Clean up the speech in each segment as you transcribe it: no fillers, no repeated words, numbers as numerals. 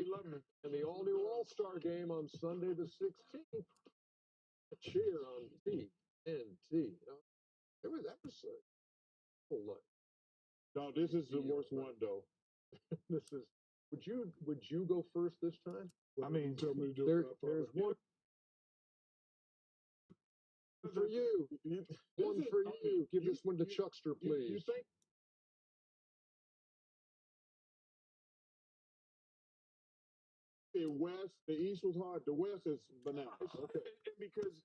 11 and the all-new All-Star game on Sunday the 16th. A cheer on TNT. That was a whole lot. No, this is the worst one though. This is. Would you go first this time? I mean, there's one for you. One for you. Give this one to Chuckster, please. You think? The West, the East was hard. The West is bananas. Okay. Because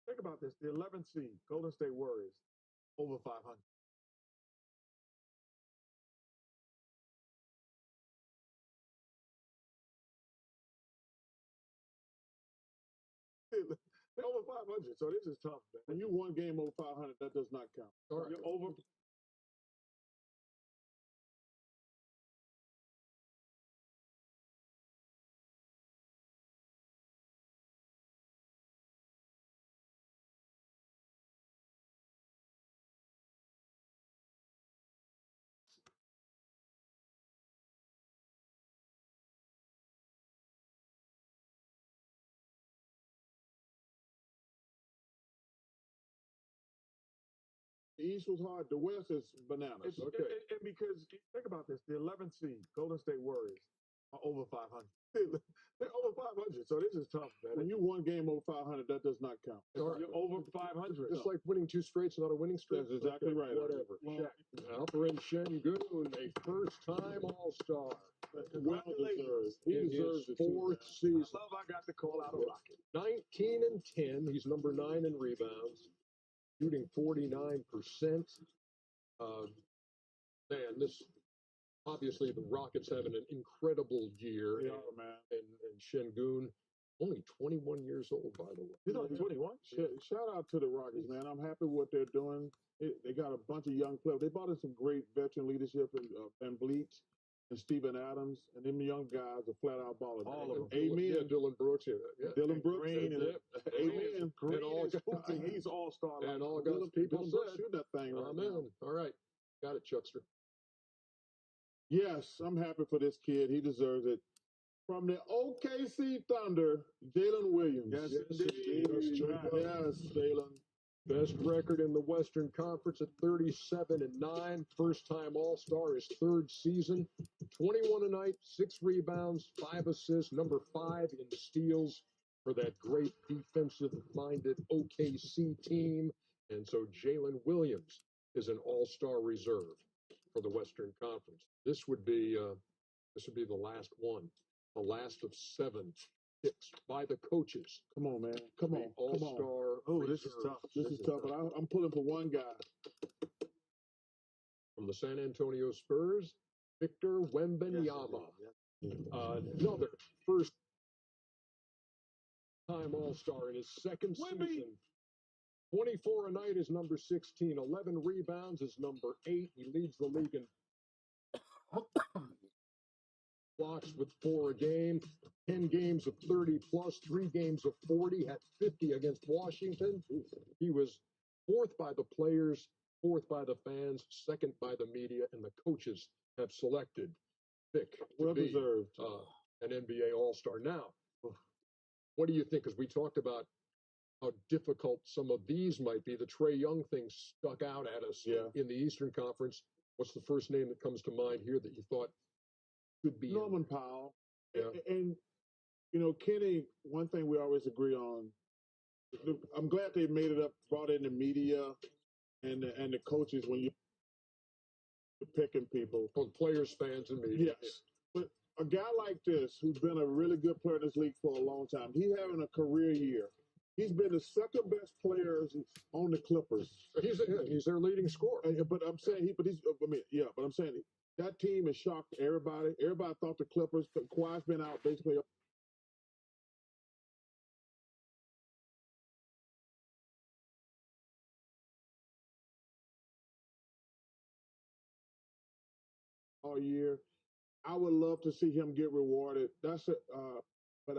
think about this: the 11th seed, Golden State Warriors, over 500. They're over 500, so this is tough. Man. When you won game over 500, that does not count. All right. You're over. The East was hard. The West is bananas. Okay. And because think about this: the 11th seed, Golden State Warriors, are over 500. They're over 500, so this is tough, man. When you won game over 500, that does not count. Right. You're over 500. Just like winning two straights, not a winning streak. That's exactly right. Whatever. Well, Alperen Şengün, a first-time All-Star. Well deserved. He In deserves his it too, fourth man. season. I love I got to call out a Rocket. 19 and 10. He's number 9 in rebounds, shooting 49%. Man, this obviously the Rockets having an incredible year. Yeah, man. And Şengün, only 21 years old, by the way. He's only 21. Shout out to the Rockets, man. I'm happy with what they're doing. They got a bunch of young players. They brought in some great veteran leadership in Van Vliet and Steven Adams, and them young guys are flat out balling. All of them. Amen. Yeah, Dylan Brooks. Yeah. Dylan Brooks. Green, Amen. Green and all is hooping. He's all-star. And all God's people Dylan said. Brooks shoot that thing right Amen. now. All right. Got it, Chuckster. Yes, I'm happy for this kid. He deserves it. From the OKC Thunder, Jalen Williams. Yes, indeed. Yes, Jalen. Best record in the Western Conference at 37-9. First-time All-Star, his third season. 21 a night, 6 rebounds, 5 assists, number 5 in steals for that great defensive-minded OKC team. And so Jalen Williams is an All-Star reserve for the Western Conference. This would be the last one, the last of 7 picks by the coaches. Come on, man. Come on. All-Star. Oh, this is tough. This is tough. But I'm pulling for one guy. From the San Antonio Spurs, Victor Wembanyama. Another first-time All-Star in his second season. 24 a night is number 16. 11 rebounds is number 8. He leads the league in blocks with 4 a game. 10 games of 30 plus, 3 games of 40, had 50 against Washington. He was 4th by the players, 4th by the fans, 2nd by the media, and the coaches have selected Vic to be an NBA All-Star. Now, what do you think? Because we talked about how difficult some of these might be. The Trae Young thing stuck out at us in the Eastern Conference. What's the first name that comes to mind here that you thought could be Norman Powell. Yeah. And you know, Kenny, one thing we always agree on, I'm glad they made it up, brought in the media and the coaches when you're picking people. Both players, fans, and media. Yes. But a guy like this, who's been a really good player in this league for a long time, he's having a career year. He's been the second best player on the Clippers. He's their leading scorer. But I'm saying but I'm saying that team has shocked everybody. Everybody thought the Clippers, Kawhi's been out basically all year. I would love to see him get rewarded. That's But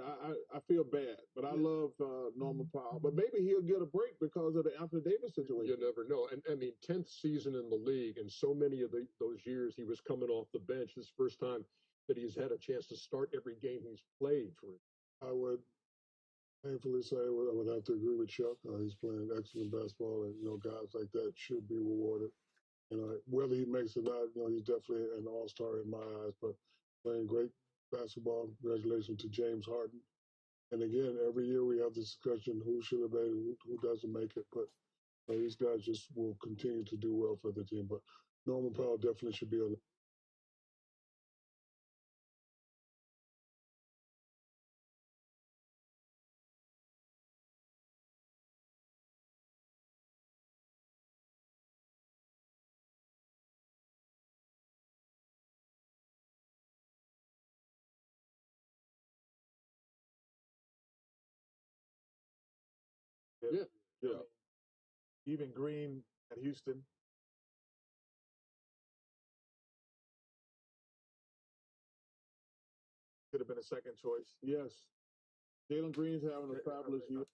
I feel bad. But I love Norman Powell. But maybe he'll get a break because of the Anthony Davis situation. You never know. And I mean, 10th season in the league, and so many of those years he was coming off the bench. This is the first time that he's had a chance to start every game he's played for. I would painfully say I would have to agree with Chuck. He's playing excellent basketball, and guys like that should be rewarded. Whether he makes it or not, he's definitely an all-star in my eyes. But playing great basketball. Congratulations to James Harden. And again, every year we have this discussion: who should have made it, who doesn't make it. But these guys just will continue to do well for the team. But Norman Powell definitely should be on the Yeah. Even Green at Houston. Could have been a second choice. Yes. Jalen Green's having a fabulous year.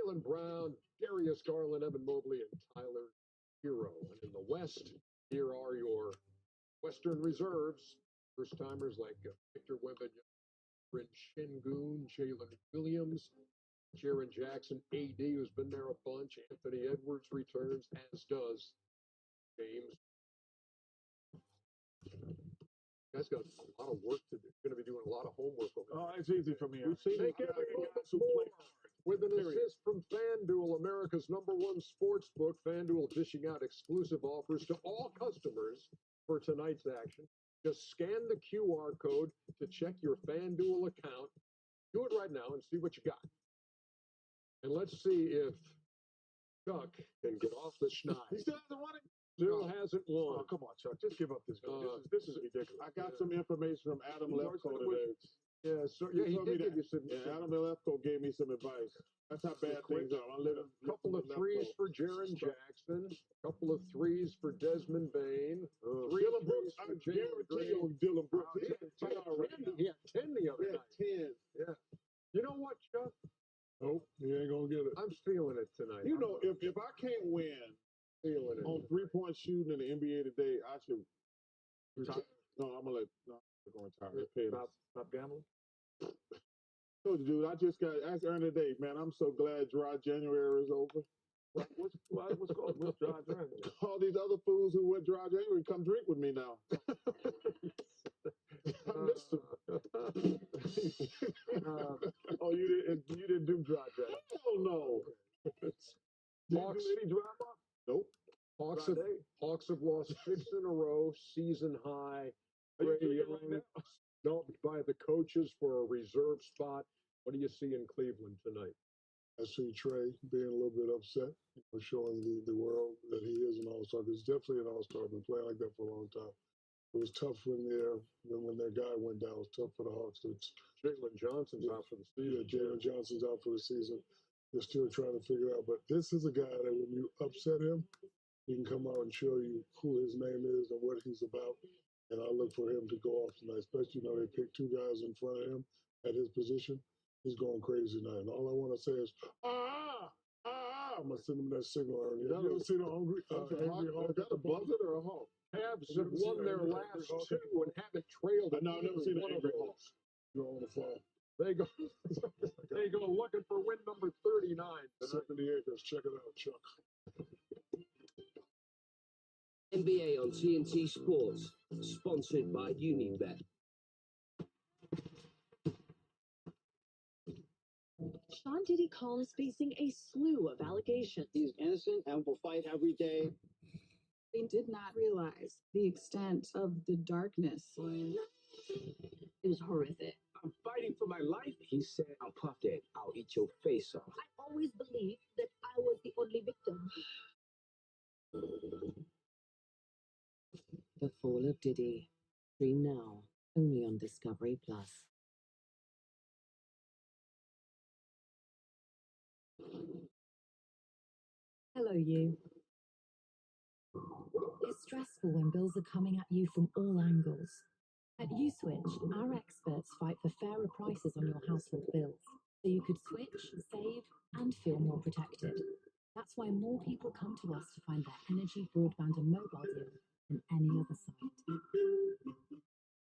Jaylen Brown, Darius Garland, Evan Mobley, and Tyler Hero. And in the West, here are your Western reserves. First-timers like Victor Wembanyama, Şengün, Jalen Williams, Jaren Jackson, AD, who's been there a bunch. Anthony Edwards returns, as does James. You guys got a lot of work to do. You're going to be doing a lot of homework over there. Oh, it's easy for me. We've seen guys with an assist from FanDuel, America's #1 sports book. FanDuel dishing out exclusive offers to all customers for tonight's action. Just scan the QR code to check your FanDuel account. Do it right now and see what you got. And let's see if Chuck can get off the schneid. He still hasn't won it? Still hasn't won. Oh, come on, Chuck. Just give up this game. This is ridiculous. I got some information from Adam Lefko today. Yeah, so, yeah, he did give you some. Yeah, Adam Lefko gave me some advice. That's how bad things are. A couple of threes for Jaren Jackson. A couple of threes for Desmond Bain. Dylan Brooks. I guarantee you Dylan Brooks. He had 10 the other night. 10. Yeah. You know what, Chuck? Nope, he ain't gonna get it. I'm feeling it tonight. You know, if I can't win on 3-point shooting in the NBA today, I should retire. No, I'm gonna retire. Stop gambling. So, dude, I just got asked Ernie today, man. I'm so glad dry January is over. What's called dry January? All these other fools who went dry January come drink with me now. I missed them. Oh, you didn't do dry January? Hell no. Hawks, did you do any drama? Nope. Hawks have lost 6 in a row, season high. Trae Young dumped by the coaches for a reserve spot. What do you see in Cleveland tonight? I see Trae being a little bit upset, showing the world that he is an all-star. He's definitely an all-star. Been playing like that for a long time. It was tough when their guy went down. It was tough for the Hawks. Jalen Johnson's out for the season. Yeah, Jalen Johnson's out for the season. They're still trying to figure it out. But this is a guy that when you upset him, he can come out and show you who his name is and what he's about. And I look for him to go off tonight, especially, they picked 2 guys in front of him at his position. He's going crazy tonight. And all I want to say is, I'm going to send him that signal. You ever seen a hungry hawk? Is that a buzzard or a hawk? Cavs have won their last 2 and haven't trailed. No, I've never seen an angry hawk. You're on the phone. They go looking for win number 39. 70 acres. Check it out, Chuck. NBA on TNT Sports, sponsored by Unibet. Sean Diddy Combs facing a slew of allegations. He's innocent and will fight every day. They did not realize the extent of the darkness. It was horrific. I'm fighting for my life. He said, I'll puff it. I'll eat your face off. I always believed that I was the only victim. The Fall of Diddy. Stream now, only on Discovery Plus. Hello, you. It's stressful when bills are coming at you from all angles. At USwitch, our experts fight for fairer prices on your household bills, so you could switch, save, and feel more protected. That's why more people come to us to find their energy, broadband, and mobile deal than any other site.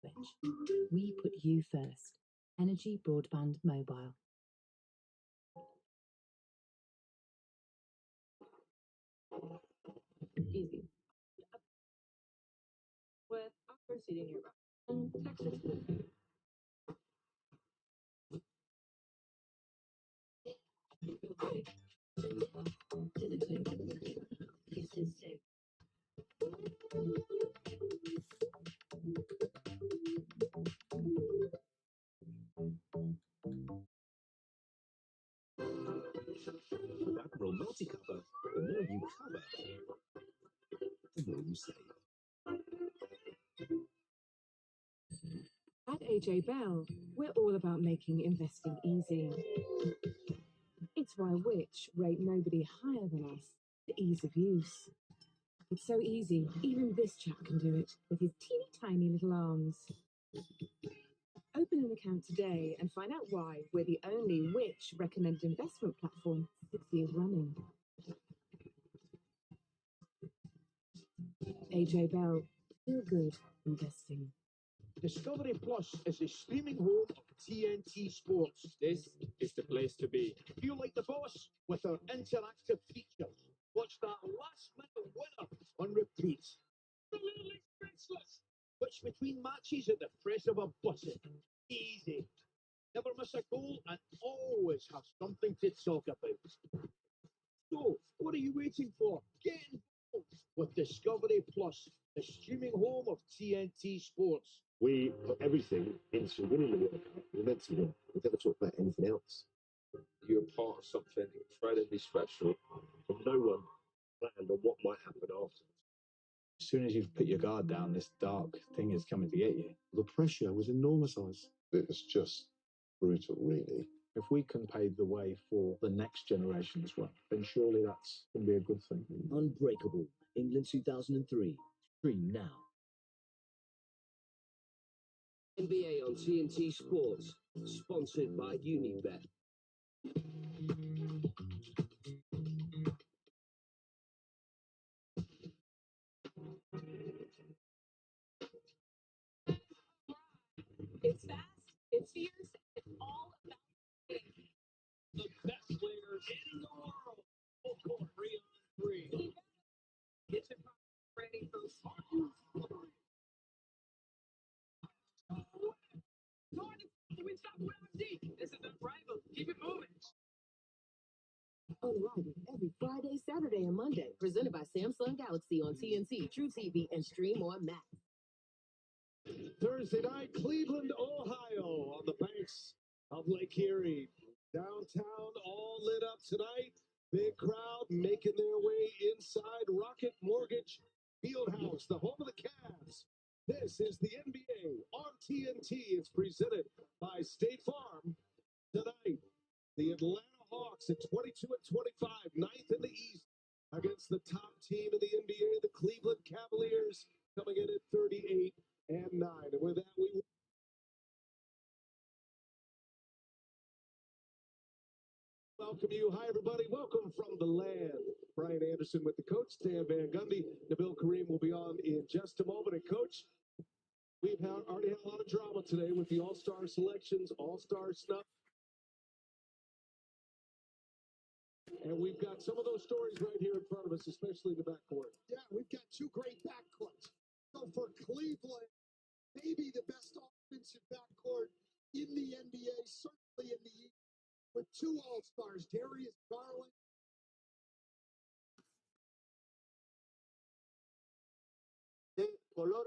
Switch. We put you first. Energy, broadband, mobile. Easy. With outdoor seating nearby. And Texas. That romantic cover, the more you cover, the more you save. At AJ Bell, we're all about making investing easy. It's why Which rate nobody higher than us for ease of use. It's so easy, even this chap can do it with his teeny tiny little arms. Open an own account today and find out why we're the only Which recommended investment platform 6 years running. AJ Bell, feel good investing. Discovery Plus is the streaming home of TNT Sports. This is the place to be. Feel like the boss with our interactive features. Watch that last-minute winner on repeat. Absolutely priceless. Switch between matches at the press of a button. Easy. Never miss a goal and always have something to talk about. So, what are you waiting for? Get involved with Discovery Plus, the streaming home of TNT Sports. We put everything into winning the World Cup. We're meant to win. We never talk about anything else. You're part of something incredibly special, and no one planned on what might happen after. As soon as you've put your guard down, this dark thing is coming to get you. The pressure was enormous, Ice. It was just brutal, really. If we can pave the way for the next generation as well, then surely that's going to be a good thing. Unbreakable, England 2003. Stream now. NBA on TNT Sports, sponsored by Unibet. It's fast, it's fierce, it's all about The best players in the world. Full court, 3-on-3. Get your ready for This is a rival. Keep it moving. Unrivaled every Friday, Saturday, and Monday. Presented by Samsung Galaxy on TNT, True TV, and Stream on Max. Thursday night, Cleveland, Ohio, on the banks of Lake Erie. Downtown, all lit up tonight. Big crowd making their way inside Rocket Mortgage Fieldhouse, the home of the Cavs. This is the NBA on TNT. It's presented by State Farm. Tonight, the Atlanta Hawks at 22-25, ninth in the East, against the top team in the NBA, the Cleveland Cavaliers, coming in at 38-9. And with that, we welcome you. Hi, everybody. Welcome from the land. Brian Anderson with the coach, Stan Van Gundy. Nabil Kareem will be on in just a moment. And, Coach, we've already had a lot of drama today with the All-Star selections, All-Star stuff. And we've got some of those stories right here in front of us, especially in the backcourt. Yeah, we've got two great backcourts. So for Cleveland, maybe the best offensive backcourt in the NBA, certainly in the East, with two All-Stars, Darius Garland. De color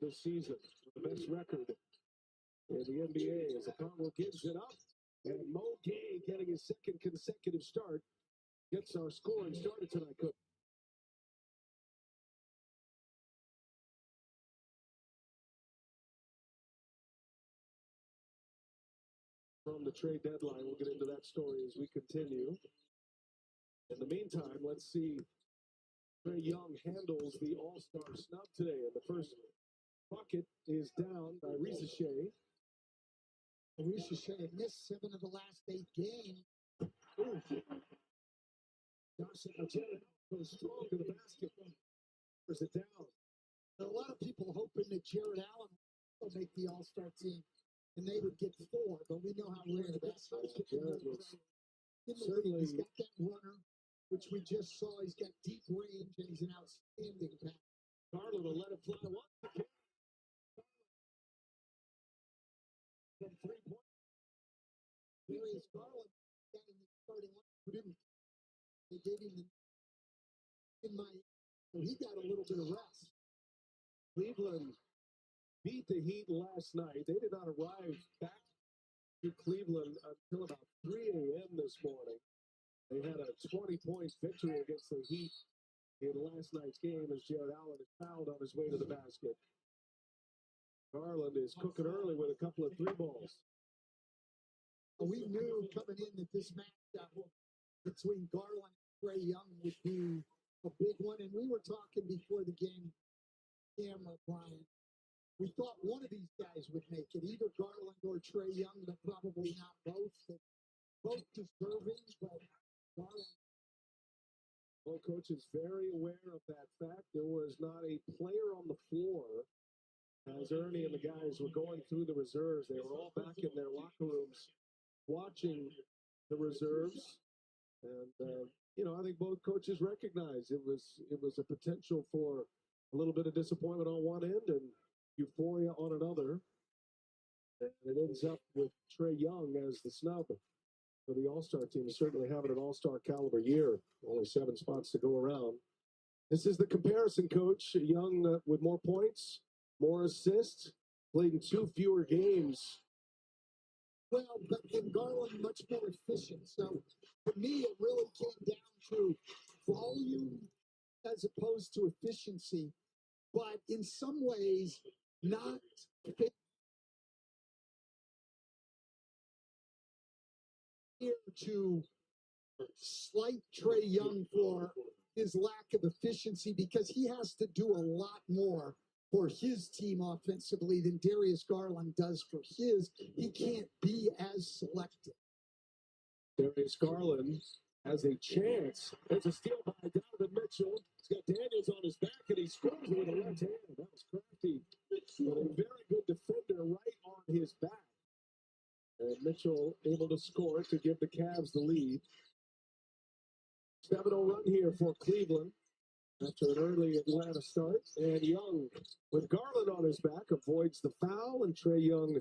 this season, the best record in the NBA as Apollo gives it up. And Mo Gay getting his second consecutive start gets our scoring started tonight, Coach. From the trade deadline, we'll get into that story as we continue. In the meantime, let's see Trae Young handles the All-Star snub today. And the first bucket is down by Shea. Shea missed 7 of the last 8 games. Josh Allen goes strong to the basket. Puts it down. There are a lot of people hoping that Jared Allen will make the All-Star team, and they would get 4, but we know how rare that is. Certainly, he's got that runner, which we just saw. He's got deep range, and he's an outstanding passer. Garland will let it fly once again. From 3 points. Darius Garland got in the starting line. They gave him in Miami, so he got a little bit of rest. Cleveland beat the Heat last night. They did not arrive back to Cleveland until about 3 a.m. this morning. They had a 20-point victory against the Heat in last night's game as Jared Allen is fouled on his way to the basket. Garland is cooking early with a couple of 3 balls. We knew coming in that this matchup between Garland and Trae Young would be a big one, and we were talking before the game, camera, Brian. We thought one of these guys would make it, either Garland or Trae Young, but probably not both. Both deserving, but Garland. Well, Coach is very aware of that fact. There was not a player on the floor as Ernie and the guys were going through the reserves. They were all back in their locker rooms watching the reserves. And, I think both coaches recognized it was a potential for a little bit of disappointment on one end and euphoria on another. And it ends up with Trae Young as the snub for the All-Star team. Certainly having an All-Star caliber year. Only 7 spots to go around. This is the comparison, Coach. Young with more points, more assists, played in 2 fewer games. Well, but in Garland, much more efficient. So for me, it really came down to volume as opposed to efficiency. But in some ways, not here to slight Trae Young for his lack of efficiency, because he has to do a lot more for his team offensively than Darius Garland does for his. He can't be as selective. Darius Garland has a chance. There's a steal by Donovan Mitchell. He's got Daniels on his back, and he scores with a left hand. That was crafty. But a very good defender right on his back. And Mitchell able to score to give the Cavs the lead. 7-0 run here for Cleveland after an early Atlanta start. And Young, with Garland on his back, avoids the foul. And Trae Young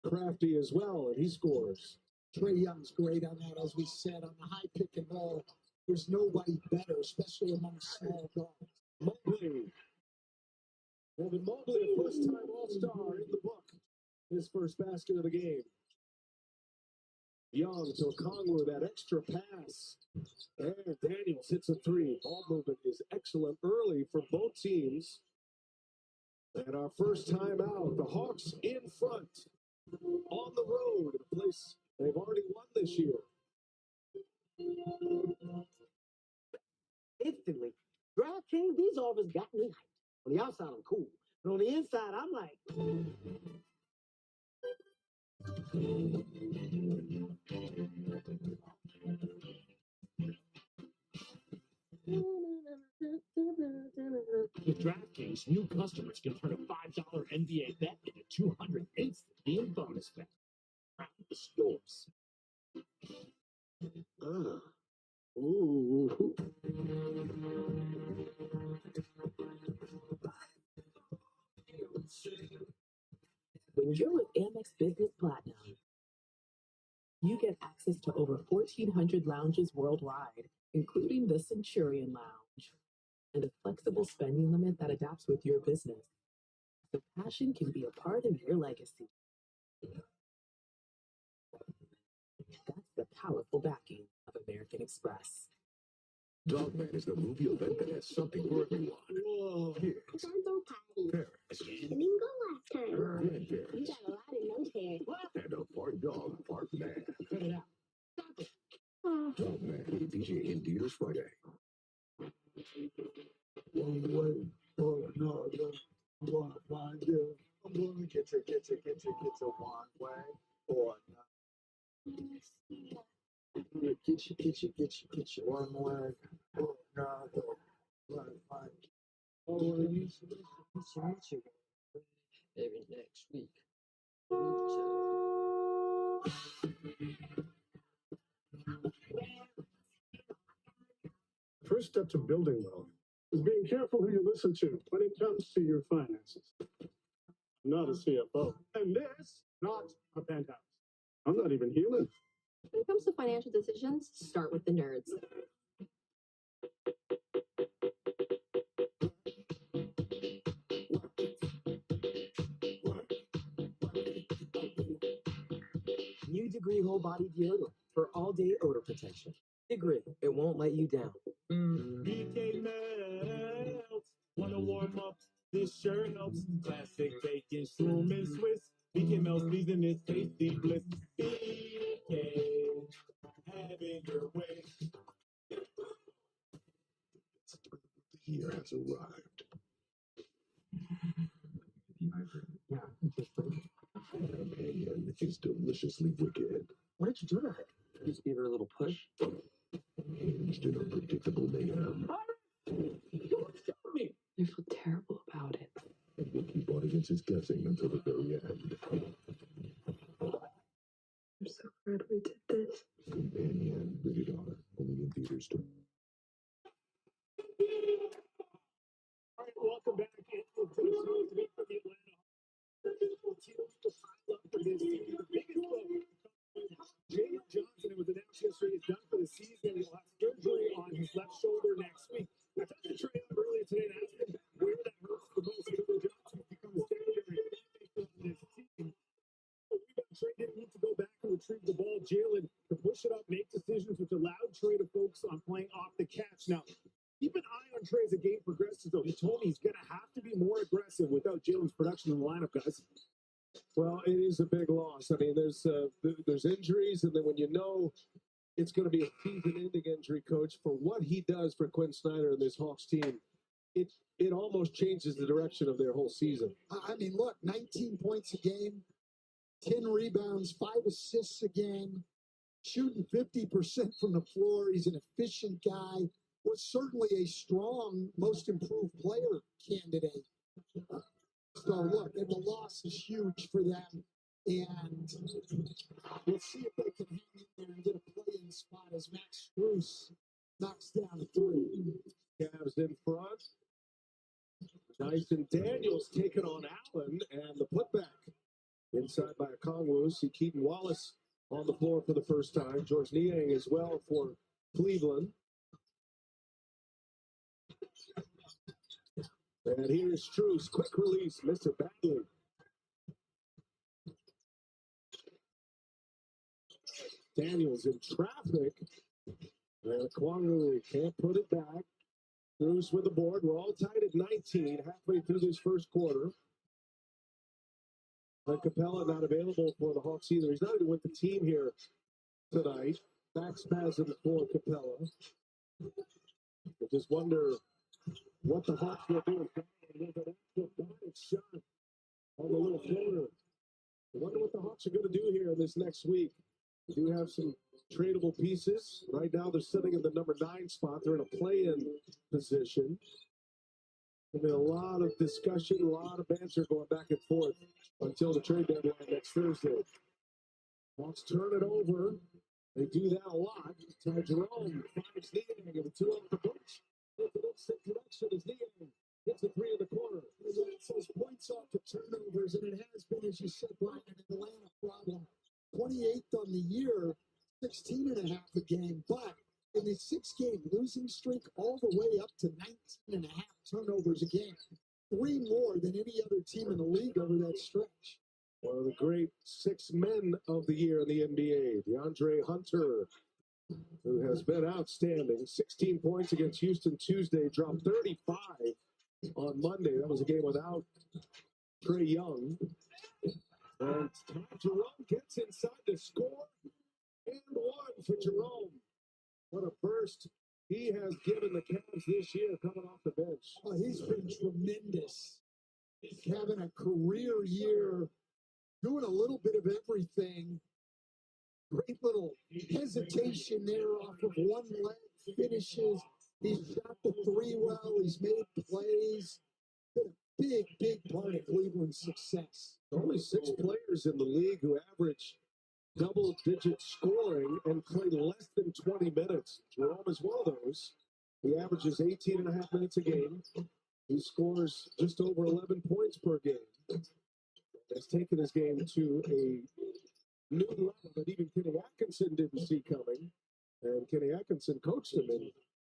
crafty as well, and he scores. Trae Young's great on that, as we said, on the high pick and roll. There's nobody better, especially among small guards. Mobley. Evan Mobley, a first-time All-Star in the book. His first basket of the game. Young to Okongwu, that extra pass. And Daniels hits a 3. Ball movement is excellent early for both teams. And our first time out, the Hawks in front on the road, a place they've already won this year. Instantly, DraftKings, these offers got me hyped. On the outside, I'm cool. But on the inside, I'm like... With DraftKings, new customers can turn a $5 NBA bet into $200 instantly in bonus bet. Around the stores. Ooh. When you're with Amex Business Platinum, you get access to over 1,400 lounges worldwide, including the Centurion Lounge, and a flexible spending limit that adapts with your business. The passion can be a part of your legacy. That's the powerful backing of American Express. Dogman is the movie event that has something for everyone. Whoa. Kids, Go potty. parents, Didn't go last time. grandparents, You got a lot in those hairs. and a part dog, part man. Cut it out. Stop it. Dogman, PG in theaters Friday. One way or another, I'm gonna find you. I'm gonna get you one way or another. Get you one way or another. I'm gonna find you. Oh, Maybe next week. First step to building wealth is being careful who you listen to when it comes to your finances. I'm not a CFO, and this not a penthouse. I'm not even human. When it comes to financial decisions, start with the nerds. New Degree Whole Body Deodorant for all-day odor protection. Degree, it won't let you down. BK melts. Wanna warm up? This sure helps. Classic bacon, shroom, and Swiss. BK melts, pleasing is tasty bliss. BK, having your way. The year has arrived. Companion is deliciously wicked. What did you do to her? Just gave her a little push. Hinged in unpredictable mayhem. I feel terrible about it. And will keep audiences guessing until the very end. I'm so glad we did this. Companion, rated R, only in theaters too. All right, welcome back into the show today for the Atlanta Hawks. To pile up for this season. The biggest blow. Jalen Johnson, it was announced yesterday, is done for the season. He'll have surgery on his left shoulder next week. I talked to Trey earlier today and asked him where that hurts the most. Jalen Johnson has become a secondary playmaker on this team. Trey didn't need to go back and retrieve the ball. Jalen to push it up, make decisions, which allowed Trey to focus on playing off the catch. Now, keep an eye on Trey as the game progresses, though. He told me he's going to have to be more aggressive without Jalen's production in the lineup, guys. Well, it is a big loss. I mean, there's injuries, and then when you know it's going to be a season-ending injury, coach, for what he does for Quinn Snyder and this Hawks team, it almost changes the direction of their whole season. I mean, look, 19 points a game, 10 rebounds, 5 assists a game, shooting 50% from the floor. He's an efficient guy. Was certainly a strong, most improved player candidate. So look, and the loss is huge for them, and we'll see if they can hang in there and get a play-in spot as Max Strus knocks down a three. Cavs in front. Dyson Daniels taking on Allen, and the putback inside by Okongwu. See Keaton Wallace on the floor for the first time. George Niang as well for Cleveland. And here's Strus, quick release, missed it badly. Daniels in traffic. And Okongwu can't put it back. Strus with the board. We're all tied at 19, halfway through this first quarter. But Capella not available for the Hawks either. He's not even with the team here tonight. Back spasm for Capella. I just wonder what the Hawks will do. Shot on the little floater. I wonder what the Hawks are going to do here in this next week. They do have some tradable pieces. Right now they're sitting in the number 9 spot. They're in a play-in position. There's been a lot of discussion, a lot of banter going back and forth until the trade deadline next Thursday. Hawks turn it over. They do that a lot. Ty Jerome finds Niang and the 2 off the bench. It's an instant connection as Niang hits a 3 in the corner. It says points off the turnovers, and it has been, as you said, Brian, an Atlanta problem. 28th on the year, 16.5 a game, but in the 6-game losing streak, all the way up to 19.5 turnovers a game. 3 more than any other team in the league over that stretch. One of the great 6 men of the year in the NBA, DeAndre Hunter, who has been outstanding. 16 points against Houston Tuesday, dropped 35 on Monday. That was a game without Trae Young. And Jerome gets inside to score. And 1 for Jerome. What a burst he has given the Cavs this year coming off the bench. Oh, he's been tremendous. Having a career year, doing a little bit of everything. Great little hesitation there off of one leg, finishes. He's shot the 3 well. He's made plays. Been a big, big part of Cleveland's success. Only 6 players in the league who average double-digit scoring and play less than 20 minutes. Jerome is one of those. He averages 18 and a half minutes a game. He scores just over 11 points per game. Has taken his game to a new level that even Kenny Atkinson didn't see coming. And Kenny Atkinson coached him in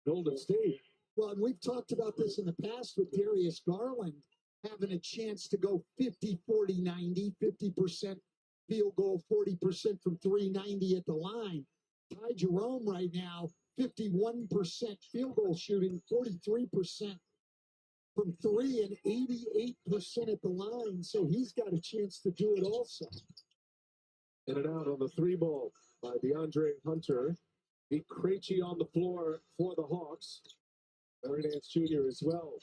Golden State. Well, and we've talked about this in the past with Darius Garland having a chance to go 50, 40, 90, 50% field goal, 40% from 390 at the line. Ty Jerome right now, 51% field goal shooting, 43% from 3 and 88% at the line. So he's got a chance to do it also. In and out on the 3 ball by DeAndre Hunter. Beat Krejci on the floor for the Hawks. Larry Nance Jr. as well.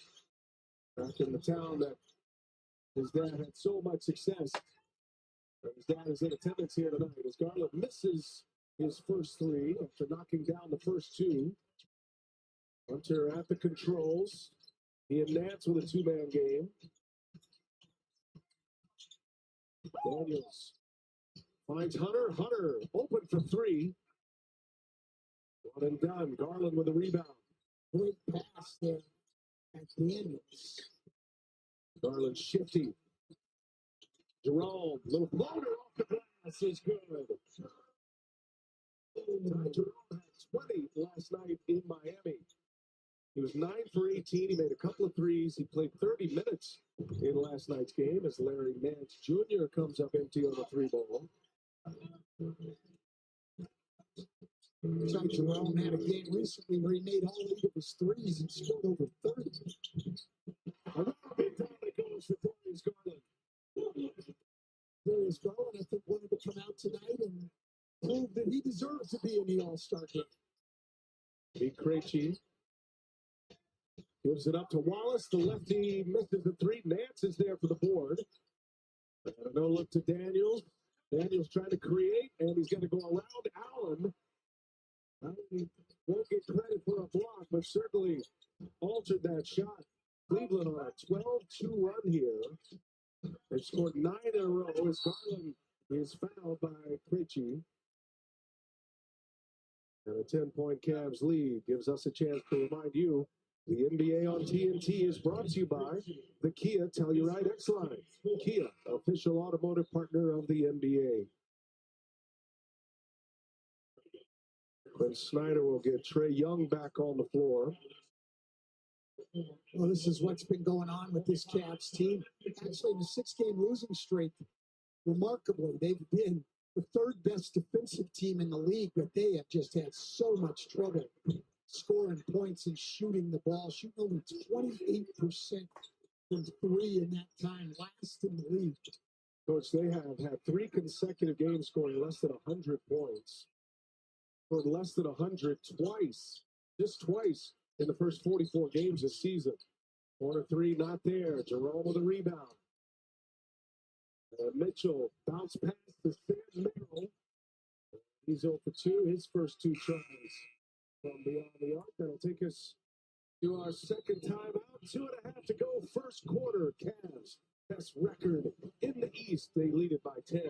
Back in the town that his dad had so much success. His dad is in attendance here tonight as Garland misses his first 3 after knocking down the first 2. Hunter at the controls. He and Nance with a 2-man game. Daniels finds Hunter. Hunter open for 3. 1 and done. Garland with a rebound. Great pass there at Daniels. Garland shifty. Jerome, little floater off the glass is good. Jerome had 20 last night in Miami. He was 9 for 18. He made a couple of threes. He played 30 minutes in last night's game as Larry Nance Jr. comes up empty on the 3 ball. Ty Jerome had a game recently where he made all 8 of his threes and scored over 30. Another big time that goes for Darius Garland. Darius Garland, I think, wanted to come out tonight and prove that he deserves to be in the All-Star game. Beat Krejci. Gives it up to Wallace. The lefty misses the 3. Nance is there for the board. And a no look to Daniels. Daniels trying to create, and he's going to go around Allen. He won't get credit for a block, but certainly altered that shot. Cleveland on a 12-2 run here. They've scored 9 in a row as Garland is fouled by Krejci. And a 10-point Cavs lead gives us a chance to remind you the NBA on TNT is brought to you by the Kia Telluride X-Line. Kia, official automotive partner of the NBA. Quinn Snyder will get Trae Young back on the floor. Well, this is what's been going on with this Cavs team. Actually, the 6-game losing streak, remarkably, they've been the 3rd best defensive team in the league, but they have just had so much trouble scoring points and shooting the ball, shooting only 28% from 3 in that time, last in the league. Coach, they have had 3 consecutive games scoring less than 100 points. Scored less than 100 twice, just twice in the first 44 games this season. 1 3 not there. Jerome with a rebound. Mitchell bounce pass to Sam Merrill. He's 0 for 2, his first 2 tries from beyond the arc. That'll take us to our second timeout. 2.5 to go, first quarter. Cavs, best record in the East. They lead it by 10.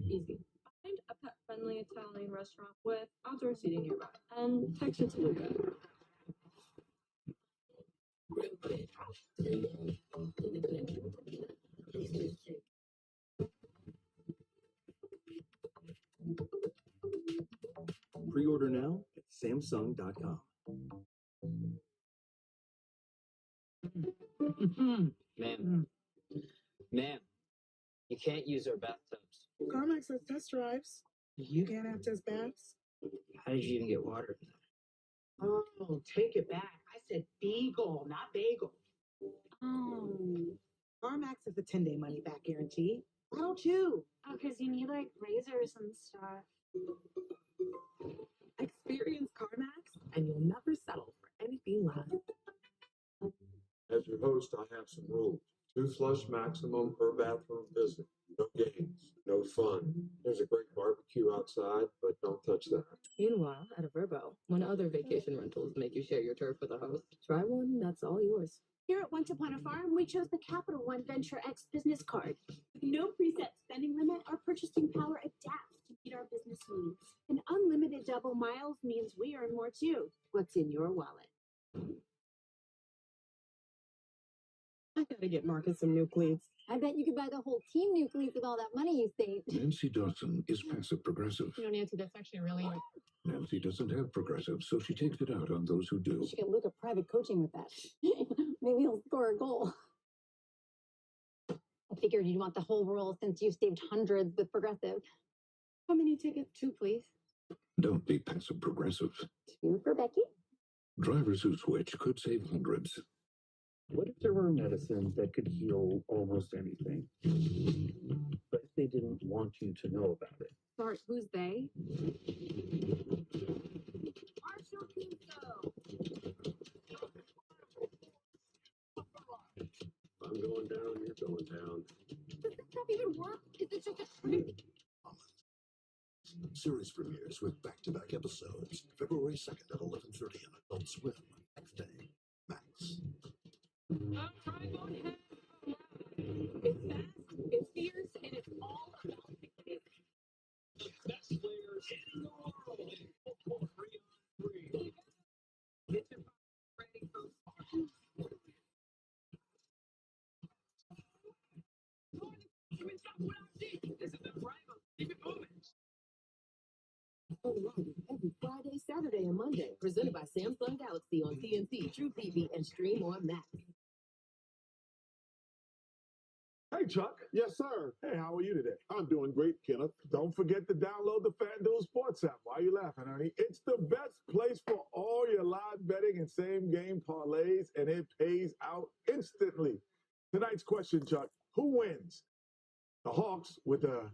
Easy. Find a pet-friendly Italian restaurant with outdoor seating nearby and text it to Luca. Samsung.com. Ma'am, you can't use our bathtubs. CarMax has test drives. You can't have test baths. How did you even get water? Oh, take it back. I said beagle, not bagel. Oh, CarMax has a 10-day money-back guarantee. Why don't you? oh, because you need like razors and stuff. Experience CarMax, and you'll never settle for anything less. As your host, I have some rules. 2 flush maximum per bathroom visit. No games, no fun. There's a great barbecue outside, but don't touch that. Meanwhile, at a Vrbo, when other vacation rentals make you share your turf with a host, try one that's all yours. Here at Once Upon a Farm, we chose the Capital One Venture X business card. With no preset spending limit, our purchasing power adapts to meet our business needs. And unlimited double miles means we earn more too. What's in your wallet? I gotta get Marcus some new cleats. I bet you could buy the whole team new cleats with all that money you saved. Nancy Dawson is passive progressive. You know, Nancy, that's actually really... Nancy doesn't have progressive, so she takes it out on those who do. She could look at private coaching with that. Maybe he'll score a goal. I figured you'd want the whole roll since you've saved hundreds with progressive. How many tickets? 2, please. Don't be passive progressive. 2 for Becky. Drivers who switch could save hundreds. What if there were a medicine that could heal almost anything? But they didn't want you to know about it. Sorry, who's they? I'm going down, you're going down. Does this stuff even work? Is it just a trick? Series premieres with back-to-back episodes. February 2nd at 11:30 on Adult Swim. Next day, Max. I'm trying on head. It's fast, it's fierce, and it's all about the kids. The best players in the world in football 3-on-3. It's about training those parties. This is the prime of Stephen Moments. Alrighty, every Friday, Saturday, and Monday, presented by Samsung Galaxy on TNT, True TV, and Stream on Max. Hey, Chuck. Yes, sir. Hey, how are you today? I'm doing great, Kenneth. Don't forget to download the FanDuel Sports app. Why are you laughing, honey? It's the best place for all your live betting and same-game parlays, and it pays out instantly. Tonight's question, Chuck, who wins? The Hawks with a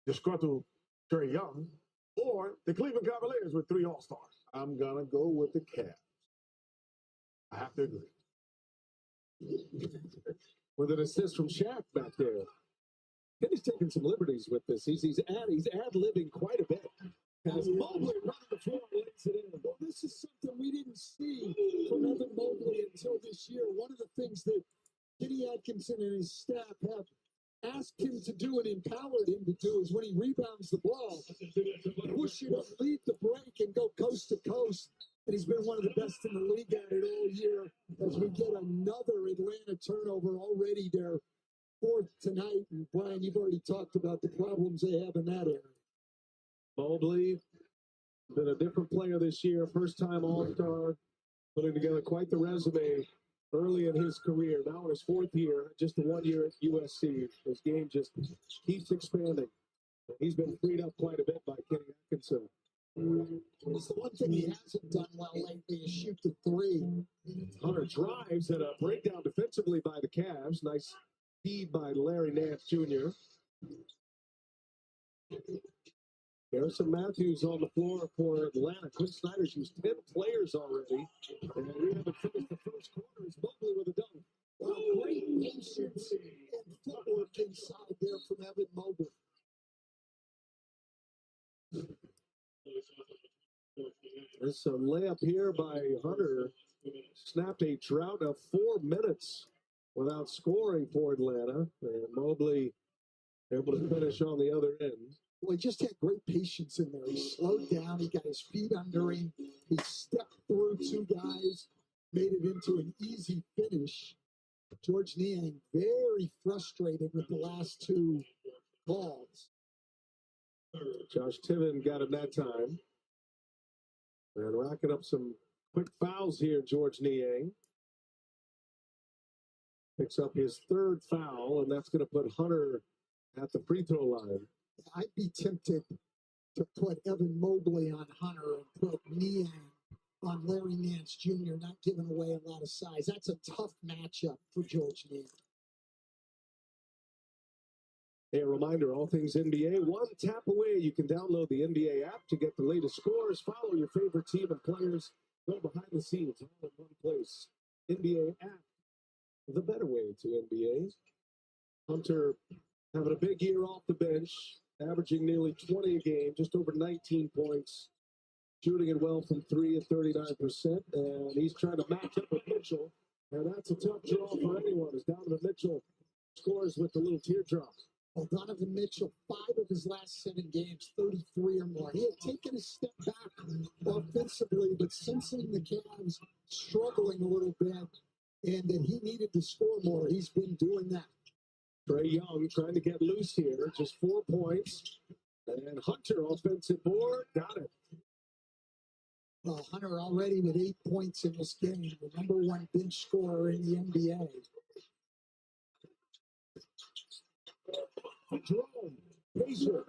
disgruntled Trey Young, or the Cleveland Cavaliers with 3 All-Stars? I'm going to go with the Cavs. I have to agree. With an assist from Shaq back there. Kenny's taking some liberties with this. He's ad-libbing quite a bit. As Mobley running the floor lays it in. Well, this is something we didn't see from Evan Mobley until this year. One of the things that Kenny Atkinson and his staff have asked him to do and empowered him to do is when he rebounds the ball, push it up, lead the break, and go coast to coast. And he's been one of the best in the league at it all year as we get another Atlanta turnover already their 4th tonight. And Brian, you've already talked about the problems they have in that area. Mobley, been a different player this year. First-time All-Star, putting together quite the resume early in his career. Now in his 4th year, just the 1 year at USC. His game just keeps expanding. He's been freed up quite a bit by Kenny Atkinson. It's the one thing he hasn't done well lately is shoot the 3. Hunter drives and a breakdown defensively by the Cavs. Nice feed by Larry Nance Jr. Harrison Matthews on the floor for Atlanta. Quinn Snyder's used 10 players already. And we haven't finished the first quarter. It's Mobley with a dunk. Well, great patience and footwork inside there from Evan Mobley. This layup here by Hunter snapped a drought of 4 minutes without scoring for Atlanta. And Mobley able to finish on the other end. Well, he just had great patience in there. He slowed down. He got his feet under him. He stepped through 2 guys, made it into an easy finish. George Niang very frustrated with the last 2 calls. Josh Tiven got him that time. And racking up some quick fouls here, George Niang. Picks up his third foul, and that's going to put Hunter at the free throw line. I'd be tempted to put Evan Mobley on Hunter and put Niang on Larry Nance Jr., not giving away a lot of size. That's a tough matchup for George Niang. Hey, a reminder, all things NBA, one tap away. You can download the NBA app to get the latest scores, follow your favorite team and players, go behind the scenes, all in one place. NBA app, the better way to NBA. Hunter having a big year off the bench, averaging nearly 20 a game, just over 19 points, shooting it well from three at 39%, and he's trying to match up with Mitchell, and that's a tough draw for anyone as Donovan Mitchell scores with the little teardrop. Well, Donovan Mitchell, 5 of his last 7 games, 33 or more. He had taken a step back offensively, but sensing the Cavs struggling a little bit and that he needed to score more, he's been doing that. Trae Young trying to get loose here, just 4 points. And Hunter, offensive board, got it. Well, Hunter already with 8 points in this game, the number 1 bench scorer in the NBA. Jerome, Frazier.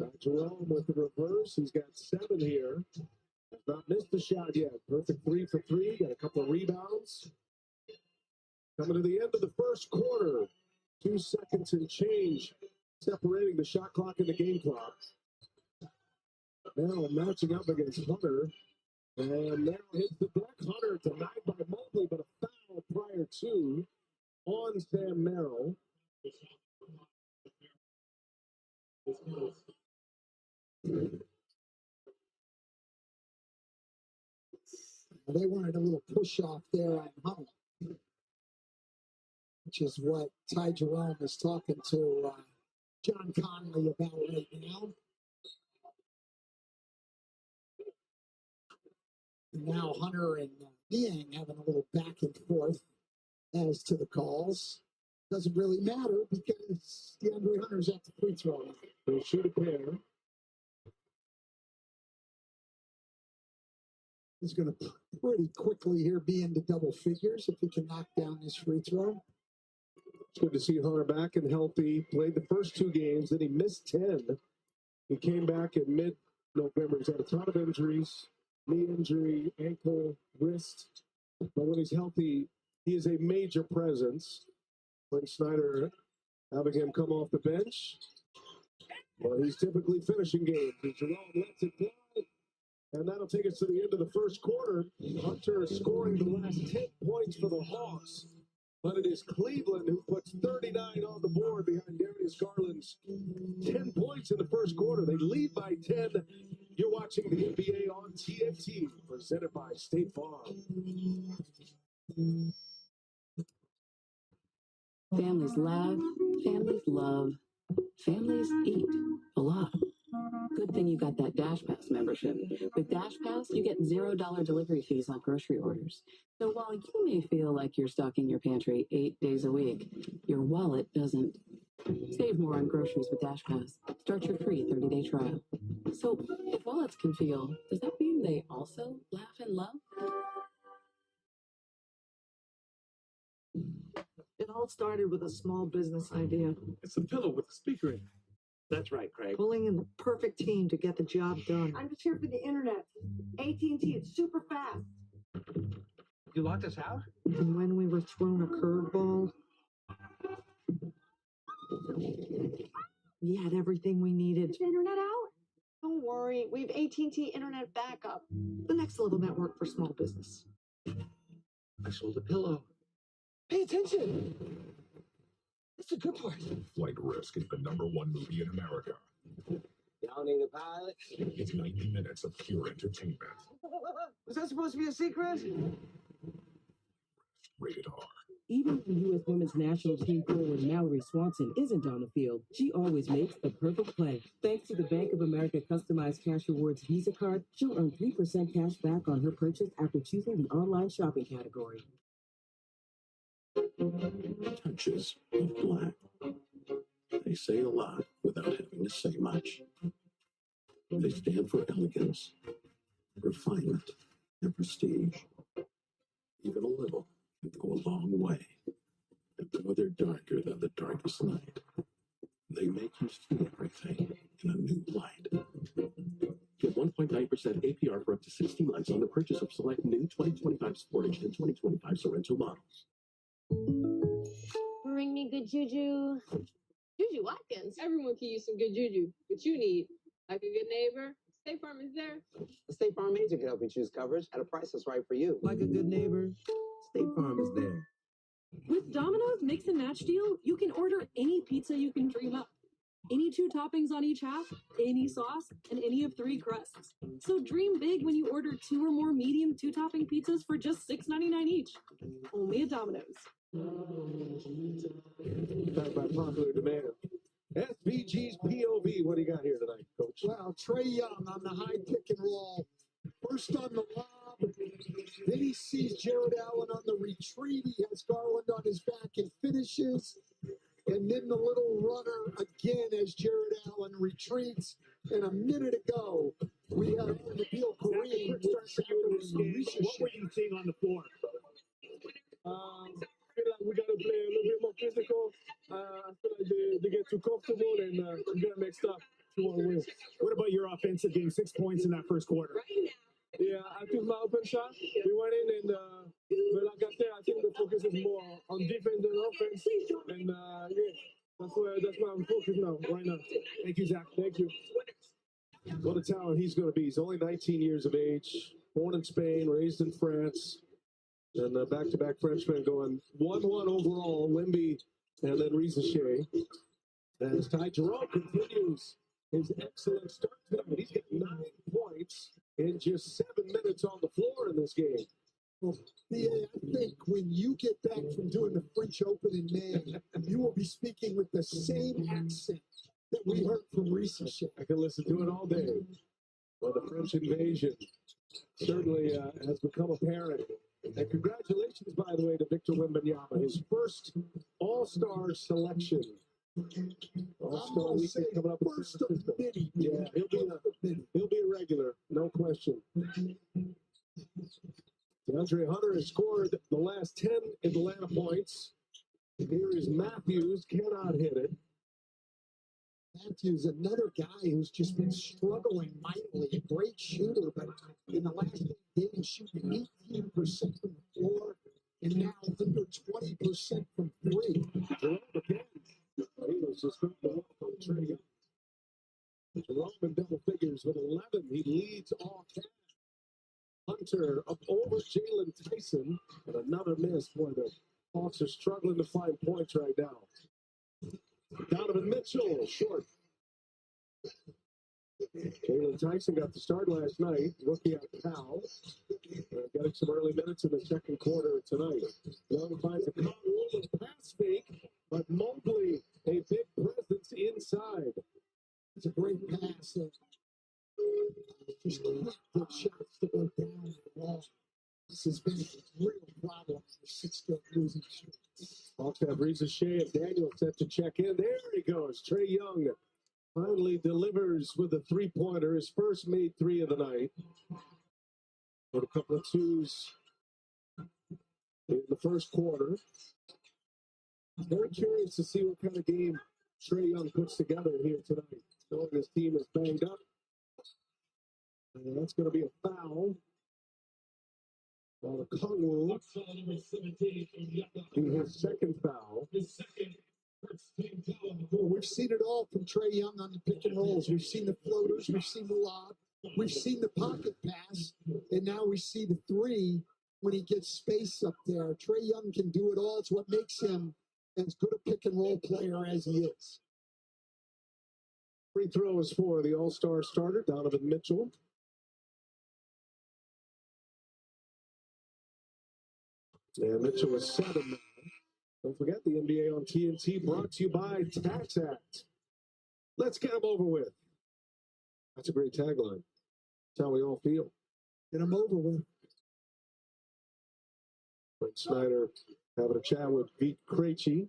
Got Jerome with the reverse. He's got 7 here. Has not missed the shot yet. Perfect 3 for 3. Got a couple of rebounds. Coming to the end of the first quarter. 2 seconds and change separating the shot clock and the game clock. Now matching up against Hunter. And now hits the deck. Hunter denied by Mobley, but a foul prior to on Sam Merrill. They wanted a little push off there on Hunter, which is what Ty Jerome is talking to John Conley about right now. And now Hunter and Niang having a little back and forth as to the calls. Doesn't really matter because DeAndre Hunter's at the free throw line. They shoot a pair. He's going to pretty quickly here be into double figures if he can knock down this free throw. It's good to see Hunter back and healthy. Played the first 2 games, then he missed 10. He came back in mid-November. He's had a ton of injuries, knee injury, ankle, wrist. But when he's healthy, he is a major presence. When Snyder having him come off the bench, well, he's typically finishing games. And Jerome lets it fly. And that'll take us to the end of the first quarter. Hunter is scoring the last 10 points for the Hawks. But it is Cleveland who puts 39 on the board behind Darius Garland's 10 points in the first quarter. They lead by 10. You're watching the NBA on TNT, presented by State Farm. Families laugh, families love, families eat a lot. Good thing you got that Dash Pass membership. With Dash Pass, you get $0 delivery fees on grocery orders. So while you may feel like you're stocking your pantry 8 days a week, your wallet doesn't. Save more on groceries with Dash Pass. Start your free 30-day trial. So if wallets can feel, does that mean they also laugh and love? It all started with a small business idea. It's a pillow with a speaker in it. That's right, Craig. Pulling in the perfect team to get the job done. I'm just here for the internet. AT&T, it's super fast. You locked us out? And when we were thrown a curveball, we had everything we needed. Is the internet out? Don't worry, we have AT&T internet backup. The next level network for small business. I sold a pillow. Pay attention. That's the good part. Flight Risk is the #1 movie in America. Y'all need a pilot? It's 90 minutes of pure entertainment. Was that supposed to be a secret? Rated R. Even when U.S. women's national team forward Mallory Swanson isn't on the field, she always makes the perfect play. Thanks to the Bank of America customized cash rewards Visa card, she'll earn 3% cash back on her purchase after choosing the online shopping category. Touches of black. They say a lot without having to say much. They stand for elegance, refinement, and prestige. Even a little can go a long way. And though they're darker than the darkest night, they make you see everything in a new light. Get 1.9% APR for up to 60 months on the purchase of select new 2025 Sportage and 2025 Sorrento models. Bring me good juju. Juju Watkins. Everyone can use some good juju, but you need like a good neighbor. State Farm is there. The State Farm agent can help you choose coverage at a price that's right for you. Like a good neighbor, State Farm is there. With Domino's Mix and Match deal, you can order any pizza you can dream up. Any 2 toppings on each half, any sauce, and any of 3 crusts. So dream big when you order 2 or more medium 2-topping pizzas for just $6.99 each. Only at Domino's. Back by popular demand. SVG's POV. What do you got here tonight, Coach? Well, Trae Young on the high pick and roll. First on the lob. Then he sees Jared Allen on the retreat. He has Garland on his back and finishes. And then the little runner again as Jared Allen retreats. And a minute ago, we had Nabil Kareem. What were you seeing on the floor? I feel like we got to play a little bit more physical. I feel like they get too comfortable and we're going to make stuff to want to win. What about your offensive game? 6 points in that first quarter. Yeah, I took my open shot. We went in and, but like I said, I think the focus is more on defense than offense. And yeah, that's where I'm focused now, right now. Thank you, Zach. Thank you. What a talent he's going to be. He's only 19 years of age, born in Spain, raised in France, and back-to-back Frenchmen going 1-1 overall, Wemby and then Rizachet. As Ty Jerome continues his excellent start tonight. He's got 9 points in just 7 minutes on the floor in this game. Well, yeah, I think when you get back from doing the French Open in May, you will be speaking with the same accent that we heard from Rizachet. I can listen to it all day. Well, the French invasion certainly has become apparent. And congratulations, by the way, to Victor Wembanyama, his first All-Star selection. All-Star weekend coming up in San Francisco. Yeah, he'll be a regular, no question. DeAndre Hunter has scored the last 10 Atlanta points. Here is Matthews, cannot hit it. Matthews, another guy who's just been struggling mightily, a great shooter, but in the last 8 games, shooting 18% from the floor, and now under 20% from 3. Jerome again. He was just from the wall from Trae Young. Jerome in double figures with 11. He leads all cash. Hunter up over Jalen Tyson, and another miss. Boy, the Hawks are struggling to find points right now. Donovan Mitchell, short. Jalen Tyson got the start last night. Rookie out of foul. Getting some early minutes in the second quarter tonight. Young finds a Conwell pass fake, but Mobley, a big presence inside. It's a great pass. Just can't get shots to go down the wall. This has been a real problem for 6-game losing streak. Hawks have Rizachet and Daniel set to check in. There he goes. Trae Young finally delivers with a three-pointer. His first made 3 of the night. With a couple of twos in the first quarter. Very curious to see what kind of game Trae Young puts together here tonight. Knowing his team is banged up. And that's going to be a foul. On Conwell. His second foul. Well, we've seen it all from Trae Young on the pick and rolls. We've seen the floaters. We've seen the lob. We've seen the pocket pass. And now we see the 3 when he gets space up there. Trae Young can do it all. It's what makes him as good a pick and roll player as he is. Free throws for the All-Star starter, Donovan Mitchell. And Mitchell was 7 now. Don't forget the NBA on TNT brought to you by Tax Act. Let's get them over with. That's a great tagline. That's how we all feel. Get them over with. Frank Snyder having a chat with Pete Krejci.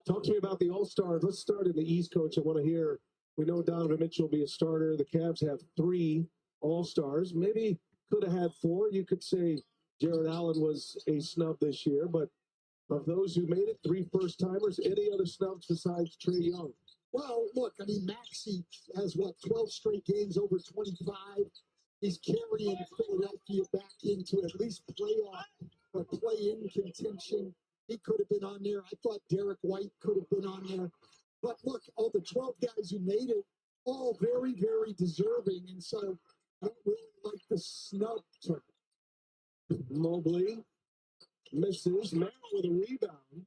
Talk to me about the All-Stars. Let's start in the East, Coach. I want to hear We know Donovan Mitchell will be a starter. The Cavs have 3 All-Stars. Maybe could have had 4. You could say Jared Allen was a snub this year, but of those who made it, 3 first-timers, any other snubs besides Trae Young? Well, look, I mean, Maxey has, 12 straight games over 25. He's carrying Philadelphia back into at least playoff or play-in contention. He could have been on there. I thought Derek White could have been on there. But look, all the 12 guys who made it, all very, very deserving. And so I don't really like the snub term. Mobley misses. Merrill with a rebound.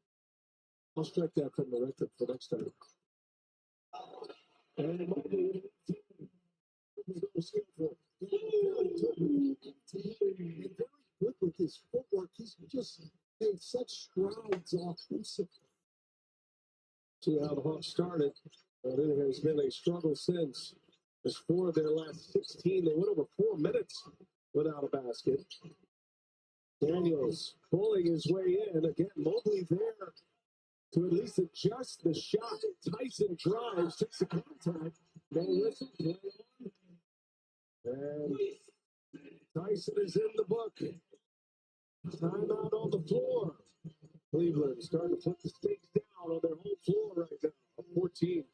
I'll strike that from the record for next time. And Mobley Very good with his footwork. He's just made such strides offensively. See how the Hawks started. But it has been a struggle since. There's 4 of their last 16. They went over 4 minutes without a basket. Daniels pulling his way in. Again, Mobley there to at least adjust the shot. Tyson drives, takes the contact. No whistle, play on. And Tyson is in the book. Timeout on the floor. Cleveland starting to put the stakes down on their home floor right now. 14.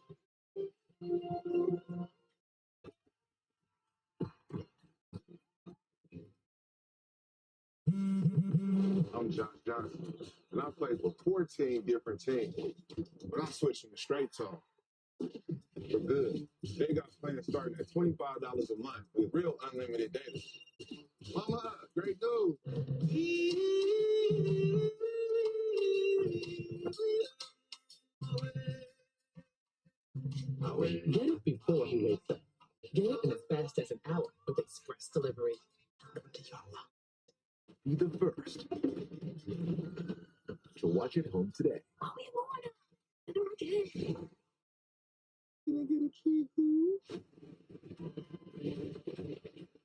I'm Josh Johnson, and I play for 14 different teams, but I switched from the straight tone for good. They got plans starting at $25 a month with real unlimited data. Mama, great news. Get it before he wakes up. Get it in as fast as an hour with express delivery. Be the first to watch it home today. Can I get a key?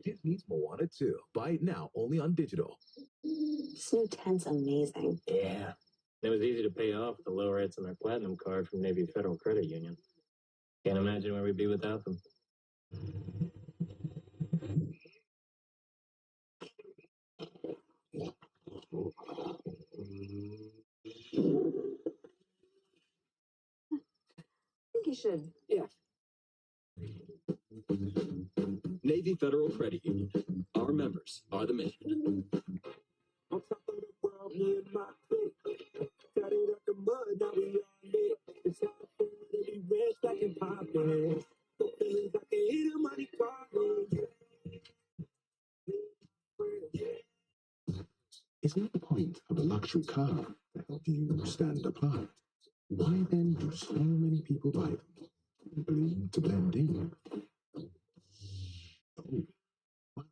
Disney's Moana 2. Buy it now, only on digital. This new tent's amazing. Yeah. It was easy to pay off with the low rates on their Platinum card from Navy Federal Credit Union. Can't imagine where we'd be without them. I think you should. Yeah. Navy Federal Credit Union. Our members are the mission. On top of the world, me and my clique. Got it up the mud, now we all lit. It's not fair to be rich like in poppin'. The feelings like a hit of money calling. Isn't the point of a luxury car to help you stand apart? Why then do so many people buy them? Simply to blend in. Oh, well,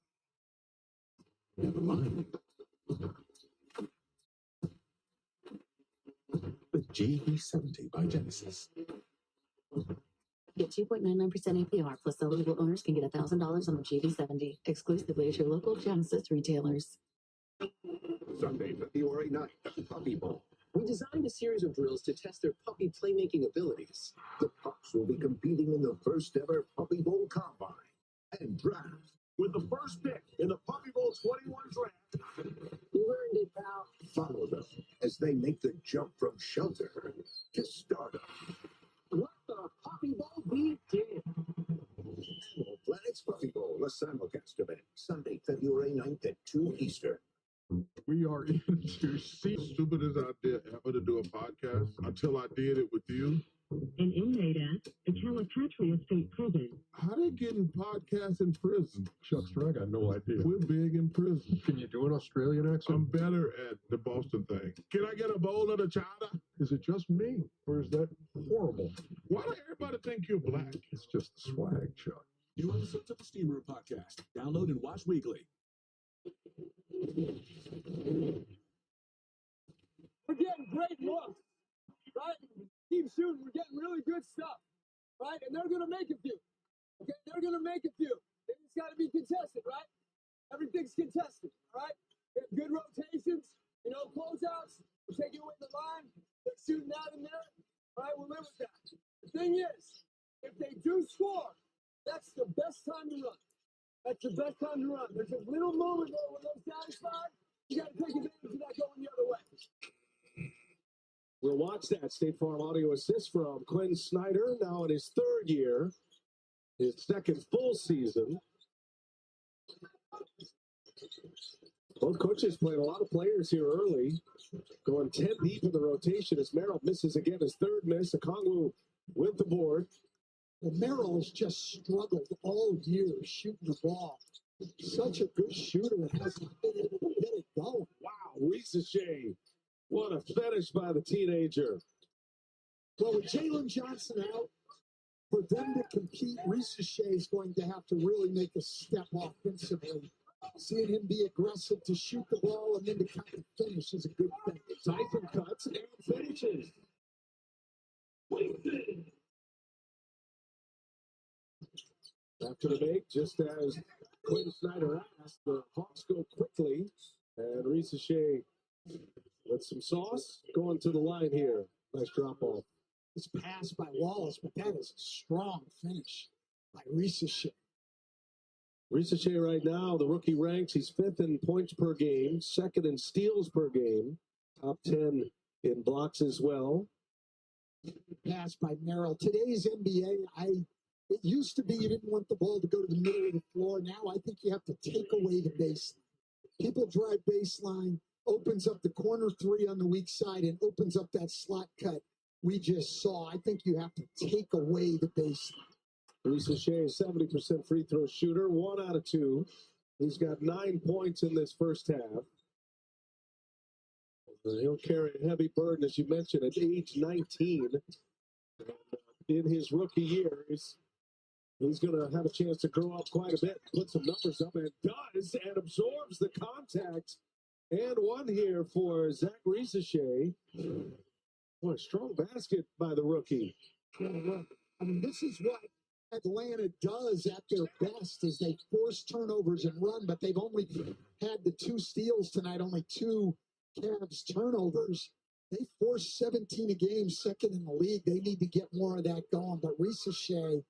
never mind. The GV70 by Genesis. Get 2.99% APR plus eligible owners can get $1,000 on the GV70 exclusively at your local Genesis retailers. Sunday, February 9th, Puppy Bowl. We designed a series of drills to test their puppy playmaking abilities. The pups will be competing in the first ever Puppy Bowl Combine and Draft. With the first pick in the Puppy Bowl 21 draft. You learned it, pal. Follow them as they make the jump from shelter to stardom. What the Puppy Bowl we did? Animal Planet's Puppy Bowl, a simulcast event, Sunday, February 9th at 2 Eastern. We are into stupidest idea ever to do a podcast until I did it with you. An inmate at the Calipatria State Prison. How they getting podcasts in prison? Shucks, I got no idea. We're big in prison. Can you do an Australian accent? I'm better at the Boston thing. Can I get a bowl of the chowder? Is it just me, or is that horrible? Why do everybody think you're black? It's just swag, Chuck. You listen to the Steam Room Podcast. Download and watch weekly. We're getting great looks, right? Keep shooting. We're getting really good stuff, right? And they're going to make a few. Okay? They're going to make a few. It's got to be contested, right? Everything's contested, all right? We have good rotations, closeouts. We're taking away the line. They're shooting out in there. All right, we'll live with that. The thing is, If they do score, that's the best time to run. That's the best time to run. There's a little moment there when they're satisfied. You got to take advantage of that going the other way. We'll watch that State Farm audio assist from Quinn Snyder, now in his third year, his second full season. Both coaches played a lot of players here early, going 10 deep in the rotation as Merrill misses again his third miss. Okongwu with the board. Well, Merrill has just struggled all year shooting the ball. Such a good shooter and hasn't been able to get it going. Wow, Risacher. What a finish by the teenager. Well, with Jalen Johnson out, for them to compete, Risacher is going to have to really make a step offensively. Seeing him be aggressive to shoot the ball and then to kind of finish is a good thing. Tyson cuts and finishes. After the make, just as Quinn Snyder asked, the Hawks go quickly, and Risacher with some sauce going to the line here. Nice drop off. It's passed by Wallace, but that is a strong finish by Risacher. Risacher right now, the rookie ranks, he's 5th in points per game, 2nd in steals per game, top 10 in blocks as well. Pass by Merrill. Today's NBA, it used to be you didn't want the ball to go to the middle of the floor. Now I think you have to take away the baseline. People drive baseline, opens up the corner three on the weak side, and opens up that slot cut we just saw. I think you have to take away the baseline. Risacher is 70% free throw shooter, 1 out of 2. He's got 9 points in this first half. He'll carry a heavy burden, as you mentioned, at age 19. In his rookie year, he's going to have a chance to grow up quite a bit, put some numbers up, and does, and absorbs the contact. And one here for Zach Risacher. What a strong basket by the rookie. I mean, this is what Atlanta does at their best, is they force turnovers and run, but they've only had the 2 steals tonight, only 2 Cavs turnovers. They force 17 a game, 2nd in the league. They need to get more of that going. But Risacher,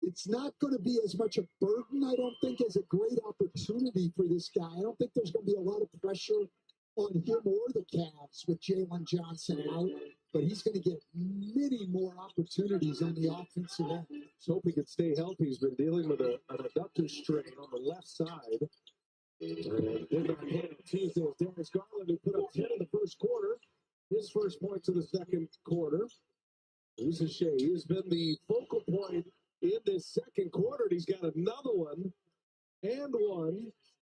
it's not going to be as much a burden, I don't think, as a great opportunity for this guy. I don't think there's going to be a lot of pressure on him or the Cavs with Jalen Johnson out, but he's going to get many more opportunities on the offensive end. Let's hope he can stay healthy. He's been dealing with an adductor strain on the left side. Did not handle Tuesday as Darius Garland, who put up 10 in the first quarter. His first points in the second quarter. Risacher, he has been the focal point in this second quarter. He's got another one and one.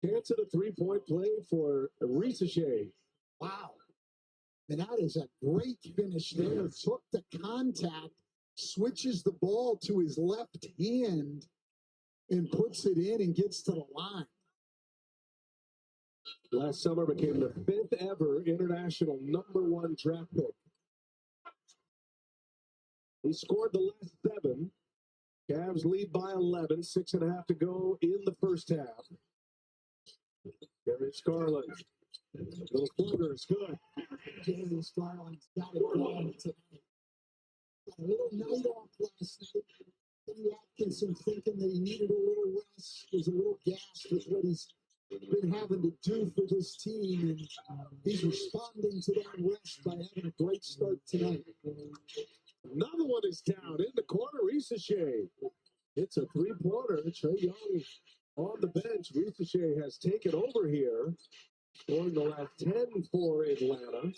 Chance at a 3-point play for Risacher. Wow. And that is a great finish there. Took the contact, switches the ball to his left hand, and puts it in and gets to the line. Last summer became the 5th ever international #1 draft pick. He scored the last 7. Cavs lead by 11, 6.5 to go in the first half. Darius Garland. Little floater is good. Darius Garland's got it going tonight. Got a little night off last night. Kenny Atkinson thinking that he needed a little rest. Was a little gassed with what he's been having to do for this team, and he's responding to that rest by having a great start tonight. Another one is down in the corner. Risacher. It's a 3-pointer. Trae Young on the bench. Risacher has taken over here, scoring the last 10 for Atlanta.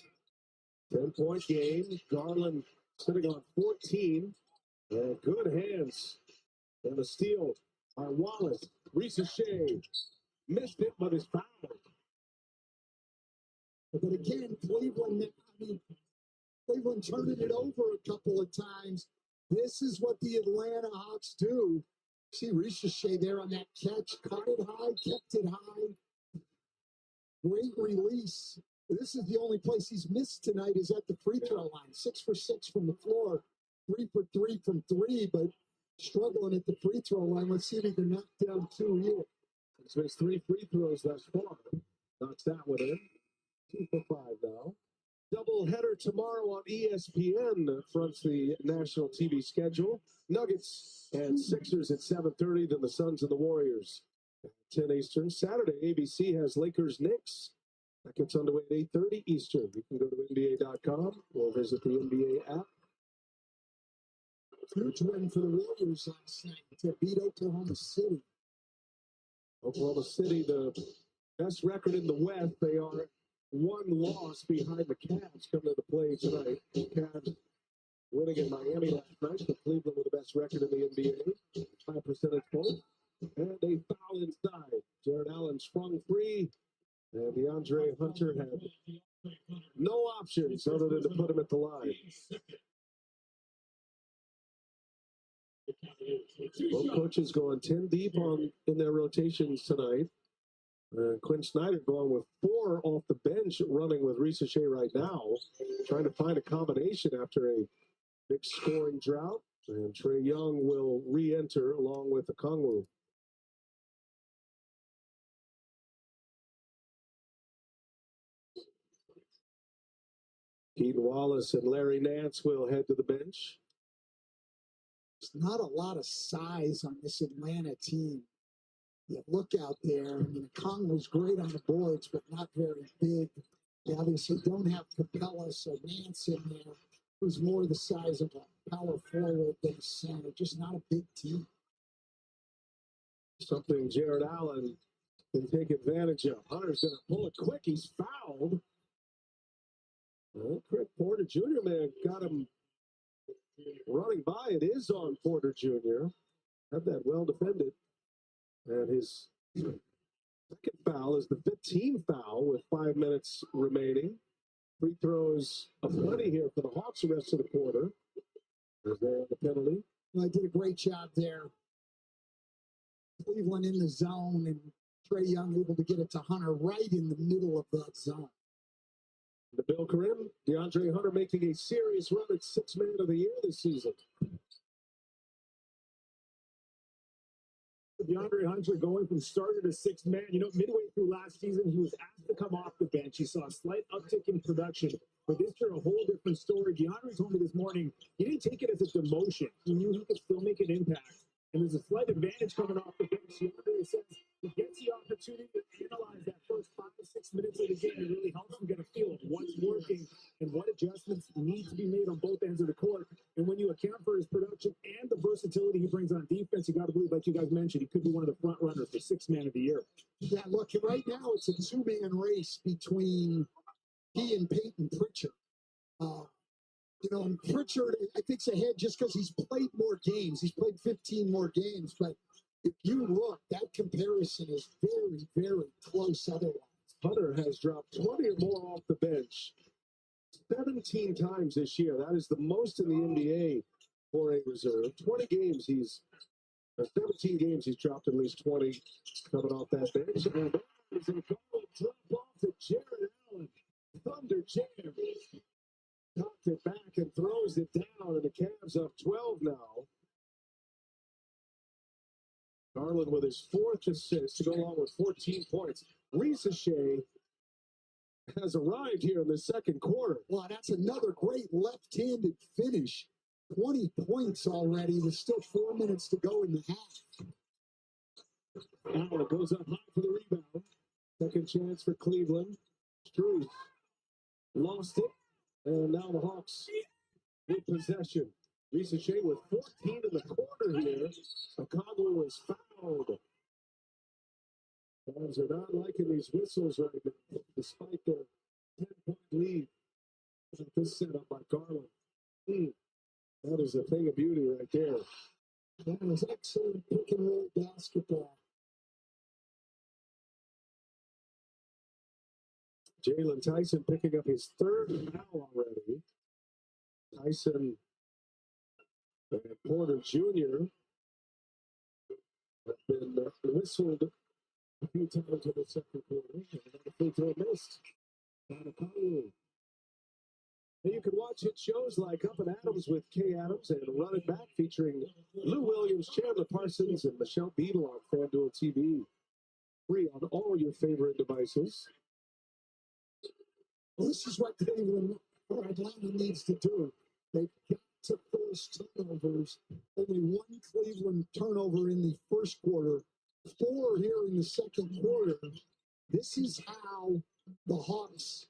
10-point game. Garland sitting on 14. Good hands. And a steal by Wallace. Risacher missed it, but is fouled. But again, Cleveland turning it over a couple of times. This is what the Atlanta Hawks do. See Risacher there on that catch. Caught it high, kept it high. Great release. This is the only place he's missed tonight is at the free throw line. 6 for 6 from the floor. 3 for 3 from 3, but struggling at the free throw line. Let's see if he can knock down 2 here. He's missed 3 free throws thus far. Knocks that one in. 2 for 5 now. Double header tomorrow on ESPN fronts the national TV schedule. Nuggets and Sixers at 7:30, then the Suns and the Warriors at 10 Eastern. Saturday, ABC has Lakers Knicks. That gets underway at 8:30 Eastern. You can go to NBA.com or visit the NBA app. Huge win for the Warriors last night to beat Oklahoma City. Oklahoma City, the best record in the West. They are one loss behind the Cavs coming into play tonight. The Cavs winning in Miami last night. The Cleveland with the best record in the NBA, 5 percentage points. And a foul inside. Jared Allen sprung free, and DeAndre Hunter had no options other than to put him at the line. Both coaches going 10 deep in their rotations tonight. Quinn Snyder going with 4 off the bench, running with Risa Shea right now, trying to find a combination after a big scoring drought. And Trey Young will re-enter along with Okongwu. Keaton Wallace and Larry Nance will head to the bench. There's not a lot of size on this Atlanta team. You look out there, I mean, Okongwu's great on the boards, but not very big. They obviously don't have Capella, so Nance in there, who's more the size of a power forward than a center. Just not a big team. Something Jared Allen can take advantage of. Hunter's going to pull it quick. He's fouled. Well, Craig Porter Jr. man got him running by. It is on Porter Jr. Had that well defended. And his second foul is the 15th foul with 5 minutes remaining. Free throws aplenty here for the Hawks the rest of the quarter. There's the penalty. Well, I did a great job there. Cleveland in the zone, and Trey Young able to get it to Hunter right in the middle of that zone. The Bill Karim, DeAndre Hunter making a serious run at 6th Man of the Year this season. DeAndre Hunter going from starter to 6th man. You know, midway through last season, he was asked to come off the bench. He saw a slight uptick in production. But this year, a whole different story. DeAndre told me this morning, he didn't take it as a demotion. He knew he could still make an impact. And there's a slight advantage coming off the bench. DeAndre says he gets the opportunity to analyze that first 5 to 6 minutes of the game. It really helps him get a feel of what's working and what adjustments need to be made on both ends of the court. And when you account for his production and the versatility he brings on defense, you got to believe, like you guys mentioned, he could be one of the front runners for 6th Man of the Year. Yeah, look, right now it's a 2-man race between he and Peyton Pritchard. You know, Pritchard, I think, is ahead just because he's played more games. He's played 15 more games. But if you look, that comparison is very, very close otherwise. Hunter has dropped 20 or more off the bench 17 times this year. That is the most in the NBA for a reserve. 17 games he's dropped at least 20 coming off that bench. And there's a goal drop off to Jared Allen. Thunder Jam. Knocked it back and throws it down, and the Cavs up 12 now. Garland with his 4th assist to go along with 14 points. Risa Shea has arrived here in the second quarter. Well, that's another great left-handed finish. 20 points already with still 4 minutes to go in the half. Allen goes up high for the rebound. Second chance for Cleveland. Strus lost it. And now the Hawks with possession. Risa Shea with 14 in the quarter here. Okongwu was fouled. Fans are not liking these whistles right now, despite their 10-point lead. This setup by Garland. That is a thing of beauty right there. That was excellent pick-and-roll basketball. Jalen Tyson picking up his 3rd foul already. Tyson and Porter Jr. have been whistled a few times in the second quarter. Another free throw missed. You can watch hit shows like Up and Adams with Kay Adams and Run It Back featuring Lou Williams, Chandler Parsons, and Michelle Beadle on FanDuel TV. Free on all your favorite devices. Well, this is what Cleveland what Atlanta needs to do. They've got to force turnovers. Only one Cleveland turnover in the first quarter, 4 here in the second quarter. This is how the Hawks,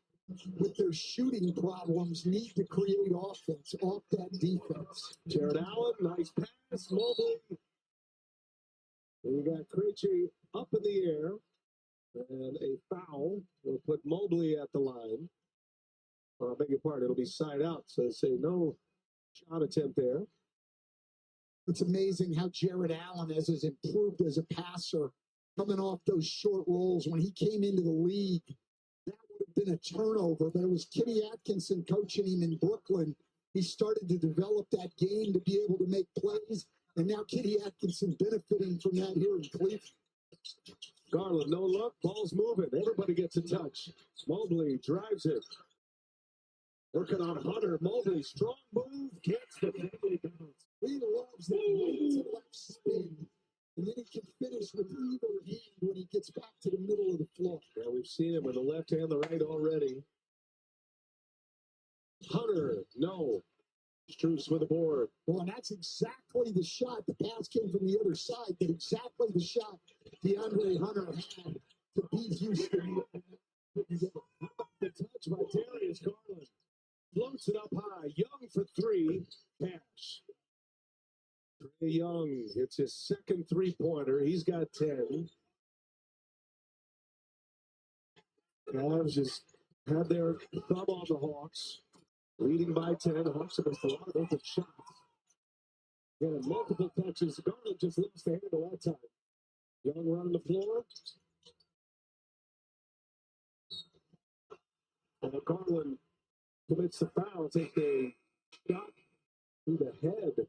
with their shooting problems, need to create offense off that defense. Jared Allen, nice pass. Mobley. We got Krejci up in the air. And a foul will put Mobley at the line. I beg your pardon, it'll be side out. So say no shot attempt there. It's amazing how Jared Allen has improved as a passer, coming off those short rolls. When he came into the league, that would have been a turnover, but it was Kenny Atkinson coaching him in Brooklyn. He started to develop that game to be able to make plays, and now Kenny Atkinson benefiting from that here in Cleveland. Garland, no luck. Ball's moving. Everybody gets a touch. Mobley drives it. Working on Hunter. Mobley, strong move. Gets the Mobley bounce. He loves that right to left spin. And then he can finish with either hand when he gets back to the middle of the floor. Yeah, we've seen him with the left and the right already. Hunter, no. Strus with the board. Well, and that's exactly the shot. The pass came from the other side, but exactly the shot DeAndre Hunter had to beat Houston. The touch by Darius Garland. Floats it up high. Young for 3. Cash. Trae Young hits his second three-pointer. He's got 10. Cavs just have their thumb on the Hawks. Leading by 10. The Hawks have missed a lot of open shots. Getting multiple touches. Garland just lost the handle that time. Young running the floor. And Garland commits the foul. Take a shot to the head.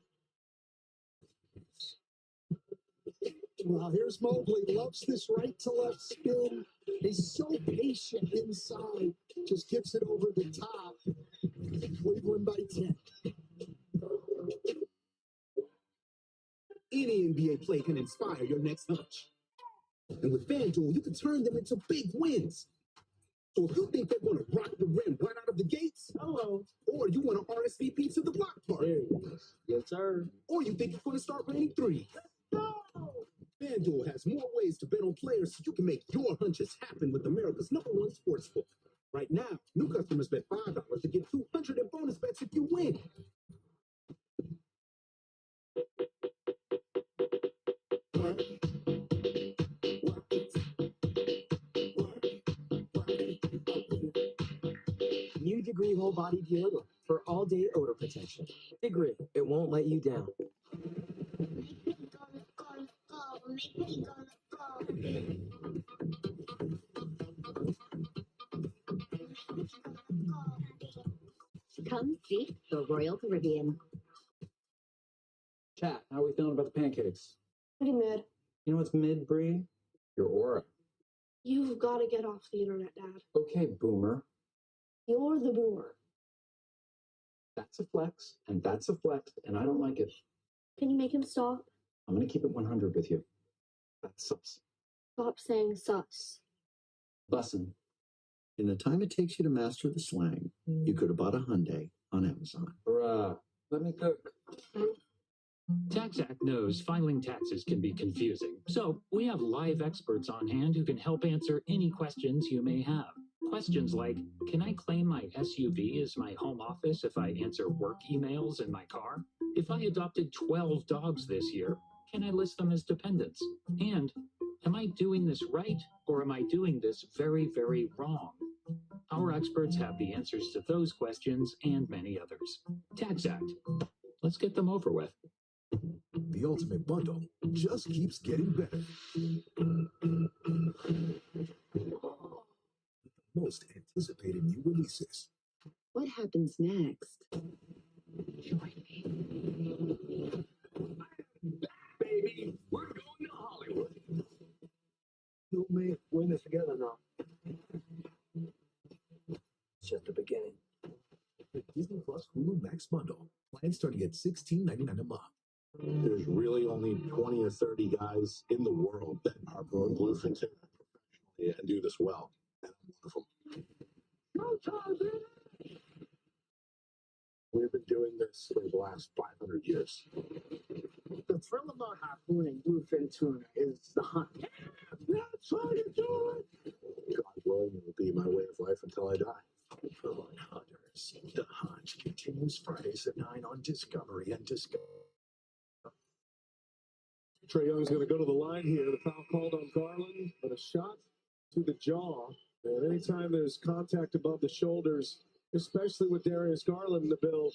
Well, here's Mobley. Loves this right to left spin. He's so patient inside. Just gets it over the top. Cleveland by 10. Any NBA play can inspire your next hunch. And with FanDuel, you can turn them into big wins. So if you think they're going to rock the rim right out of the gates, hello. Or you want to RSVP to the block party. Yes, sir. Or you think it's going to start raining threes. FanDuel has more ways to bet on players so you can make your hunches happen with America's #1 sportsbook. Right now, new customers bet $5 to get $200 in bonus bets if you win. New Degree Whole Body Deodorant for all-day odor protection. Degree, it won't let you down. Come see the Royal Caribbean. Chat, how are we feeling about the pancakes? Pretty mid. You know what's mid, Bree? Your aura. You've got to get off the internet, Dad. Okay, boomer. You're the boomer. That's a flex, and that's a flex, and I don't like it. Can you make him stop? I'm going to keep it 100 with you. That's sus. Stop saying sus. Bussin'. In the time it takes you to master the slang, you could have bought a Hyundai on Amazon. Bruh, let me cook. TaxAct knows filing taxes can be confusing, so we have live experts on hand who can help answer any questions you may have. Questions like, can I claim my SUV as my home office if I answer work emails in my car? If I adopted 12 dogs this year, can I list them as dependents? And am I doing this right, or am I doing this very, very wrong? Our experts have the answers to those questions and many others. TaxAct. Let's get them over with. The Ultimate Bundle just keeps getting better. Most anticipated new releases. What happens next? Baby, we're going to Hollywood. You may win this together now. It's just the beginning. The Disney Plus Hulu Max Bundle. Plans starting at $16.99 a month. There's really only 20 or 30 guys in the world that are bluefins professionally and do this well. And I'm one of them. doing this for the last 500 years. The thrill about harpooning bluefin tuna is the hunt. That's how you do it. God willing, it will be my way of life until I die. For hunters, the hunt continues Fridays at 9 on Discovery and Discovery. Trae Young's going to go to the line here. The foul called on Garland, but a shot to the jaw. And anytime there's contact above the shoulders, especially with Darius Garland in the bill,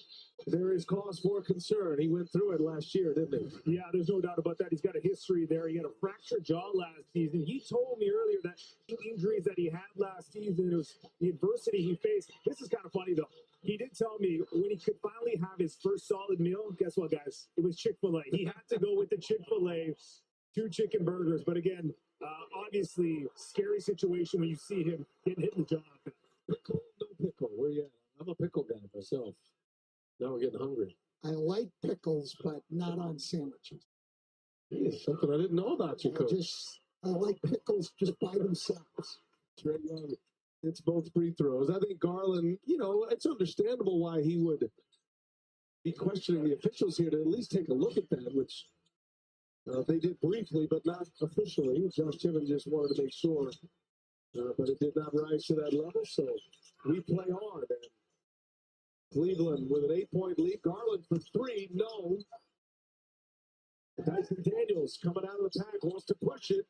there is cause for concern. He went through it last year, didn't he? Yeah, there's no doubt about that. He's got a history there. He had a fractured jaw last season. He told me earlier that the injuries that he had last season, it was the adversity he faced. This is kind of funny, though. He did tell me when he could finally have his first solid meal, guess what, guys? It was Chick-fil-A. He had to go with the Chick-fil-A, 2 chicken burgers. But again, obviously, scary situation when you see him getting hit in the jaw. Pickle, no pickle. Where you at? I'm a pickle guy myself. Now we're getting hungry. I like pickles, but not on sandwiches. It's something I didn't know about you, Coach. I like pickles just by themselves. Trae Young, it's both free throws. I think Garland, it's understandable why he would be questioning the officials here to at least take a look at that, which they did briefly, but not officially. Josh Timmons just wanted to make sure, but it did not rise to that level, so we play on. And Cleveland with an 8-point lead. Garland for 3, no. Dyson Daniels coming out of the pack, wants to push it,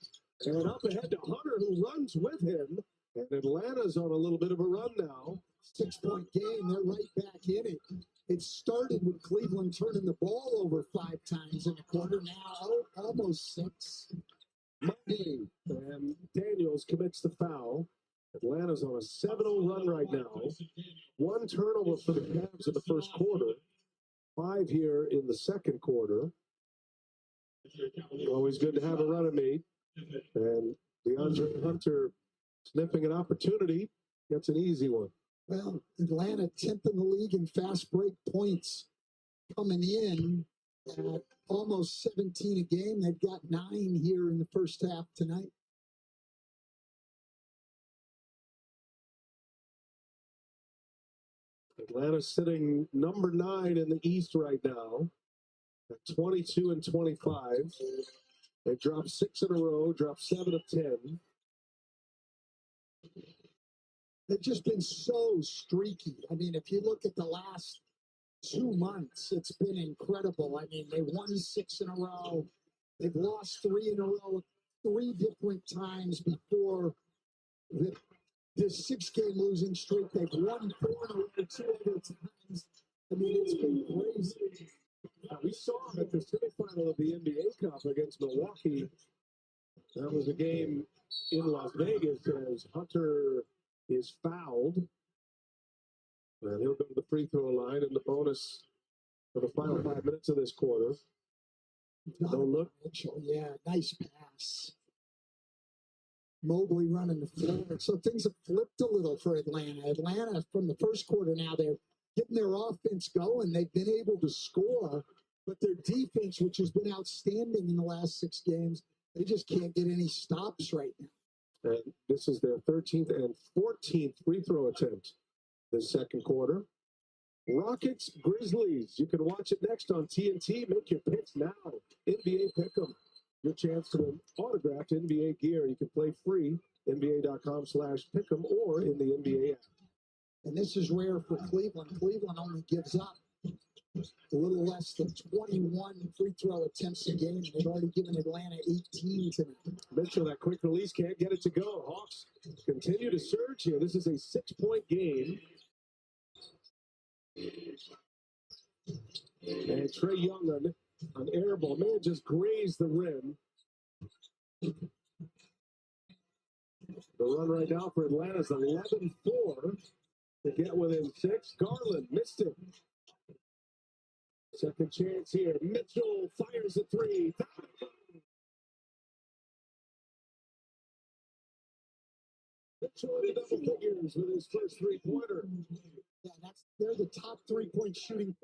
and up ahead to Hunter, who runs with him. And Atlanta's on a little bit of a run now. 6-point game, they're right back in it. It started with Cleveland turning the ball over 5 times in the quarter. Now almost 6. Mobley and Daniels commits the foul. Atlanta's on a 7-0 run right now. 1 turnover for the Cavs in the first quarter. 5 here in the second quarter. Always good to have a running mate. And DeAndre Hunter sniffing an opportunity. Gets an easy one. Well, Atlanta 10th in the league in fast break points, coming in at almost 17 a game. They've got 9 here in the first half tonight. Atlanta sitting number 9 in the East right now at 22 and 25. They dropped 6 in a row, dropped 7 of 10. They've just been so streaky. I mean, if you look at the last 2 months, it's been incredible. I mean, they won 6 in a row. They've lost 3 in a row 3 different times before this 6-game losing streak. They've won 4 in a row 2 other times. I mean, it's been crazy. We saw them at the semifinal of the NBA Cup against Milwaukee. That was a game in Las Vegas as Hunter is fouled. And he'll go to the free throw line in the bonus for the final 5 minutes of this quarter. Don't look. Mitchell, yeah, nice pass. Mobley running the floor. So things have flipped a little for Atlanta. Atlanta, from the first quarter now, they're getting their offense going. They've been able to score, but their defense, which has been outstanding in the last 6 games, they just can't get any stops right now. And this is their 13th and 14th free throw attempt this second quarter. Rockets, Grizzlies. You can watch it next on TNT. Make your picks now. NBA Pick'em. Your chance to win autographed NBA gear. You can play free. NBA.com/pick'em or in the NBA app. And this is rare for Cleveland. Cleveland only gives up a little less than 21 free throw attempts a game. They've already given Atlanta 18 tonight. Mitchell, that quick release can't get it to go. Hawks continue to surge here. This is a 6-point game. And Trae Young, an air ball. Man just grazed the rim. The run right now for Atlanta is 11-4 to get within 6. Garland missed it. Second chance here. Mitchell fires a 3. Mitchell in double figures with his first 3-pointer. Yeah, they're the top 3-point shooting.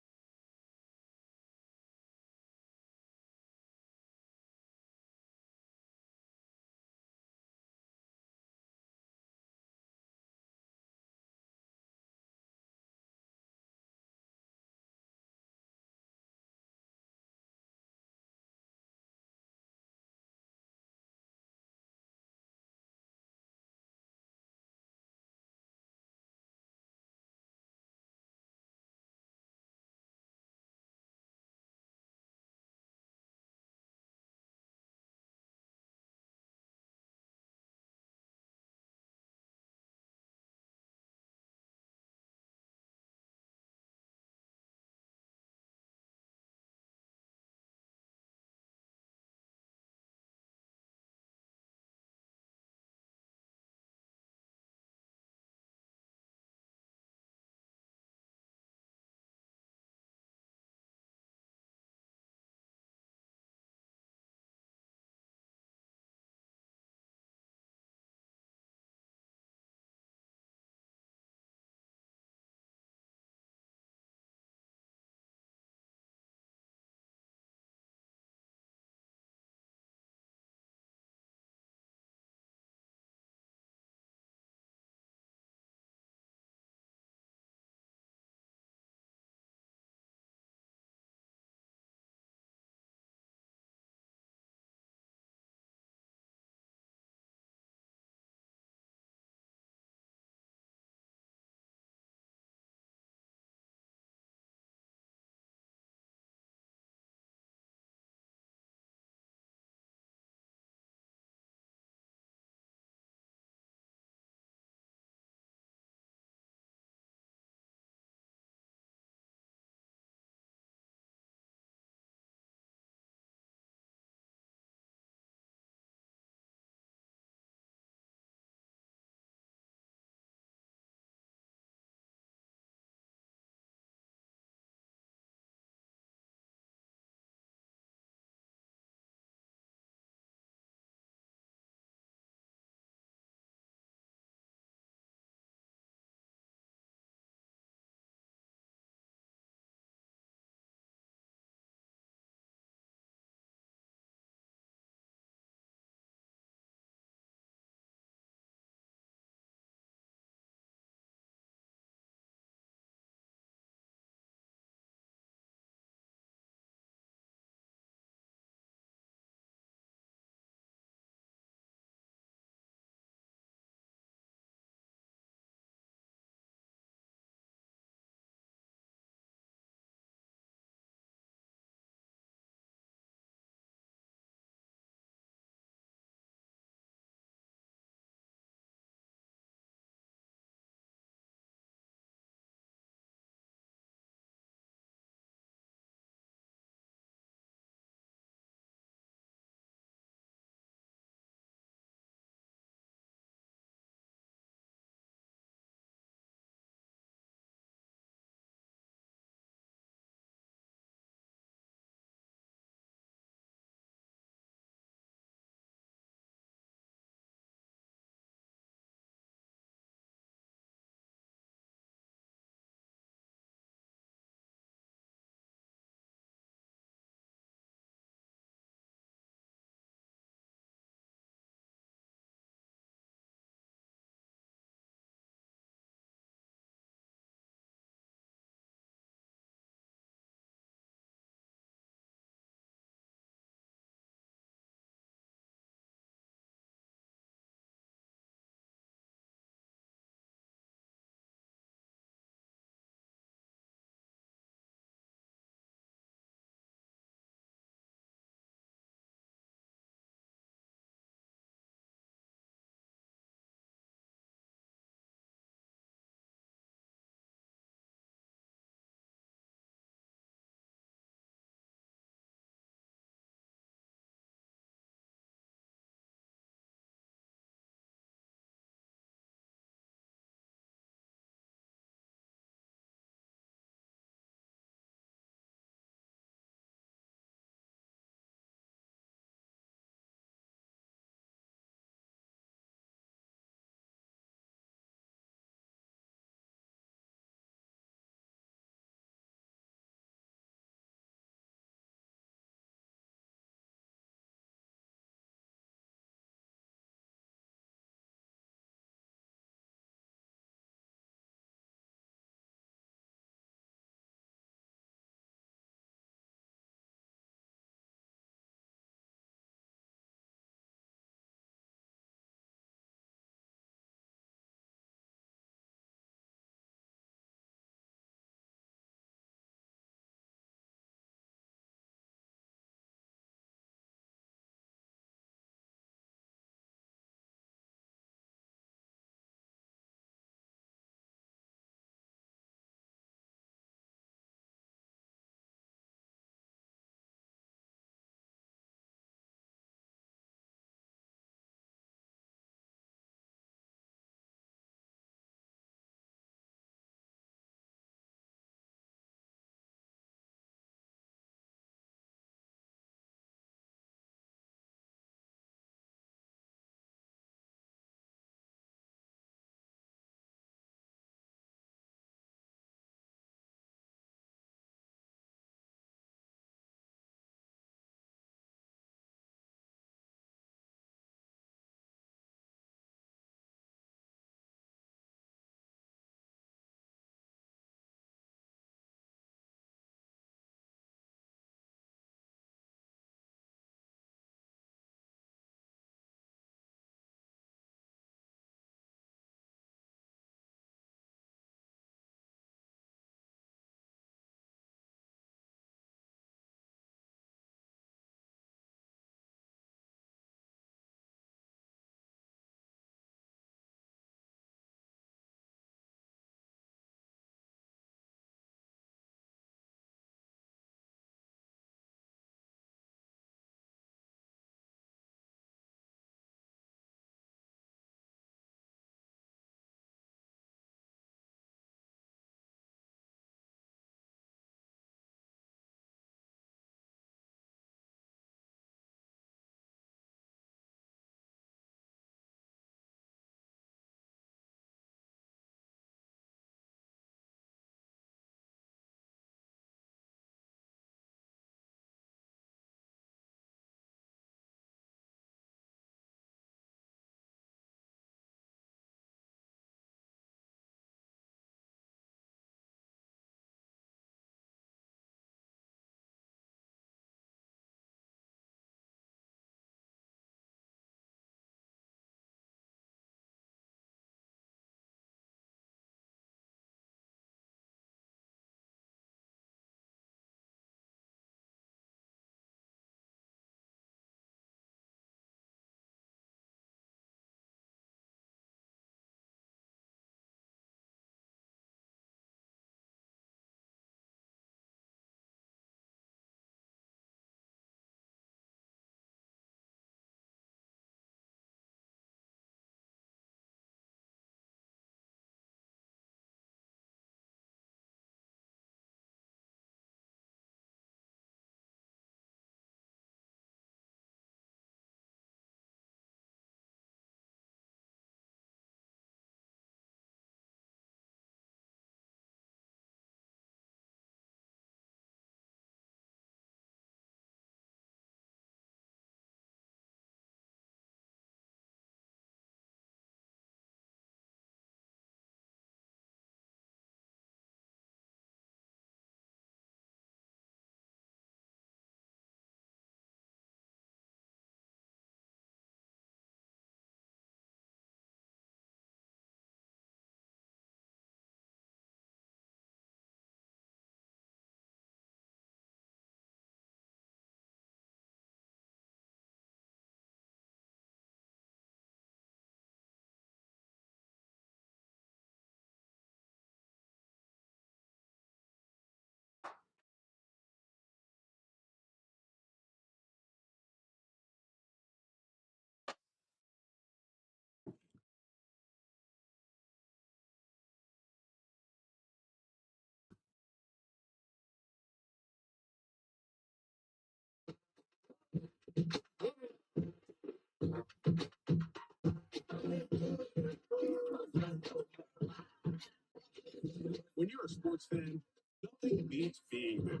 When you're a sports fan, nothing beats being there.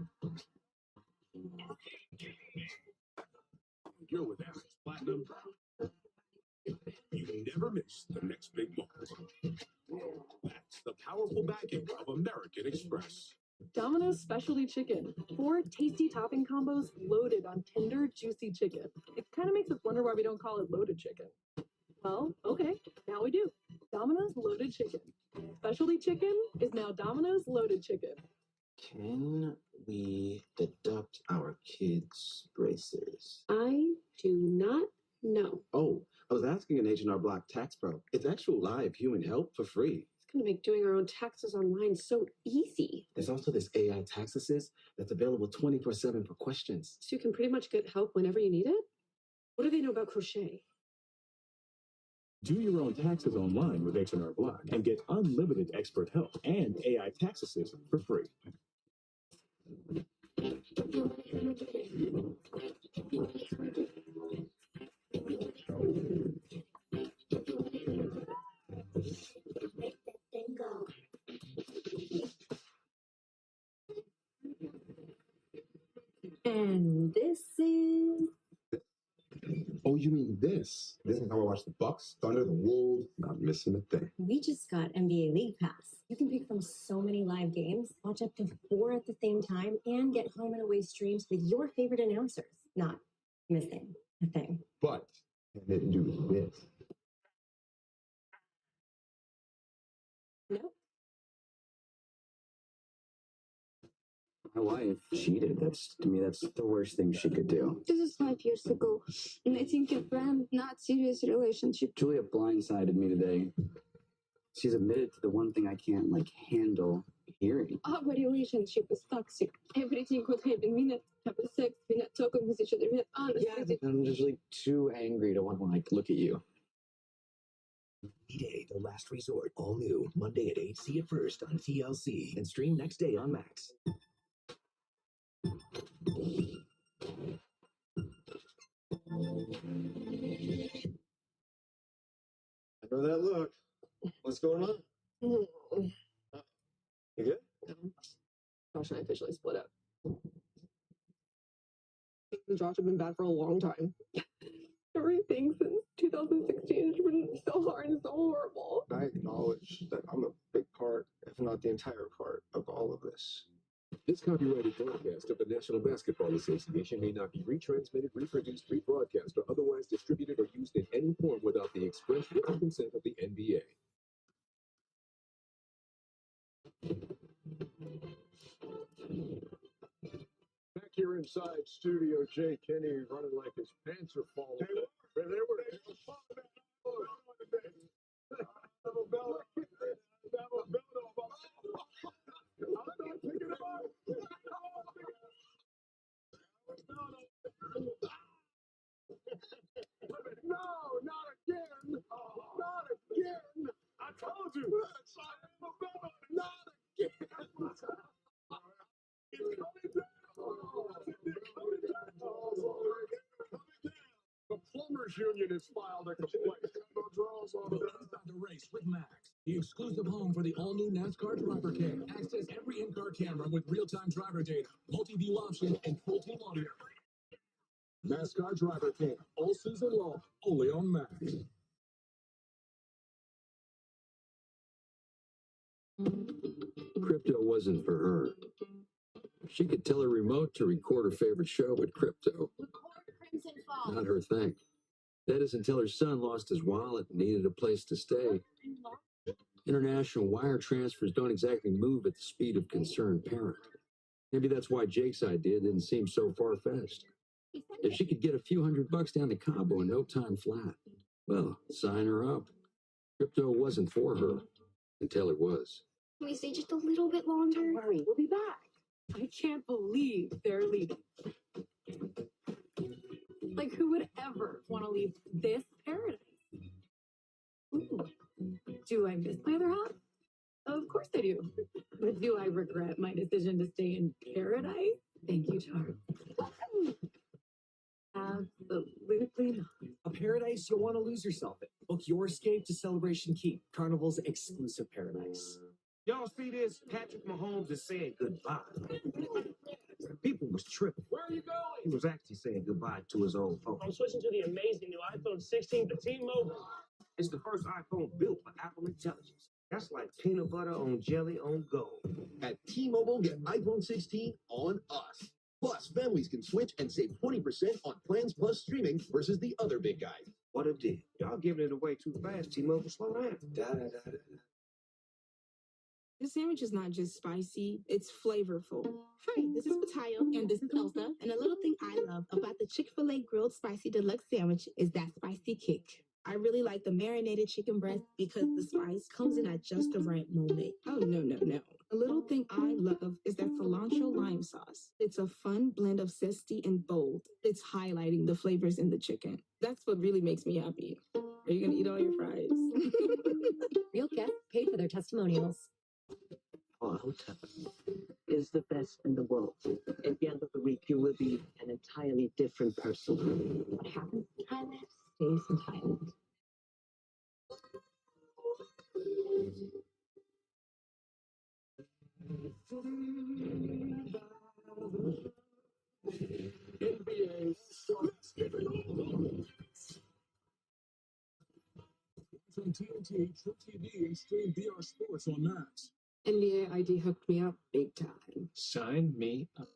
You're with Amex Platinum. You never miss the next big moment. That's the powerful backing of American Express. Domino's specialty chicken. 4 tasty topping combos loaded on tender, juicy chicken. It kind of makes us wonder why we don't call it loaded chicken. Well, okay, now we do. Domino's loaded chicken. Specialty chicken is now Domino's loaded chicken. Can we deduct our kids' braces? I do not know. Oh, I was asking an H&R Block tax pro. It's actual live human help for free. It's going to make doing our own taxes online so easy. There's also this AI tax assist that's available 24/7 for questions. So you can pretty much get help whenever you need it? What do they know about crochet? Do your own taxes online with H&R Block and get unlimited expert help and AI tax assist for free. And this is... Oh, you mean this? This is how I watch the Bucks, Thunder, the Wolves. Not missing a thing. We just got NBA League Pass. You can pick from so many live games, watch up to 4 at the same time, and get home and away streams with your favorite announcers. Not missing a thing. But can it do this? Nope. My wife cheated. To me, that's the worst thing she could do. This is 5 years ago, and I think your friend not serious relationship. Julia blindsided me today. She's admitted to the one thing I can't handle hearing. Our relationship is toxic. Everything could happen. We not have sex. We not talking with each other. We not honest. Yeah, I'm just too angry to want to look at you. Day, The Last Resort. All new. Monday at 8. See it first on TLC. And stream next day on Max. I know that look. What's going on? You good? Josh and I officially split up. Josh have been bad for a long time. Everything since 2016 has been so hard and so horrible. I acknowledge that I'm a big part, if not the entire part, of all of this. This copyrighted broadcast of the National Basketball Association may not be retransmitted, reproduced, rebroadcast, or otherwise distributed or used in any form without the express written consent of the NBA. Back here inside Studio J, Kenny running like his pants are falling. They were No, not again. Not again. I told you. Not again. It's coming down. The Plumbers Union has filed a complaint. Inside the Race with Max, the exclusive home for the all-new NASCAR Driver Cam. Access every in-car camera with real-time driver data, multi-view option, and full-team audio. NASCAR Driver Cam, all season long, only on Max. Crypto wasn't for her. She could tell her remote to record her favorite show with crypto. Not her thing. That is until her son lost his wallet and needed a place to stay. International wire transfers don't exactly move at the speed of concerned parent. Maybe that's why Jake's idea didn't seem so far-fetched. If she could get a few $100 down to Cabo in no time flat, well, sign her up. Crypto wasn't for her until it was. Can we stay just a little bit longer? Don't worry, we'll be back. I can't believe they're leaving. Like, who would ever want to leave this paradise? Ooh. Do I miss my other half? Of course I do. But do I regret my decision to stay in paradise? Thank you, Charles. Have perfectly enough. A paradise you'll want to lose yourself in. Book your escape to Celebration Key, Carnival's exclusive paradise. Y'all see this? Patrick Mahomes is saying goodbye. People was tripping. Where are you going? He was actually saying goodbye to his old phone. I'm switching to the amazing new iPhone 16 for T-Mobile. It's the first iPhone built for Apple Intelligence. That's like peanut butter on jelly on gold. At T-Mobile, get iPhone 16 on us. Plus, families can switch and save 20% on plans plus streaming versus the other big guys. What a deal. Y'all giving it away too fast. T-Mobile, slow down. This sandwich is not just spicy, it's flavorful. Hi, this is Mateo, and this is Elsa. And a little thing I love about the Chick-fil-A Grilled Spicy Deluxe Sandwich is that spicy kick. I really like the marinated chicken breast because the spice comes in at just the right moment. Oh, no. A little thing I love is that cilantro lime sauce. It's a fun blend of zesty and bold. It's highlighting the flavors in the chicken. That's what really makes me happy. Are you going to eat all your fries? Real guests paid for their testimonials. Our hotel is the best in the world. At the end of the week, you will be an entirely different person. What happens in Thailand stays in Thailand. NBA starts. From TNT, True TV, and stream VR Sports on Max. NBA ID hooked me up big time. Sign me up.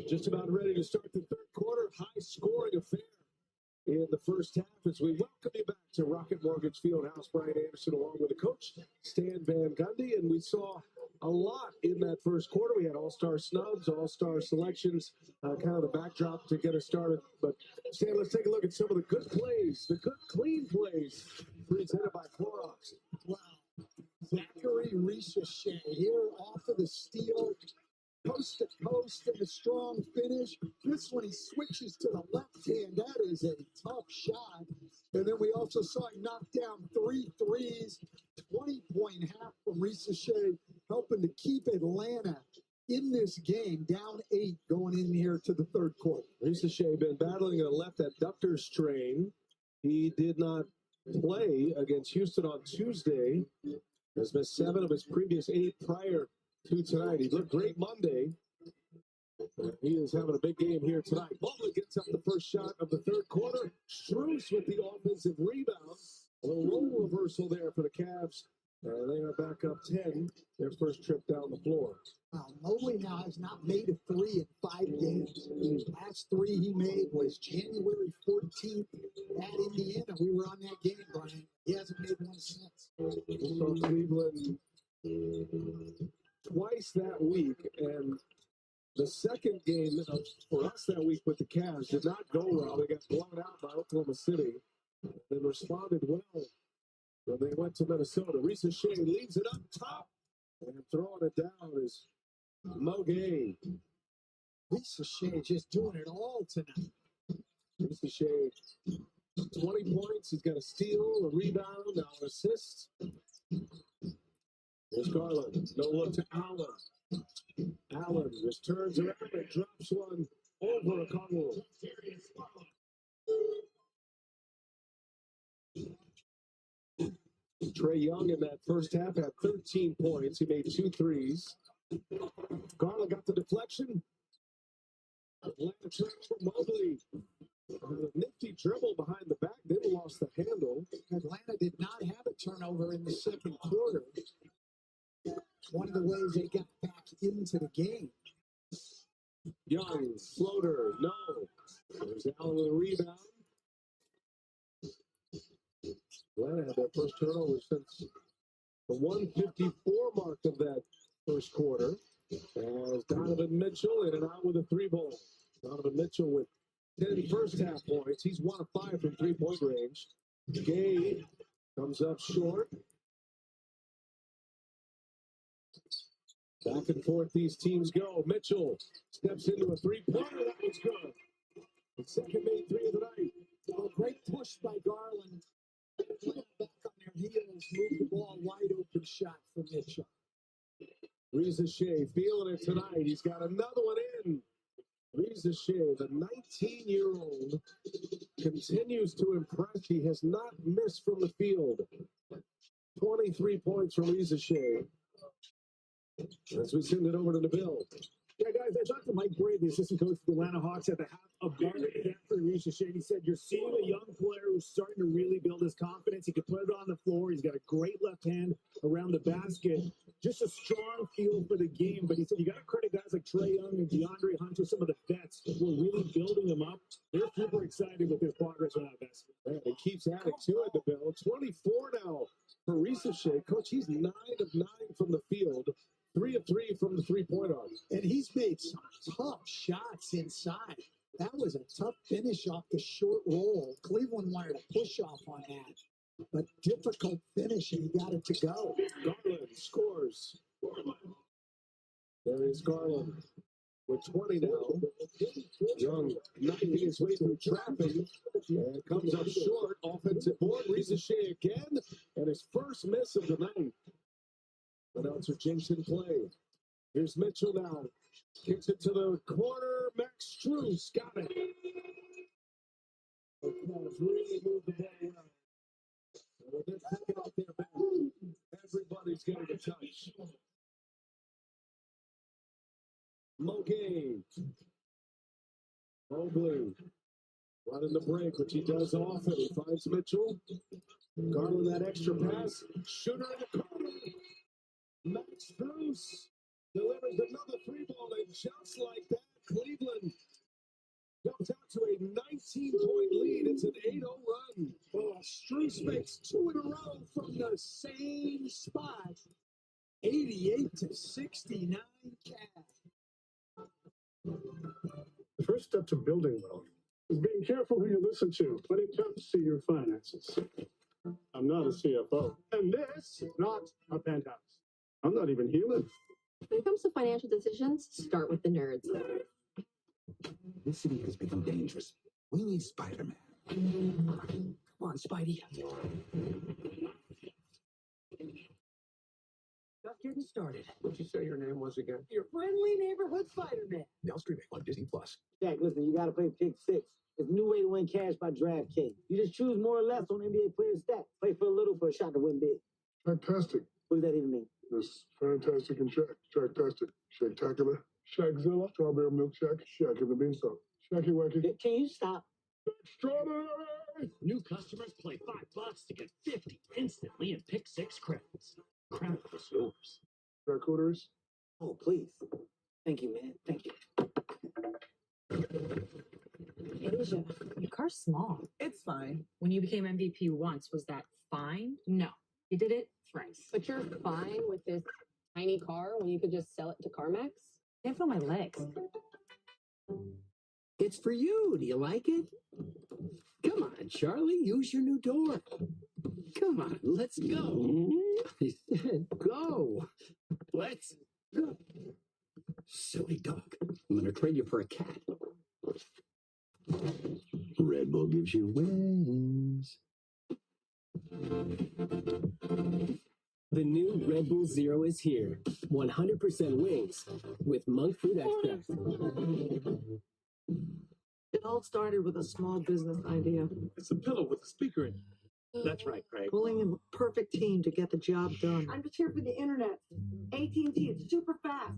Just about ready to start the third quarter. High-scoring affair in the first half as we welcome you back to Rocket Mortgage Fieldhouse. Brian Anderson along with the coach, Stan Van Gundy. And we saw a lot in that first quarter. We had all-star snubs, all-star selections, kind of the backdrop to get us started. But, Stan, let's take a look at some of the good plays, the good, clean plays presented by Clorox. Wow. Zachary Richeche here off of the steal. Coast to coast and a strong finish. This one he switches to the left hand. That is a tough shot. And then we also saw him knock down 3 threes. 20-point half from Richeche, helping to keep Atlanta in this game, down 8 going in here to the third quarter. Richeche been battling a left adductor strain. He did not play against Houston on Tuesday. Has missed 7 of his previous 8 prior to tonight. He looked great Monday. He is having a big game here tonight. Mobley gets up the first shot of the third quarter. Strus with the offensive rebound. A little role reversal there for the Cavs. They are back up 10. Their first trip down the floor. Wow, Mobley now has not made a 3 in 5 games. His last 3 he made was January 14th at Indiana. We were on that game, Brian. He hasn't made one since. We saw Cleveland twice that week, and the second game for us that week with the Cavs did not go well. They got blown out by Oklahoma City. They responded well when they went to Minnesota. Richeche leaves it up top, and throwing it down is Moguet. Richeche just doing it all tonight. Richeche, 20 points. He's got a steal, a rebound, now an assist. Here's Garland. No look to Allen. Allen just turns around and drops one over a Conwell. Trae Young in that first half had 13 points. He made 2 threes. Garland got the deflection. Atlanta turned for Mobley. A nifty dribble behind the back, then lost the handle. Atlanta did not have a turnover in the second quarter. One of the ways they got back into the game. Young, floater, no. There's Allen with a rebound. Atlanta had their first turnover since the 154 mark of that first quarter. As Donovan Mitchell in and out with a 3-ball. Donovan Mitchell with 10 first half points. He's 1 of 5 from 3-point range. Gay comes up short. Back and forth these teams go. Mitchell steps into a 3-pointer. That one's good. The second made 3 of the night. Oh, great push by Garland. Back on their heels, move the ball, wide open shot for Mitchell. Richeche feeling it tonight. He's got another one in. Risa Shea, the 19-year-old, continues to impress. He has not missed from the field. 23 points from Risa Shea. As we send it over to the Bill. Yeah, guys, I talked to Mike Brady, the assistant coach for the Atlanta Hawks, at the half of after Risa Shea. He said, you're seeing a young player who's starting to really build his confidence. He can put it on the floor. He's got a great left hand around the basket. Just a strong feel for the game. But he said, you got to credit guys like Trae Young and DeAndre Hunter, some of the vets who are really building him up. They're super excited with his progress on that basket. Man, he keeps adding to it, the Bill. 24 now for Risa Shea. Coach, he's 9 of 9 from the field. 3 of 3 from the three-point arc. And he's made some tough shots inside. That was a tough finish off the short roll. Cleveland wanted a push-off on that. But difficult finish, and he got it to go. Garland scores. There is Garland with 20 now. Young knifing his way through traffic. And comes up short. Offensive board. Risa Shea again. And his first miss of the night. Announcer Jason Clay. Here's Mitchell now. Kicks it to the corner. Max Strus got it. The Cavs really moved the ball around. Well, they're picking up their back. Everybody's getting a touch. Mobley. Mobley. Running the break, which he does often. He finds Mitchell. Garland that extra pass. Shooter in the corner. Max Strus delivers another three-ball, and just like that, Cleveland jumps out to a 19-point lead. It's an 8-0 run. Oh, Strus makes 2 in a row from the same spot. 88-69 Cavs. The first step to building wealth is being careful who you listen to when it comes to your finances. I'm not a CFO, and this is not a penthouse. I'm not even human. When it comes to financial decisions, start with the nerds. This city has become dangerous. We need Spider-Man. Come on, Spidey. Just getting started. What'd you say your name was again? Your friendly neighborhood Spider-Man. Now streaming on Disney+. Jack, listen, you got to play Pick 6. It's a new way to win cash by DraftKings. You just choose more or less on NBA player stats. Play for a little for a shot to win big. Fantastic. What does that even mean? It's fantastic and Shacktastic. Shacktacular. Shackzilla. Strawberry milkshake. Shack in the beanstalk. Shacky wacky. Can you stop? Extraordinary! New customers play $5 to get 50 instantly in Pick 6 credits. Crown is yours. Charcuteries. Oh, please. Thank you, man. Thank you. Asia, your car's small. It's fine. When you became MVP once, was that fine? No. You did it thrice. But you're fine with this tiny car when you could just sell it to CarMax? Can't feel my legs. It's for you. Do you like it? Come on, Charlie. Use your new door. Come on, let's go. I said go. Let's go. Silly dog. I'm going to trade you for a cat. Red Bull gives you wings. The new Red Bull Zero is here. 100% wings with monk fruit extract. It all started with a small business idea. It's a pillow with a speaker in it. That's right, Craig. Pulling a perfect team to get the job done. I'm just here for the internet. AT&T, it's super fast.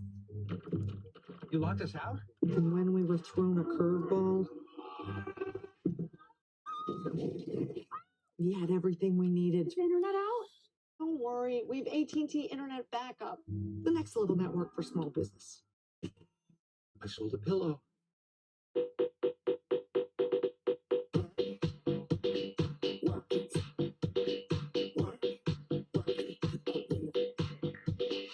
You locked us out? And when we were thrown a curveball, we had everything we needed. Is the internet out? Don't worry, we have AT&T internet backup. The next level network for small business. I sold a pillow.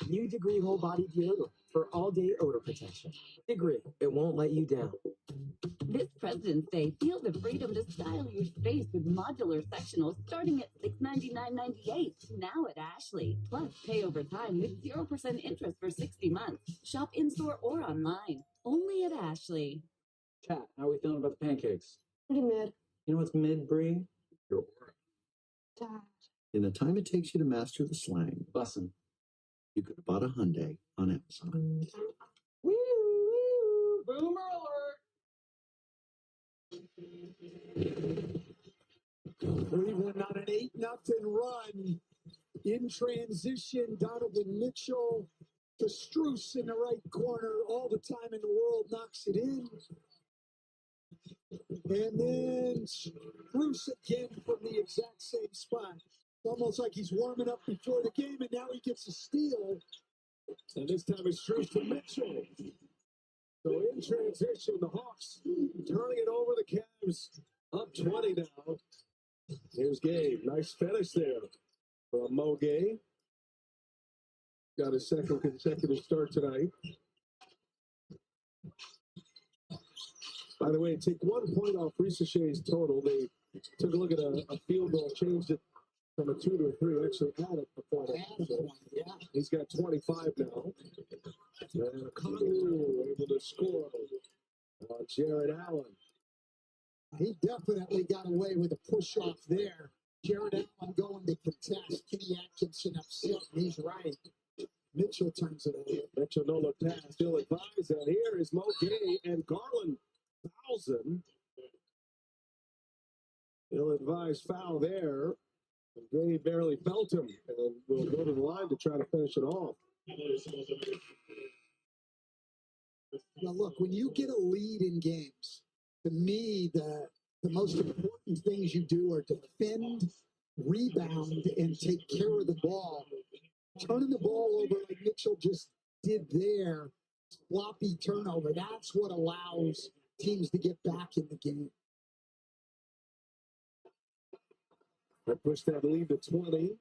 New Degree Whole Body Deodorant for all-day odor protection. Degree, it won't let you down. This President's Day, feel the freedom to style your space with modular sectionals starting at $699.98 now at Ashley. Plus, pay over time with 0% interest for 60 months. Shop in-store or online. Only at Ashley. Chat, how are we feeling about the pancakes? Pretty mid. You know what's mid, Bree? Your aura. Dad. In the time it takes you to master the slang, Bussin'. you could have bought a Hyundai on Amazon. Woo! Boomer alert! Cleveland on an 8-0 run. In transition, Donovan Mitchell to Strus in the right corner. All the time in the world, knocks it in. And then Strus again from the exact same spot. It's almost like he's warming up before the game, and now he gets a steal. And this time it's Strus to Mitchell. So in transition, the Hawks turning it over. The Cavs up 20 now. Here's Gabe. Nice finish there from Mo Gay. Got his second consecutive start tonight. By the way, take 1 point off Risiché's total. They took a look at a field goal, changed it from a 2 to a 3. Actually added before that. So he's got 25 now. And Kanu able to score on Jared Allen. He definitely got away with a push-off there. Jared Allen going to contest. Kenny Atkinson upset. He's right. Mitchell turns it over. Mitchell no look pass. Still advised. And here is Mo Gay and Garland. 1,000. He'll advise foul there. And Gay barely felt him. And will go to the line to try to finish it off. Now, look, when you get a lead in games, to me, the most important things you do are defend, rebound, and take care of the ball. Turning the ball over like Mitchell just did there, sloppy turnover, that's what allows teams to get back in the game. I pushed that lead to 20.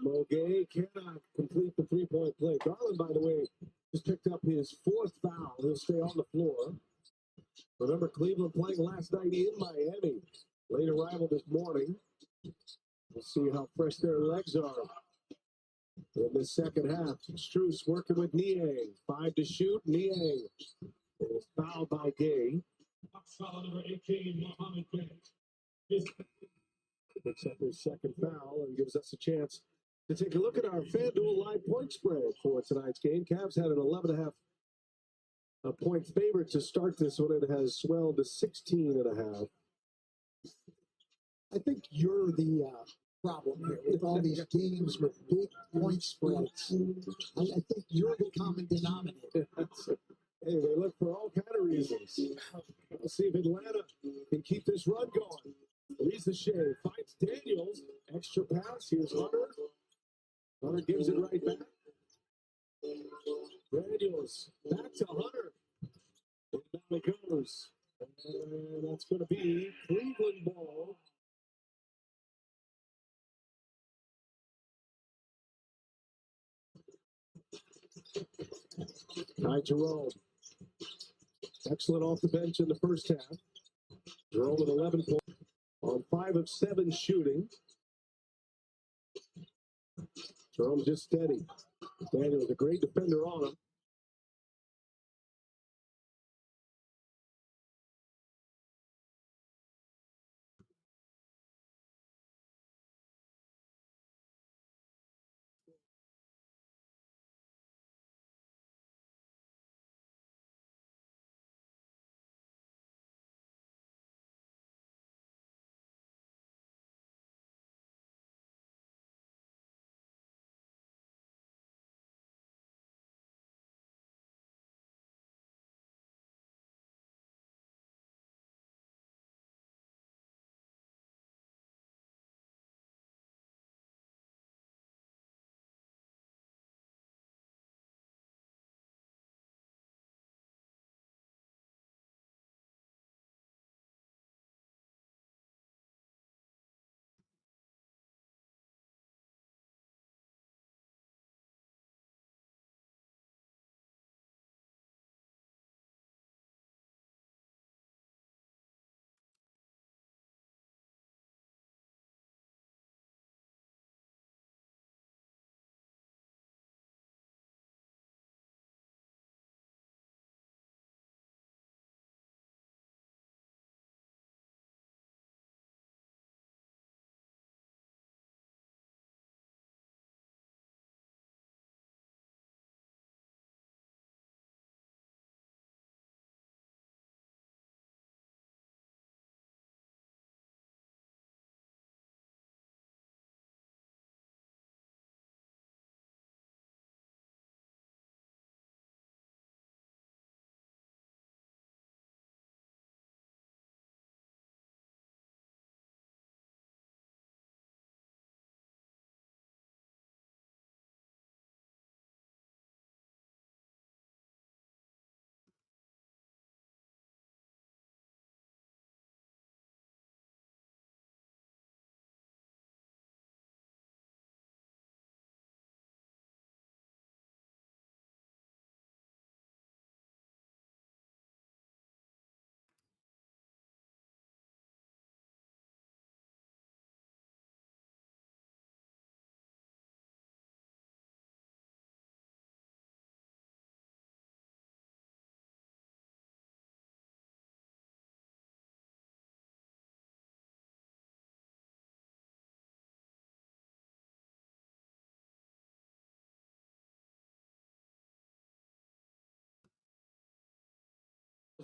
Mo Gay cannot complete the three-point play. Garland, by the way, just picked up his 4th foul. He'll stay on the floor. Remember, Cleveland playing last night in Miami. Late arrival this morning. We'll see how fresh their legs are in the second half. Strus working with Niang. 5 to shoot. Niang is fouled by Gay. Foul number 18, Mohammed Gay. Picks up his second foul and gives us a chance to take a look at our FanDuel live point spread for tonight's game. Cavs had an 11.5 point favorite to start this one. It has swelled to 16.5. I think you're the problem here with all these games with big point spreads. I think you're the common denominator. Hey, they look for all kind of reasons. We'll see if Atlanta can keep this run going. Risichet finds Daniels. Extra pass. Here's Hunter. Hunter gives it right back. Daniels back to Hunter. And down it goes. And that's going to be Cleveland ball. Ty Jerome. Excellent off the bench in the first half. Jerome with 11 points on 5 of 7 shooting. Jerome just steady. Daniels a great defender on him.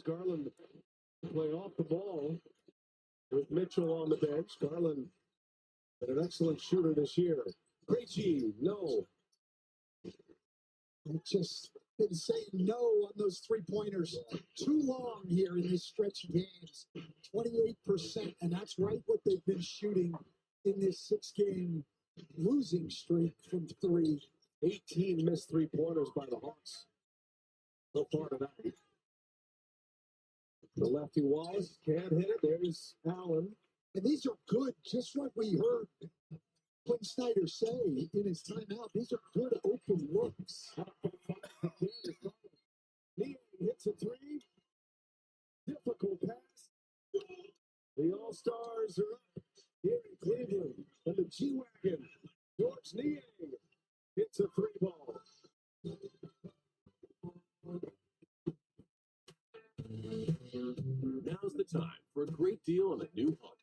Garland play off the ball with Mitchell on the bench. Garland been an excellent shooter this year. Krejci, no. I've just been saying no on those three-pointers too long here in this stretch of games. 28%, and that's right what they've been shooting in this 6-game losing streak from three. 18 missed three-pointers by the Hawks so far tonight. The lefty Wallace can't hit it. There's Allen. And these are good, just like we heard Quinn Snyder say in his timeout. These are good open looks. Niang hits a three. Difficult pass. The All-Stars are up here in Cleveland. And the G-Wagon, George Niang, hits a three ball. Now's the time for a great deal on a new Honda.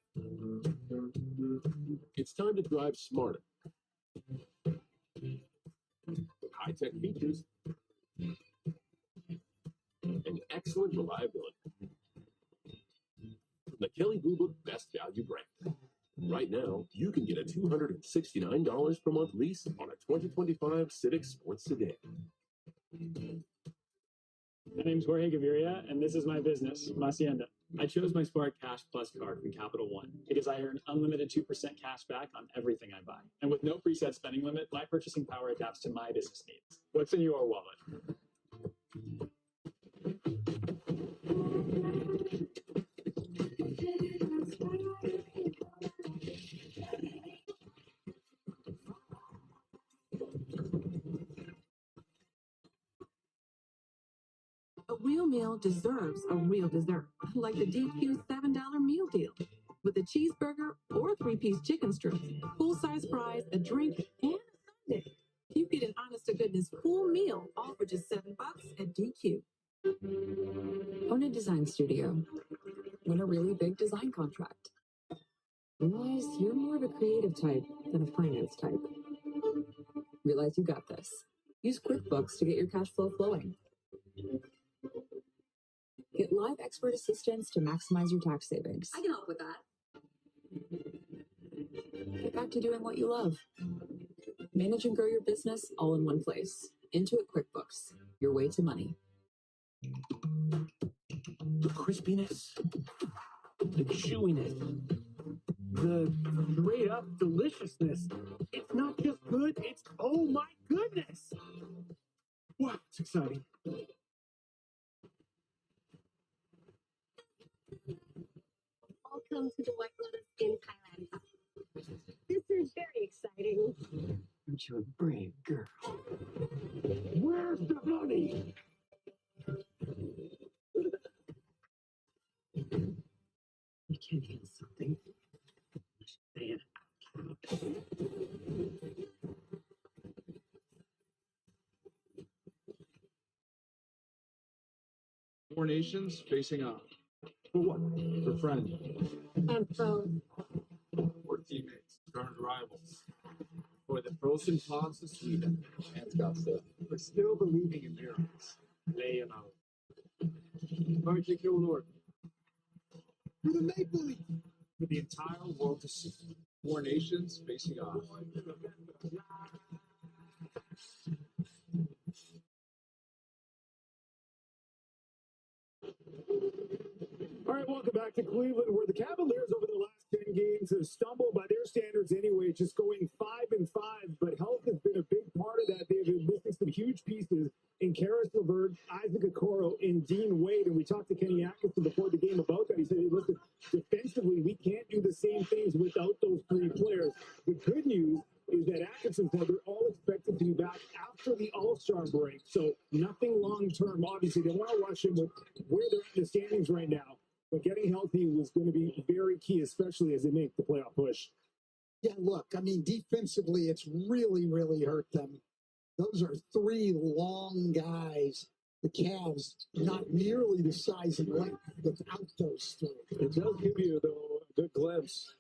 It's time to drive smarter. With high-tech features and excellent reliability. From the Kelley Blue Book Best Value brand. Right now, you can get a $269 per month lease on a 2025 Civic Sports Sedan. My name's Jorge Gaviria, and this is my business, Hacienda. I chose my Spark Cash Plus card from Capital One because I earn unlimited 2% cash back on everything I buy. And with no preset spending limit, my purchasing power adapts to my business needs. What's in your wallet? A real meal deserves a real dessert, like the DQ $7 meal deal. With a cheeseburger or 3-piece chicken strips, full-size fries, a drink, and a sundae. You get an honest-to-goodness full meal, all for just $7 at DQ. Own a design studio. Win a really big design contract. Realize you're more of a creative type than a finance type. Realize you got this. Use QuickBooks to get your cash flow flowing. Get live expert assistance to maximize your tax savings. I can help with that. Get back to doing what you love. Manage and grow your business all in one place. Intuit QuickBooks, your way to money. The crispiness, the chewiness, the straight up deliciousness. It's not just good, it's oh my goodness! Wow, it's exciting. Welcome to the White Lotus in Thailand. This is very exciting. Aren't you a brave girl? Where's the money? You can't handle something. Say it out loud. Four nations facing off. For what? For friends. And so, For teammates. Current rivals. For the pros and cons of Sweden and Scottsdale. For still believing in miracles. Laying out. Martin Kilnord. For the Maple Leaf. For the entire world to see. Four nations facing off. All right, welcome back to Cleveland, where the Cavaliers over the last 10 games have stumbled by their standards anyway, just going 5-5. But health has been a big part of that. They've been missing some huge pieces in Karis LeVert, Isaac Okoro, and Dean Wade. And we talked to Kenny Atkinson before the game about that. He said, hey, listen, defensively, we can't do the same things without those three players. The good news is that Atkinson said they're all expected to be back after the All-Star break. So nothing long-term. Obviously, they want to watch him with where they're in the standings right now. But getting healthy was going to be very key, especially as they make the playoff push. Yeah, look, I mean, defensively, it's really, really hurt them. Those are three long guys. The Cavs, not nearly the size and length without those three. It does give you, though, a good glimpse.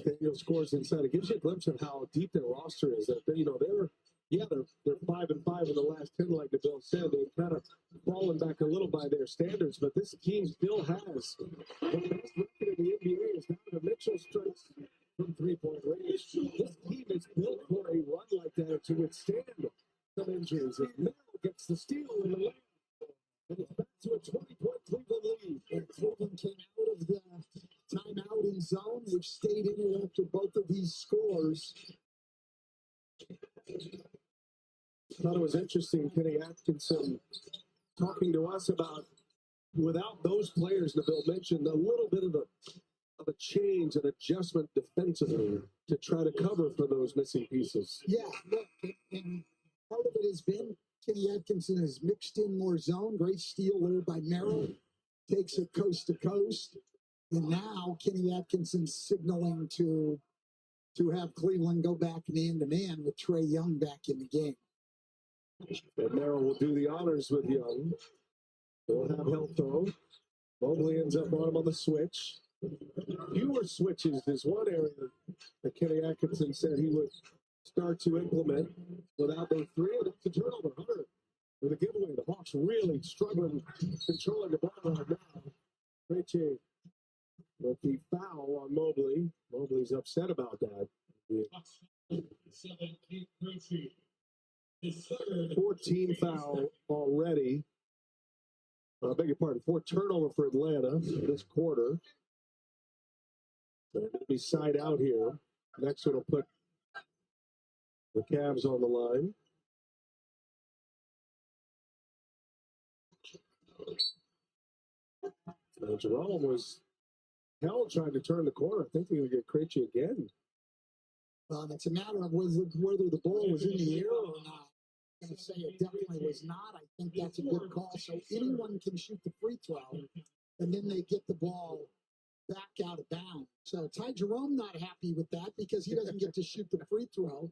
Daniel scores inside. It gives you a glimpse of how deep their roster is. That they're Yeah, they're 5-5 in the last 10, like Bill said. They've kind of fallen back a little by their standards, but this team still has the best record in the NBA. Is Donovan Mitchell strikes from three-point range. This team is built for a run like that to withstand some injuries. If Merrill gets the steal in the lane, and it's back to a 20-point Cleveland lead. And Cleveland came out of the timeout in zone. They've stayed in it after both of these scores. I thought it was interesting, Kenny Atkinson talking to us about, without those players that Bill mentioned, a little bit of a change, an adjustment defensively to try to cover for those missing pieces. Yeah, look, and part of it has been Kenny Atkinson has mixed in more zone. Great steal there by Merrill. Takes it coast to coast. And now Kenny Atkinson's signaling to have Cleveland go back man-to-man with Trae Young back in the game. And Merrill will do the honors with Young. They'll have help though. Mobley ends up on him on the switch. Fewer switches is one area that Kenny Atkinson said he would start to implement without those three. And it's a turnover. Hunter with a giveaway. The Hawks really struggling controlling the ball right now. Krejci with the foul on Mobley. Mobley's upset about that. 14 foul already. I beg your pardon, 4 turnover for Atlanta this quarter. They'll be side out here. Next one will put the Cavs on the line. Jerome was held trying to turn the corner. I think they're going to get Krejci again. It's a matter of whether the ball was in the air or not. I'm going to say it definitely was not. I think that's a good call. So anyone can shoot the free throw, and then they get the ball back out of bounds. So Ty Jerome not happy with that because he doesn't get to shoot the free throw.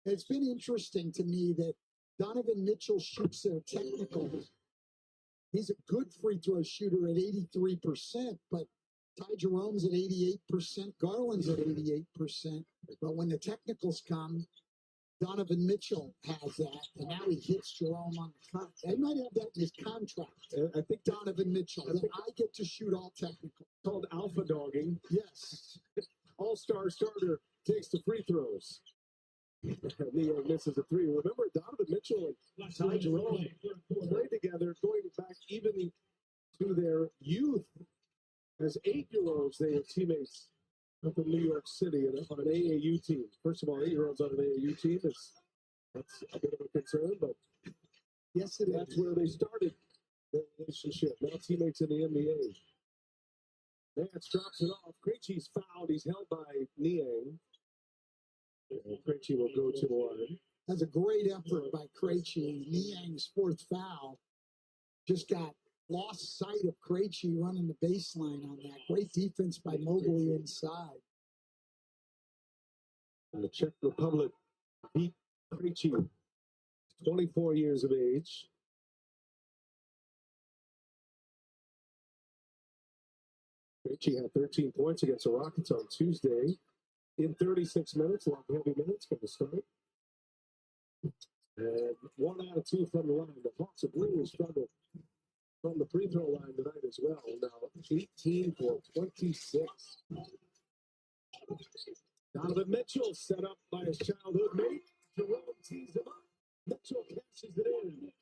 And it's been interesting to me that Donovan Mitchell shoots their technicals. He's a good free throw shooter at 83%, but Ty Jerome's at 88%, Garland's at 88%. But when the technicals come, Donovan Mitchell has that, and now he hits Jerome on the cut. They might have that in his contract. I think Donovan Mitchell, that I get to shoot all technical. Called alpha dogging. Yes. All-star starter takes the free throws. Leo misses a three. Remember, Donovan Mitchell and Ty Jerome played together going back even to their youth. As 8-year-olds, they were teammates up in New York City on an AAU team. First of all, 8-year-olds on an AAU team, that's a bit of a concern, but yes, that's where they started their relationship. Now teammates in the NBA. Nance drops it off. Krejci's fouled. He's held by Niang. Krejci will go to the line. That's a great effort by Krejci. Niang's fourth foul just got lost sight of Krejci running the baseline on that. Great defense by Mobley inside. And the Czech Republic beat Krejci, 24 years of age. Krejci had 13 points against the Rockets on Tuesday in 36 minutes. A lot of heavy minutes from the start. And 1 out of 2 from the line. The Hawks have really struggled from the free throw line tonight as well. Now 18 for 26. Donovan Mitchell set up by his childhood mate. Jerome tees him up. Mitchell catches it in.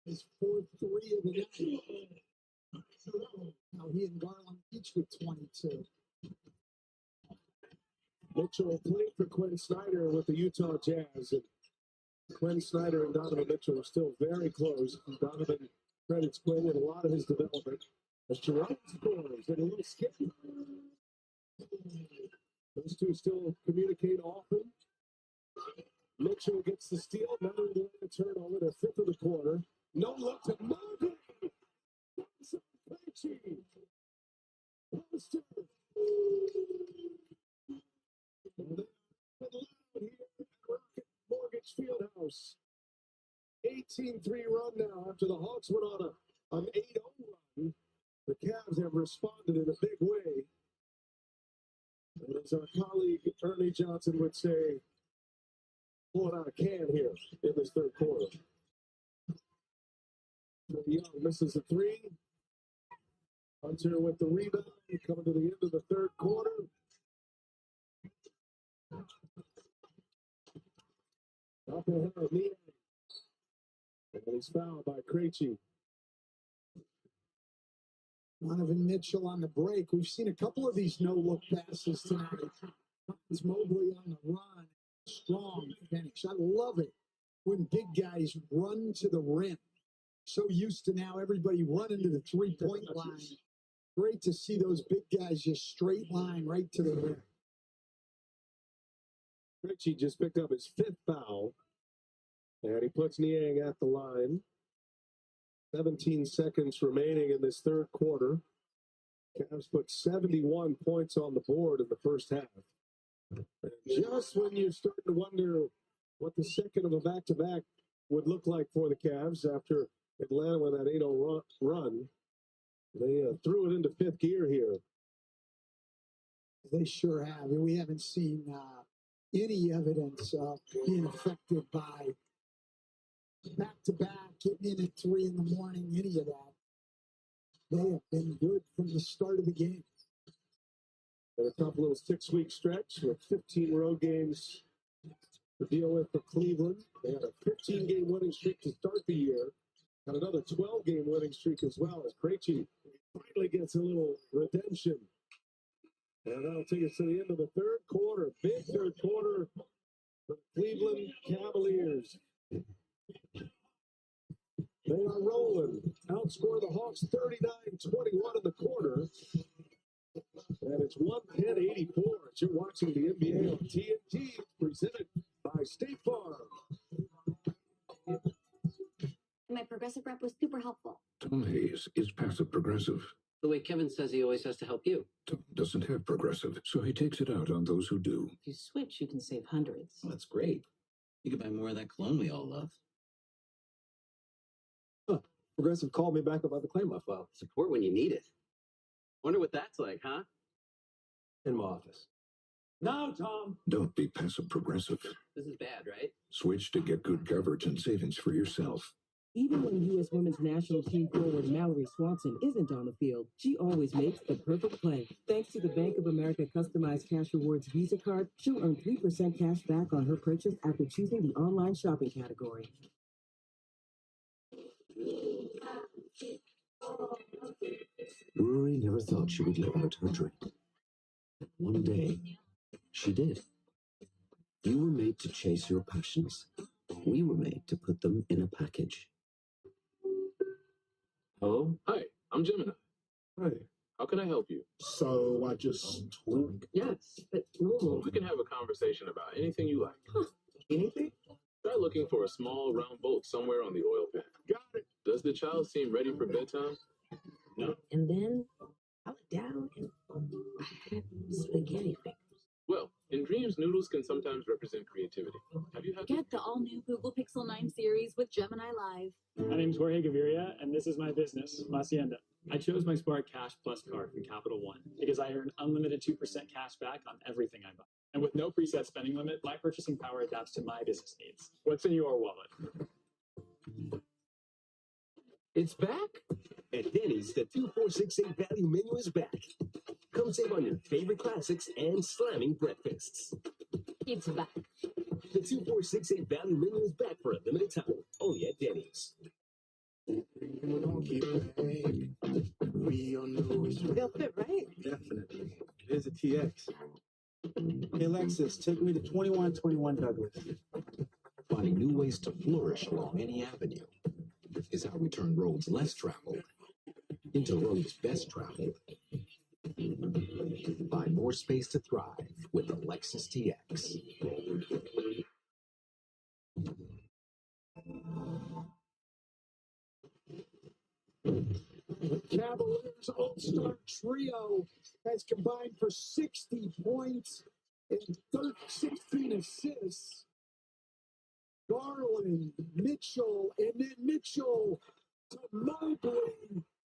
His fourth three of the night. Now he and Garland each with 22. Mitchell played for Quinn Snyder with the Utah Jazz. And Quinn Snyder and Donovan Mitchell are still very close. Donovan credits Quinn in a lot of his development. As Jerome scores and a little skip. Those two still communicate often. Mitchell gets the steal. Now they're going to turnover. They're fifth of the quarter. No look to Mobley. Poster. Mortgage Fieldhouse. 18-3 run now after the Hawks went on an 8-0 run. The Cavs have responded in a big way. And as our colleague Ernie Johnson would say, pulling out a can here in this third quarter. Young misses a three. Hunter with the rebound, coming to the end of the third quarter. Up ahead, Niang. And he's fouled by Krejci. Donovan Mitchell on the break. We've seen a couple of these no-look passes tonight. It's Mobley on the run. Strong finish. I love it when big guys run to the rim. So used to now everybody running to the three-point line. Great to see those big guys just straight line right to the rim. Krejci just picked up his fifth foul. And he puts Niang at the line. 17 seconds remaining in this third quarter. Cavs put 71 points on the board in the first half. And just when you're starting to wonder what the second of a back-to-back would look like for the Cavs after Atlanta with that 8-0 run, they threw it into fifth gear here. They sure have. And we haven't seen any evidence of being affected by back-to-back, getting in at 3 in the morning, any of that. They have been good from the start of the game. And a tough little 6-week stretch with 15 road games to deal with for Cleveland. They had a 15-game winning streak to start the year. Got another 12-game winning streak as well as Krejci finally gets a little redemption. And that'll take us to the end of the third quarter. Big third quarter for the Cleveland Cavaliers. They are rolling. Outscore the Hawks 39-21 in the quarter. And it's 110-84 as you're watching the NBA on TNT, presented by State Farm. My progressive rep was super helpful. Tom Hayes is passive progressive. The way Kevin says he always has to help you. Tom doesn't have progressive, so he takes it out on those who do. If you switch, you can save hundreds. Well, that's great. You could buy more of that cologne we all love. Huh. Progressive called me back about the claim I filed. Support when you need it. Wonder what that's like, huh? In my office. No, Tom. Don't be passive progressive. This is bad, right? Switch to get good coverage and savings for yourself. Even when U.S. women's national team forward Mallory Swanson isn't on the field, she always makes the perfect play. Thanks to the Bank of America customized cash rewards Visa card, she'll earn 3% cash back on her purchase after choosing the online shopping category. Rory never thought she would live out her dream. One day, she did. You were made to chase your passions. We were made to put them in a package. Hello? Hi, I'm Gemini. Hi, how can I help you? So I just talk. Yes, but We can have a conversation about anything you like. Anything? Try looking for a small round bolt somewhere on the oil pan. Got it. Does the child seem ready for bedtime? No. And then I went down and I had spaghetti fingers. Well, in dreams, noodles can sometimes represent creativity. Have you had Get the all-new Google Pixel 9 series with Gemini Live. My name's Jorge Gaviria, and this is my business, Hacienda. I chose my Spark Cash Plus card from Capital One because I earn unlimited 2% cash back on everything I buy. And with no preset spending limit, my purchasing power adapts to my business needs. What's in your wallet? It's back. At Denny's, the 2468 value menu is back. Come save on your favorite classics and slamming breakfasts. It's back. The 2468 value menu is back for a limited time, only at Denny's. They'll fit, right? Definitely. Here's a TX. Hey, Lexus, take me to 2121 Douglas. Finding new ways to flourish along any avenue is how we turn roads less traveled into roads best traveled. Find more space to thrive with the Lexus TX. The Cavaliers All-Star Trio has combined for 60 points and 16 assists. Garland, Mitchell, and then Mitchell to Mobley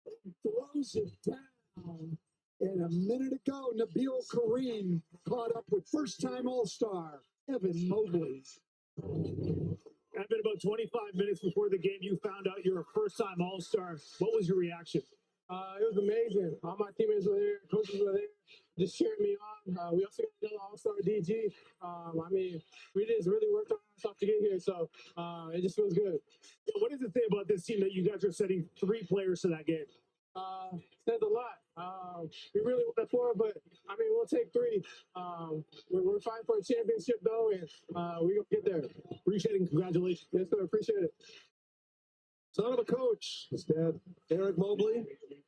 and throws it down. And a minute ago, Nabil Kareem caught up with first-time All-Star Evan Mobley. Evan, about 25 minutes before the game, you found out you're a first-time All-Star. What was your reaction? It was amazing. All my teammates were there, coaches were there, just cheering me on. We also got another All-Star DG. I mean, we just really worked our ass off to get here, so it just feels good. What does it say about this team that you guys are setting 3 players to that game? Says a lot. We really went for it, but I mean, we'll take 3. We're fighting for a championship though, and we're gonna get there. Appreciate it and congratulations. Yes, sir. Appreciate it. Son of a coach, his dad, Eric Mobley,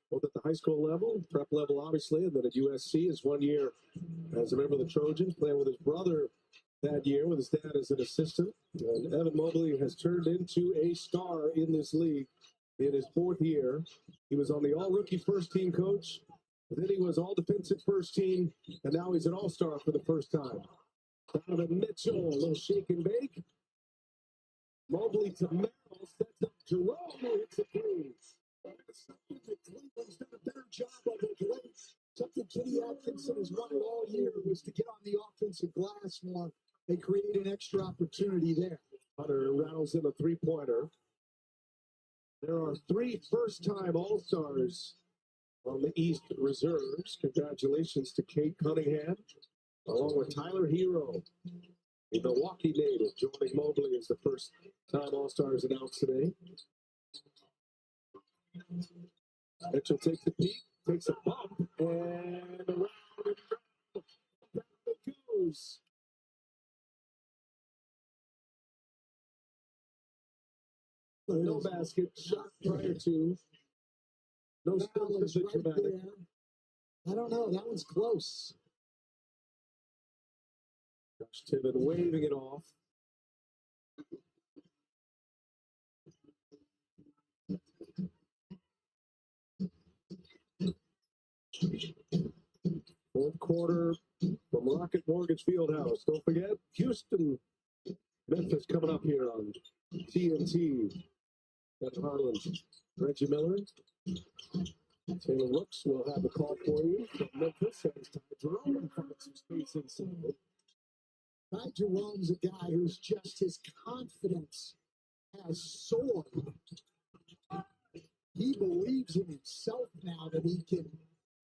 both at the high school level, prep level, obviously, and then at USC. His 1 year as a member of the Trojans, playing with his brother that year with his dad as an assistant. And Evan Mobley has turned into a star in this league in his 4th year. He was on the all-rookie first-team coach. Then he was all-defensive first team, and now he's an all-star for the first time. Donovan Mitchell, a little shake and bake. Mobley to Merrill, sets up Jerome, who hits a 3. Cleveland's done a better job of it late. Something Kenny Atkinson has wanted all year was to get on the offensive glass more. They create an extra opportunity there. Hunter rattles in a 3-pointer. There are 3 first-time All-Stars on the East reserves. Congratulations to Kate Cunningham, along with Tyler Hero, a Milwaukee native, joining Mobley as the first-time All-Stars announced today. Mitchell takes a peek, takes a bump, and around it goes. No basket, shot prior to. No spills, Right dramatic. I don't know. That one's close. Josh Tibbin waving it off. Fourth quarter from Rocket Mortgage Fieldhouse. Don't forget, Houston, Memphis coming up here on TNT. Got Harlan, Reggie Miller. Taylor Rooks will have a call for you from Memphis. As Ty Jerome finds some space inside. Ty Jerome's a guy who's just his confidence has soared. He believes in himself now that he can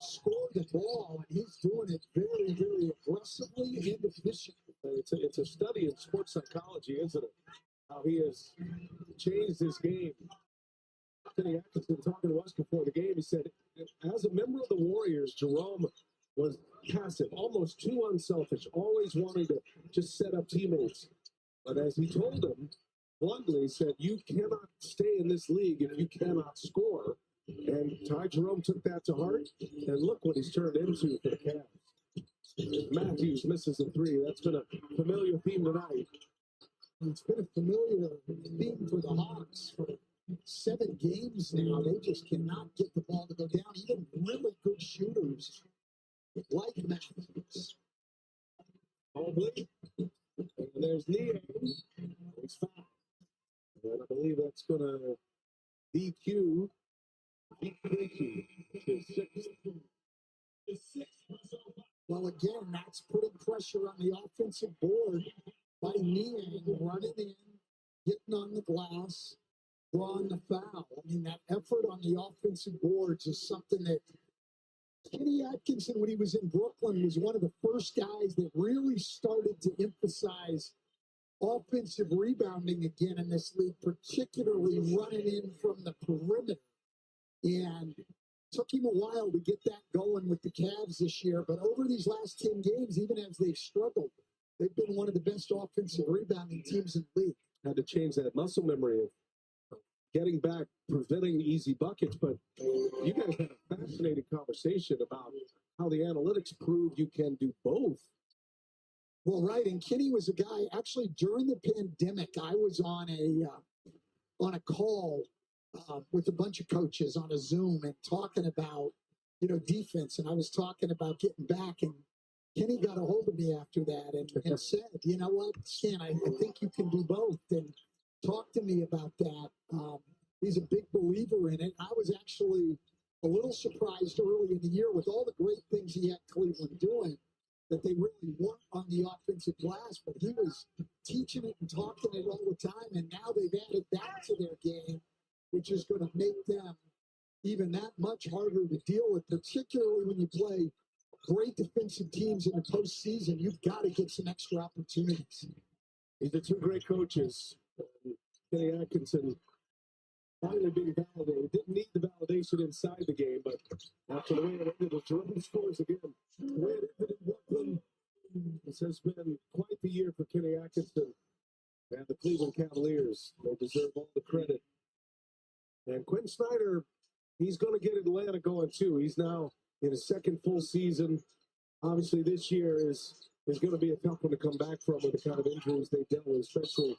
score the ball, and he's doing it very, very aggressively and efficiently. It's a study in sports psychology, isn't it? How he has changed his game. Kenny Atkinson talking to us before the game, he said, as a member of the Warriors, Jerome was passive, almost too unselfish, always wanting to just set up teammates. But as he told him, bluntly, he said, you cannot stay in this league if you cannot score. And Ty Jerome took that to heart, and look what he's turned into for the Cavs. Matthews misses a 3. That's been a familiar theme tonight. It's been a familiar theme for the Hawks for 7 games now. They just cannot get the ball to go down. Even really good shooters like Matthews. Mobley. And there's Niang. He's fouled. And I believe that's going to DQ. Well, again, that's putting pressure on the offensive board by Niang running in, getting on the glass, drawing the foul. I mean, that effort on the offensive boards is something that Kenny Atkinson, when he was in Brooklyn, was one of the first guys that really started to emphasize offensive rebounding again in this league, particularly running in from the perimeter. And took him a while to get that going with the Cavs this year. But over these last 10 games, even as they've struggled, they've been one of the best offensive rebounding teams in the league. Had to change that muscle memory of getting back, preventing easy buckets. But you guys had a fascinating conversation about how the analytics prove you can do both. Well, right. And Kenny was a guy, actually, during the pandemic, I was on a call with a bunch of coaches on a Zoom and talking about, defense. And I was talking about getting back, and Kenny got a hold of me after that and said, you know what, Stan, I think you can do both. And talk to me about that. He's a big believer in it. I was actually a little surprised early in the year with all the great things he had Cleveland doing that they really weren't on the offensive glass, but he was teaching it and talking it all the time, and now they've added that to their game, which is going to make them even that much harder to deal with, particularly when you play great defensive teams in the postseason. You've got to get some extra opportunities. These are two great coaches. Kenny Atkinson finally being validated. Didn't need the validation inside the game, but after the way it ended, with Jerome scores again. The way it ended in Brooklyn, this has been quite the year for Kenny Atkinson and the Cleveland Cavaliers. They deserve all the credit. And Quinn Snyder, he's going to get Atlanta going too. He's now in his second full season. Obviously, this year is going to be a tough one to come back from with the kind of injuries they dealt with, especially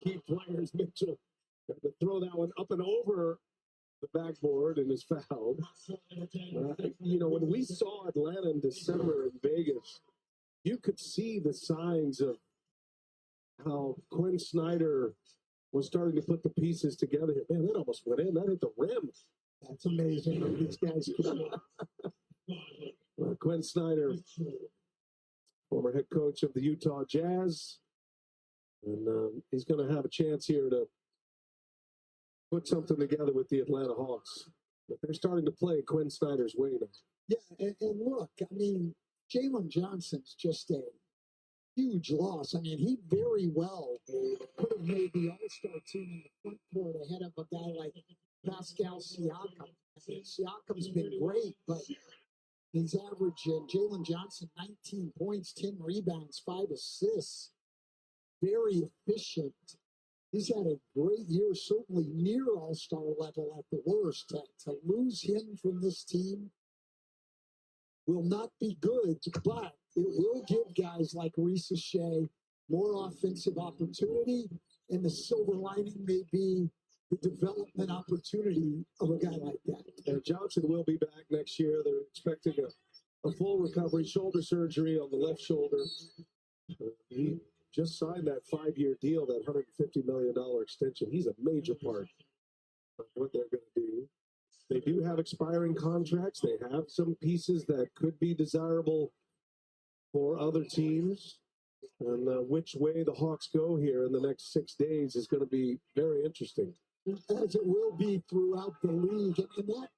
key players. Mitchell had to throw that one up and over the backboard and is fouled. You know, when we saw Atlanta in December in Vegas, you could see the signs of how Quinn Snyder was starting to put the pieces together. Man, that almost went in. That hit the rim. That's amazing. These guys Quinn Snyder, former head coach of the Utah Jazz, and he's going to have a chance here to put something together with the Atlanta Hawks. But they're starting to play Quinn Snyder's way now. Yeah, and look, I mean, Jalen Johnson's just a huge loss. I mean, he very well could have made the All-Star team in the front court ahead of a guy like Pascal Siakam. I mean, Siakam's been great, but he's averaging, Jalen Johnson, 19 points, 10 rebounds, 5 assists. Very efficient. He's had a great year, certainly near All-Star level at the worst. To lose him from this team will not be good, but it will give guys like Risa Shea more offensive opportunity, and the silver lining may be the development opportunity of a guy like that. Johnson will be back next year. They're expecting a full recovery, shoulder surgery on the left shoulder. He just signed that 5-year deal, that $150 million extension. He's a major part of what they're going to do. They do have expiring contracts. They have some pieces that could be desirable for other teams. And which way the Hawks go here in the next 6 days is going to be very interesting. As it will be throughout the league. And that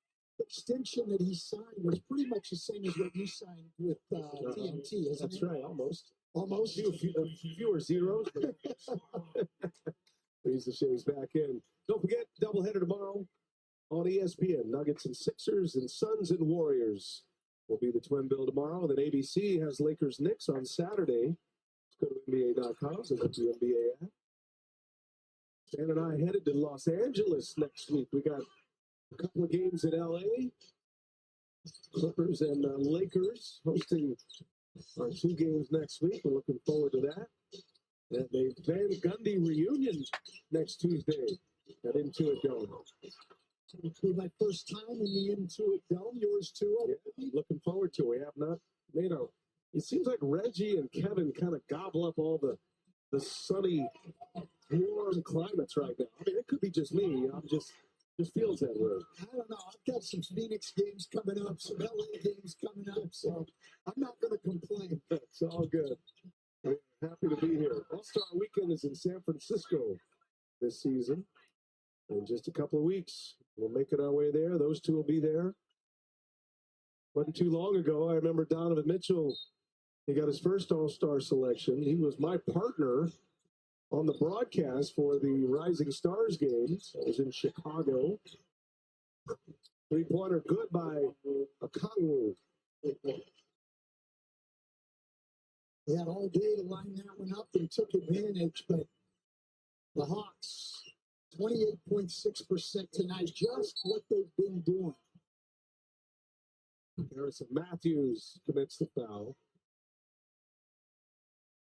extension that he signed was pretty much the same as what you signed with TNT, isn't it? That's right, almost. Almost. Fewer zeros. Please, the Shay's back in. Don't forget, doubleheader tomorrow on ESPN. Nuggets and Sixers and Suns and Warriors will be the twin bill tomorrow. Then ABC has Lakers Knicks on Saturday. Let's go to NBA.com. So that's the NBA app. Stan and I headed to Los Angeles next week. We got a couple of games in LA. Clippers and Lakers hosting our 2 games next week. We're looking forward to that. And a Van Gundy reunion next Tuesday at Intuit Dome. It'll be my first time in the Intuit Dome. Yours too. Yeah, looking forward to it. We have not made a. It seems like Reggie and Kevin kind of gobble up all the sunny, warm climates right now. I mean, it could be just me. I'm just feels that way. I don't know. I've got some Phoenix games coming up, some LA games coming up, so I'm not going to complain. It's all good. We're happy to be here. All-Star Weekend is in San Francisco this season. In just a couple of weeks, we'll make it our way there. Those two will be there. Wasn't too long ago, I remember Donovan Mitchell, he got his first All-Star selection. He was my partner on the broadcast for the Rising Stars games. I was in Chicago. 3-pointer good by Okongwu. He had all day to line that one up and took advantage, but the Hawks, 28.6% tonight, just what they've been doing. Harrison Matthews commits the foul.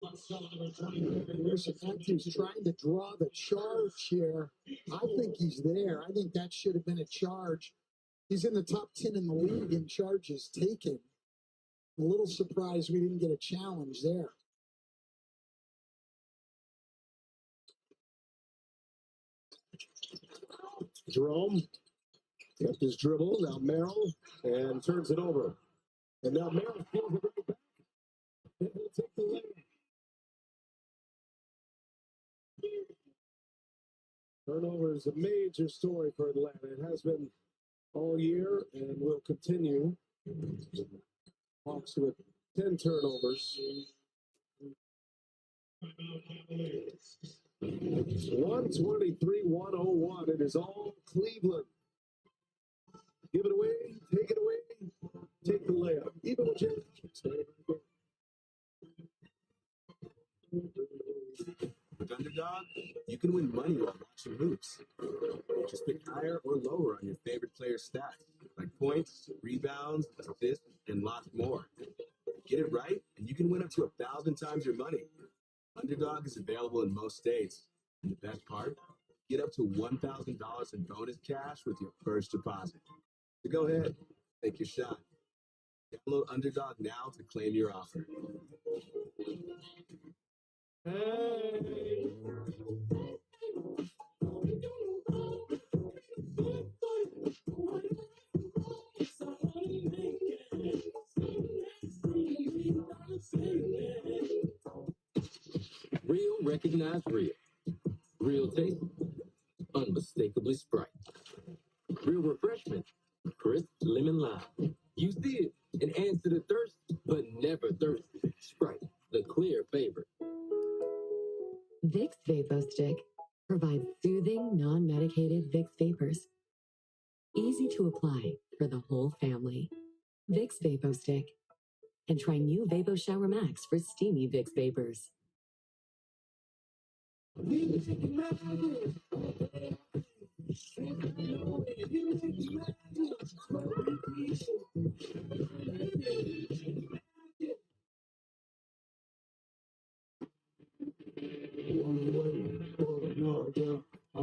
Harrison Matthews trying to draw the charge here. I think he's there. I think that should have been a charge. He's in the top 10 in the league in charges taken. A little surprised we didn't get a challenge there. Jerome kept his dribble. Now Merrill and turns it over. And now Merrill feels it right back. And he'll take the layup. Turnover is a major story for Atlanta. It has been all year and will continue. Hawks with 10 turnovers. 123-101. It is all Cleveland. Give it away, take it away, take the layup. Even with your With Underdog, you can win money while watching hoops. Just pick higher or lower on your favorite player's stats, like points, rebounds, assists, and lots more. Get it right, and you can win up to 1,000 times your money. Underdog is available in most states. And the best part? Get up to $1,000 in bonus cash with your first deposit. So go ahead, take your shot. Download Underdog now to claim your offer. Hey. Real recognized real. Real taste, unmistakably Sprite. Real refreshment, crisp lemon lime. You see it and answer the thirst, but never thirsty. Sprite, the clear favorite. Vicks VapoStick provides soothing, non-medicated Vicks vapors. Easy to apply for the whole family. Vicks VapoStick. And try new Vapo Shower Max for steamy Vicks vapors. I'm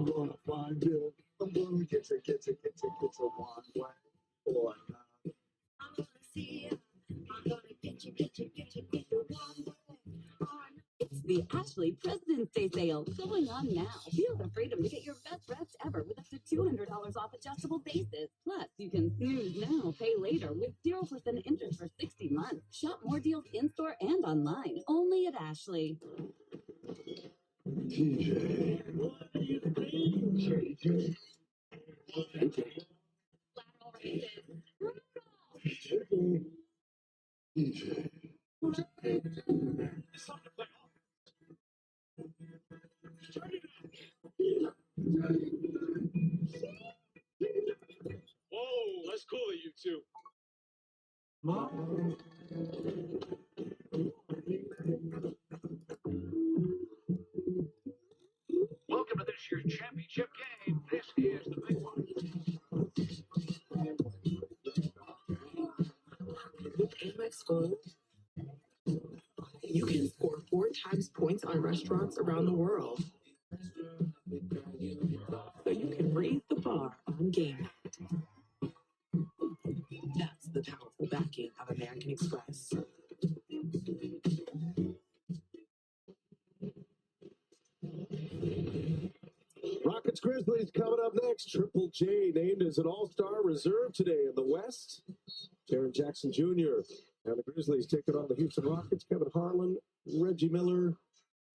gonna find you. I'm gonna get you one way or another. I'm gonna see you. I'm gonna get you one way. It's the Ashley President's Day sale going on now. Feel the freedom to get your best rest ever with up to $200 off adjustable bases. Plus, you can snooze now, pay later with 0% interest for 60 months. Shop more deals in-store and online. Only at Ashley. TJ. Whoa, that's cool of you two. Welcome to this year's championship game. This is the big one. With Amex Gold, you can score 4 times points on restaurants around the world. So you can raise the bar on game night. That's the powerful backing of American Express. Rockets Grizzlies coming up next. Triple J named as an all-star reserve today in the West. Jaren Jackson Jr. and the Grizzlies taking on the Houston Rockets. Kevin Harlan, Reggie Miller,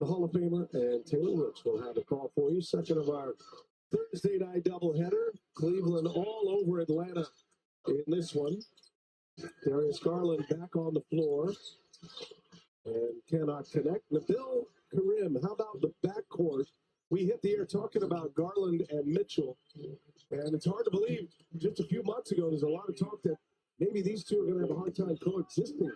the Hall of Famer, and Taylor Rooks will have a call for you. Second of our Thursday night doubleheader. Cleveland all over Atlanta in this one. Darius Garland back on the floor and cannot connect. Nabil Karim, how about the backcourt? We hit the air talking about Garland and Mitchell, and it's hard to believe just a few months ago there's a lot of talk that maybe these two are going to have a hard time coexisting.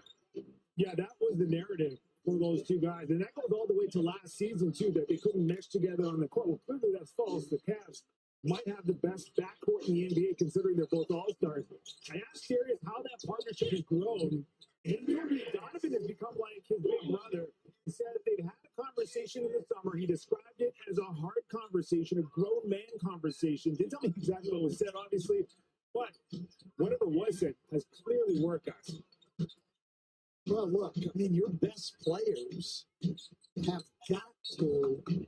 Yeah, that was the narrative for those two guys. And that goes all the way to last season, too, that they couldn't mesh together on the court. Well, clearly that's false. The Cavs might have the best backcourt in the NBA, considering they're both all-stars. I asked Darius how that partnership has grown. And he told me Donovan has become like his big brother. He said they'd had a conversation in the summer. He described it as a hard conversation, a grown man conversation. Didn't tell me exactly what was said, obviously, but whatever was said has clearly worked out. Well, look, I mean, your best players have got to be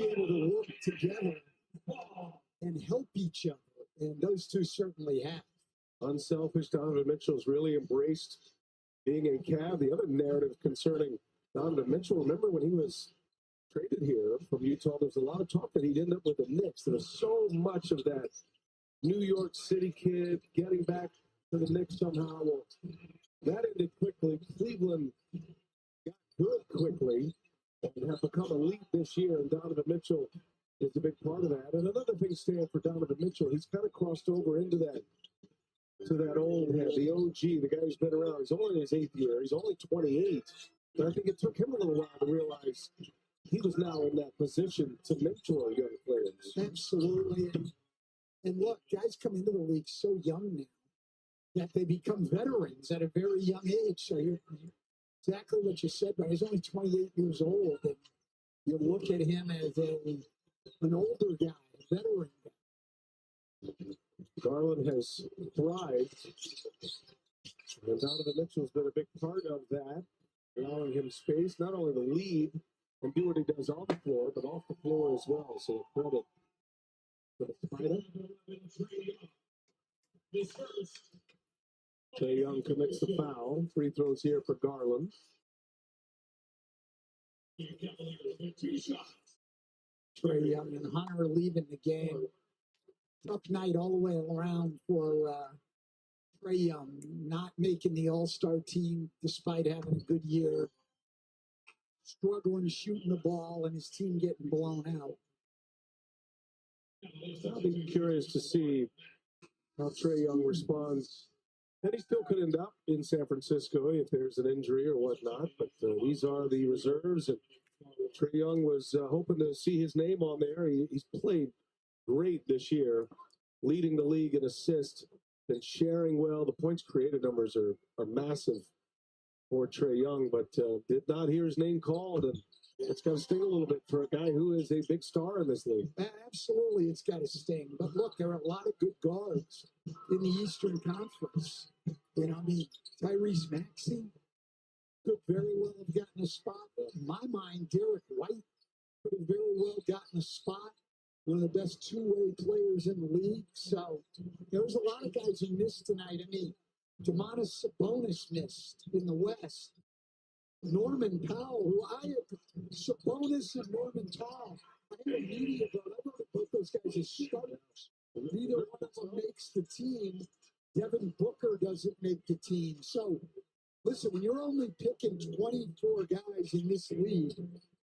able to work together and help each other, and those two certainly have. Unselfish Donovan Mitchell's really embraced being a Cav. The other narrative concerning Donovan Mitchell, remember when he was traded here from Utah. There's a lot of talk that he'd end up with the Knicks. There's so much of that New York City kid getting back to the Knicks somehow. Well, that ended quickly. Cleveland got good quickly and have become elite this year, and Donovan Mitchell is a big part of that. And another thing, Stan, for Donovan Mitchell, he's kind of crossed over into that old head, the OG, the guy who's been around. He's only in his 8th year. He's only 28. But I think it took him a little while to realize he was now in that position to mentor young players. Absolutely. And look, guys come into the league so young now that they become veterans at a very young age. So you're exactly what you said, but he's only 28 years old. And you look at him as an older guy, a veteran guy. Garland has thrived, and Donovan Mitchell's been a big part of that, allowing him space, not only to lead and do what he does on the floor, but off the floor as well. So credit for the Spider. Trae Young commits the foul. Free throws here for Garland. Trae Young and Hunter leaving the game. Tough night all the way around for Trae Young, not making the All-Star team despite having a good year. Struggling shooting the ball and his team getting blown out. I'll be curious to see how Trae Young responds. And he still could end up in San Francisco if there's an injury or whatnot. But these are the reserves. And Trae Young was hoping to see his name on there. He's played great this year, leading the league in assists and sharing well. The points created numbers are massive for Trae Young, but did not hear his name called. And it's got to sting a little bit for a guy who is a big star in this league. Absolutely, it's got to sting. But look, there are a lot of good guards in the Eastern Conference. You know, I mean, Tyrese Maxey could very well have gotten a spot. In my mind, Derek White could have very well gotten a spot. One of the best two-way players in the league. So there was a lot of guys who missed tonight. I mean, Domantas Sabonis missed in the West. Norman Powell, who I have, Sabonis and Norman Powell. I had a media vote. I voted both those guys as starters. Neither one of them makes the team. Devin Booker doesn't make the team. So, listen, when you're only picking 24 guys in this league,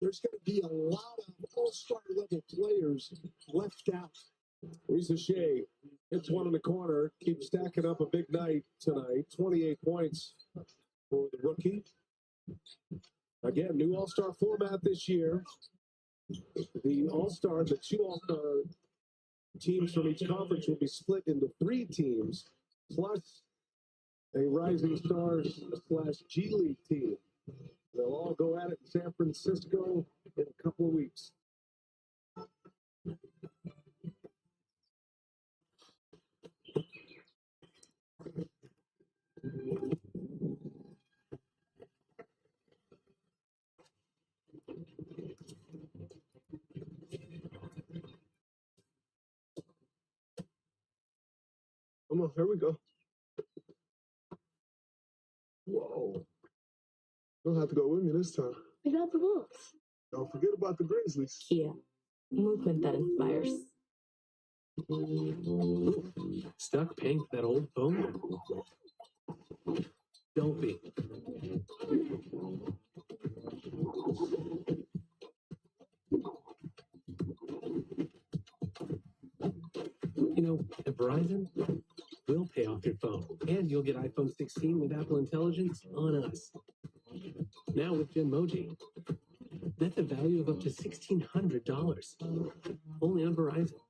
there's going to be a lot of all-star level players left out. Risa Shea hits one in the corner, keeps stacking up a big night tonight. 28 points for the rookie. Again, new All-Star format this year. The All-Star, the two All-Star teams from each conference will be split into 3 teams, plus a Rising Stars / G League team. They'll all go at it in San Francisco in a couple of weeks. Come on, here we go. Whoa. Don't have to go with me this time. We got the Wolves. Don't forget about the Grizzlies. Kia. Movement that inspires. Stuck paying for that old phone? Don't be. You know, at Verizon, we'll pay off your phone, and you'll get iPhone 16 with Apple Intelligence on us. Now with Genmoji, that's a value of up to $1,600. Only on Verizon.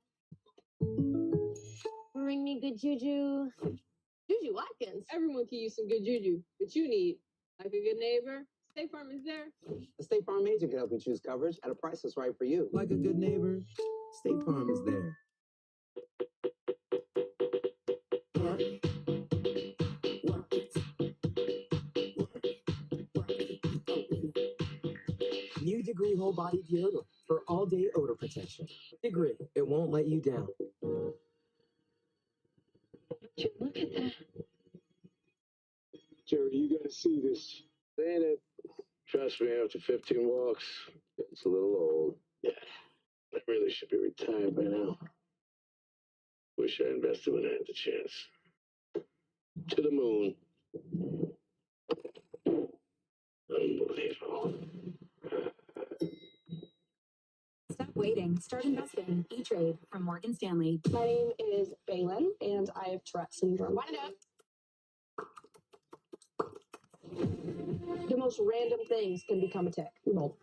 Bring me good juju. Juju Watkins. Everyone can use some good juju, but you need like a good neighbor. State Farm is there. The State Farm agent can help you choose coverage at a price that's right for you. Like a good neighbor, State Farm is there. New Degree Whole Body Deodorant for all-day odor protection. Degree, it won't let you down. Look at that. Jerry, you got to see this. Saying it. Trust me, after 15 walks, Looks a little old. Yeah, I really should be retired by now. Wish I invested when I had the chance. To the moon. Unbelievable. Stop waiting. Start investing. E-Trade from Morgan Stanley. My name is Balin, and I have Tourette syndrome. Wind it up. The most random things can become a tick. No.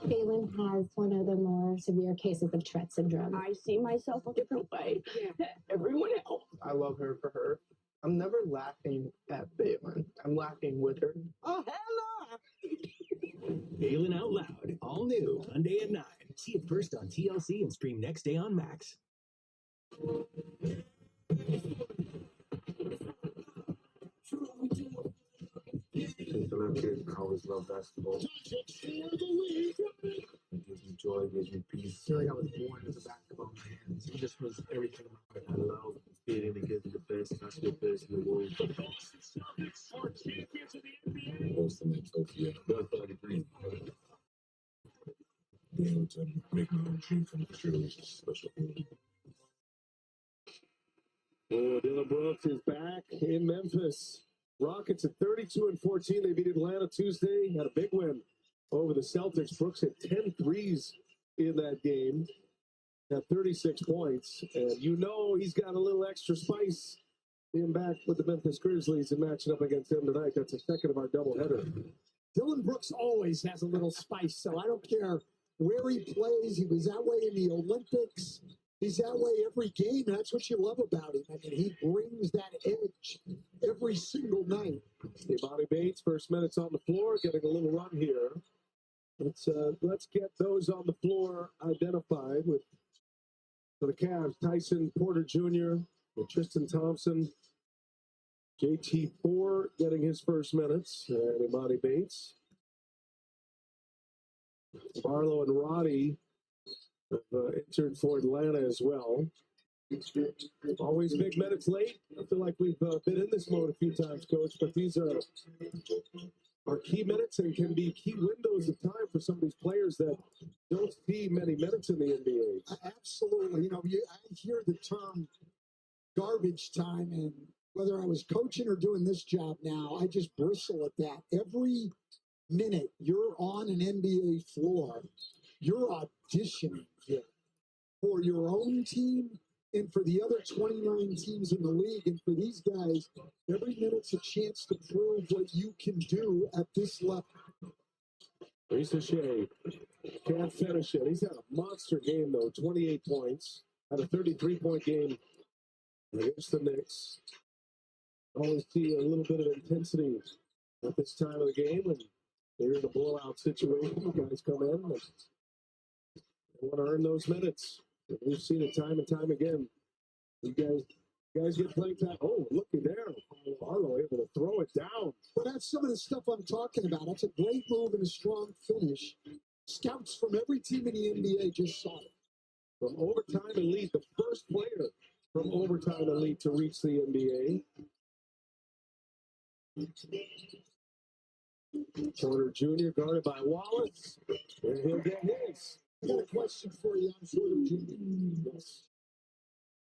Balin has one of the more severe cases of Tourette syndrome. I see myself a different way than everyone else. I love her for her. I'm never laughing at Balin. I'm laughing with her. Oh, hello! Balin Out Loud, all new, Monday at 9. See it first on TLC and stream next day on Max. Since I'm a kid, I always loved basketball. It gives me joy, it gives me peace. I feel like I was born as a basketball man. It just was everything about it. I love feeling it gives me the best basketball players in the world. Most of my trophy, that's what I agree. Being able to make my own dream come true is a special feeling. Oh, Dylan Brooks is back in Memphis. Rockets at 32-14. They beat Atlanta Tuesday. Had a big win over the Celtics. Brooks hit 10 threes in that game. Had 36 points. And you know he's got a little extra spice being back with the Memphis Grizzlies and matching up against them tonight. That's a second of our doubleheader. Dylan Brooks always has a little spice, so I don't care where he plays. He was that way in the Olympics. He's that way every game. That's what you love about him. I mean, he brings that edge every single night. Imani Bates, first minutes on the floor, getting a little run here. Let's get those on the floor identified with for the Cavs. Tyson Porter Jr., with Tristan Thompson, JT Thor getting his first minutes, and Imani Bates. Barlow and Roddy have entered for Atlanta as well. Always big minutes late. I feel like we've been in this mode a few times, Coach, but these are key minutes and can be key windows of time for some of these players that don't see many minutes in the NBA. Absolutely. You know, I hear the term garbage time, and whether I was coaching or doing this job now, I just bristle at that. Every minute you're on an NBA floor, you're auditioning for your own team and for the other 29 teams in the league. And for these guys, every minute's a chance to prove what you can do at this level. Reese Shea can't finish it. He's had a monster game, though. 28 points. Had a 33-point game against the Knicks. Always see a little bit of intensity at this time of the game. And they're in a blowout situation. The guys come in and they want to earn those minutes. We've seen it time and time again. You guys get playing time. Oh, looky there. Barlow able to throw it down. But that's some of the stuff I'm talking about. That's a great move and a strong finish. Scouts from every team in the NBA just saw it. From overtime elite, the first player from overtime elite to reach the NBA. Porter Jr. guarded by Wallace. And he'll get his. I got a question for you on Porter Jr. Yes.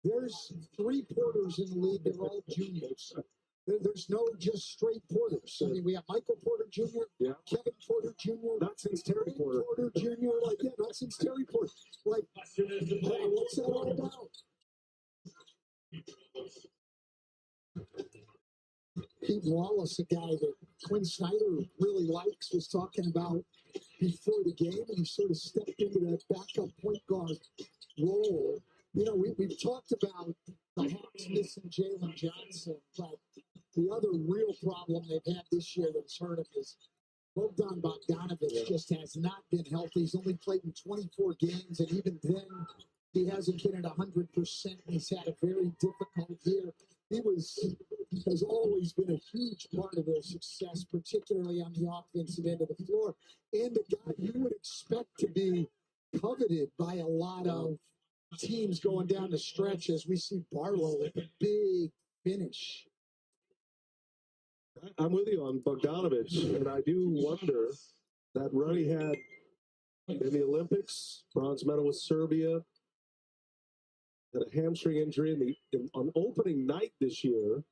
There's 3 Porters in the league. They're all juniors. There's no just straight Porters. I mean, we have Michael Porter Jr., Kevin Porter Jr., not since Terry Porter. Jr., not since Terry Porter. Like, what's that all about? Pete Wallace, a guy that Quinn Snyder really likes, was talking about before the game, and he sort of stepped into that backup point guard role. You know, we've talked about the Hawks missing Jalen Johnson, but the other real problem they've had this year that's hurt him is Bogdan Bogdanović just has not been healthy. He's only played in 24 games, and even then, he hasn't been at 100%. He's had a very difficult year. He has always been a huge part of their success, particularly on the offensive end of the floor, and a guy you would expect to be coveted by a lot of teams going down the stretch as we see Barlow with a big finish. I'm with you on Bogdanović, and I do wonder that run he had in the Olympics, bronze medal with Serbia. Had a hamstring injury on opening night this year,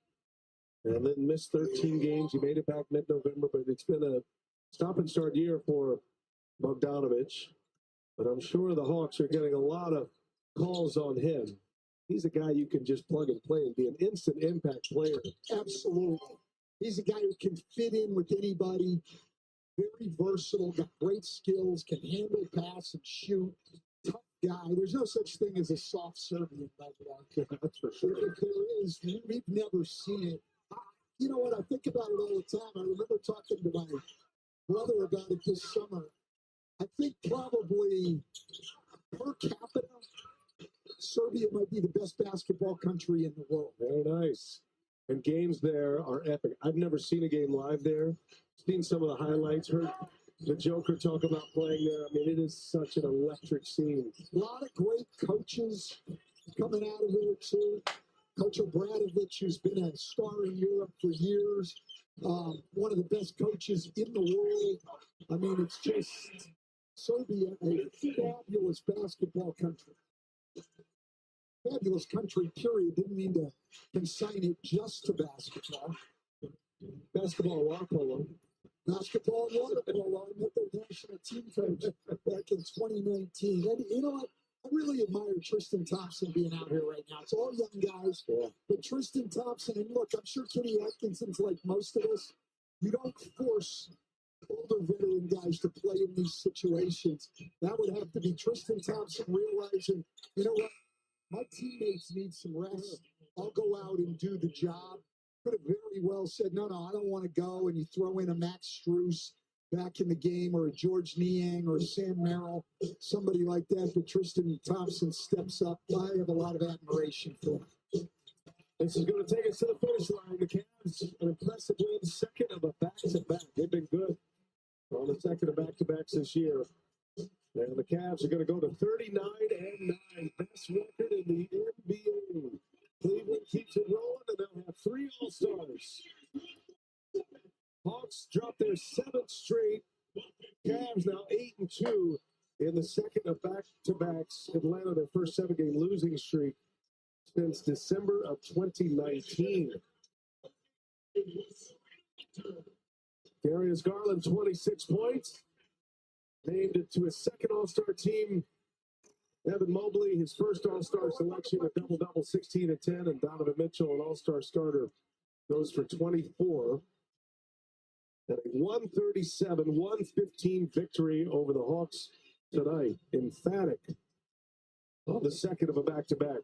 and then missed 13 games. He made it back mid-November, but it's been a stop and start year for Bogdanovic. But I'm sure the Hawks are getting a lot of calls on him. He's a guy you can just plug and play and be an instant impact player. Absolutely. He's a guy who can fit in with anybody. Very versatile, got great skills, can handle, pass, and shoot. Tough guy. There's no such thing as a soft Serbian, by the way. That's for sure. If there is, we've never seen it. You know what? I think about it all the time. I remember talking to my brother about it this summer. I think probably per capita, Serbia might be the best basketball country in the world. Very nice. And games there are epic. I've never seen a game live there. Seen some of the highlights, heard the Joker talk about playing there. I mean, it is such an electric scene. A lot of great coaches coming out of there, too. Coach Obradovic, who's been a star in Europe for years. One of the best coaches in the world. I mean, it's just Serbia, a fabulous basketball country. Fabulous country, period. Didn't mean to consign it just to basketball. Basketball and water polo. Basketball and water polo. I met their national team coach back in 2019. And you know what? I really admire Tristan Thompson being out here right now. It's all young guys. Yeah. But Tristan Thompson, and look, I'm sure Kenny Atkinson's like most of us. You don't force older veteran guys to play in these situations. That would have to be Tristan Thompson realizing, you know what? My teammates need some rest. I'll go out and do the job. Could have very well said, no, I don't want to go. And you throw in a Max Strus back in the game, or a George Niang or Sam Merrill, somebody like that. But Tristan Thompson steps up. I have a lot of admiration for him. This is going to take us to the finish line. The Cavs, an impressive win, second of a back-to-back. They've been good on the second of back-to-backs this year. And the Cavs are going to go to 39-9, best record in the NBA. Cleveland keeps it rolling, and they'll have 3 All-Stars. Hawks drop their 7th straight. Cavs now 8-2 in the second of back-to-backs. Atlanta, their first 7-game losing streak since December of 2019. Darius Garland, 26 points. Named it to his second All-Star team. Evan Mobley, his first All-Star selection, a double-double, 16 and 10. And Donovan Mitchell, an All-Star starter, goes for 24. And a 137-115 victory over the Hawks tonight. Emphatic on the second of a back-to-back.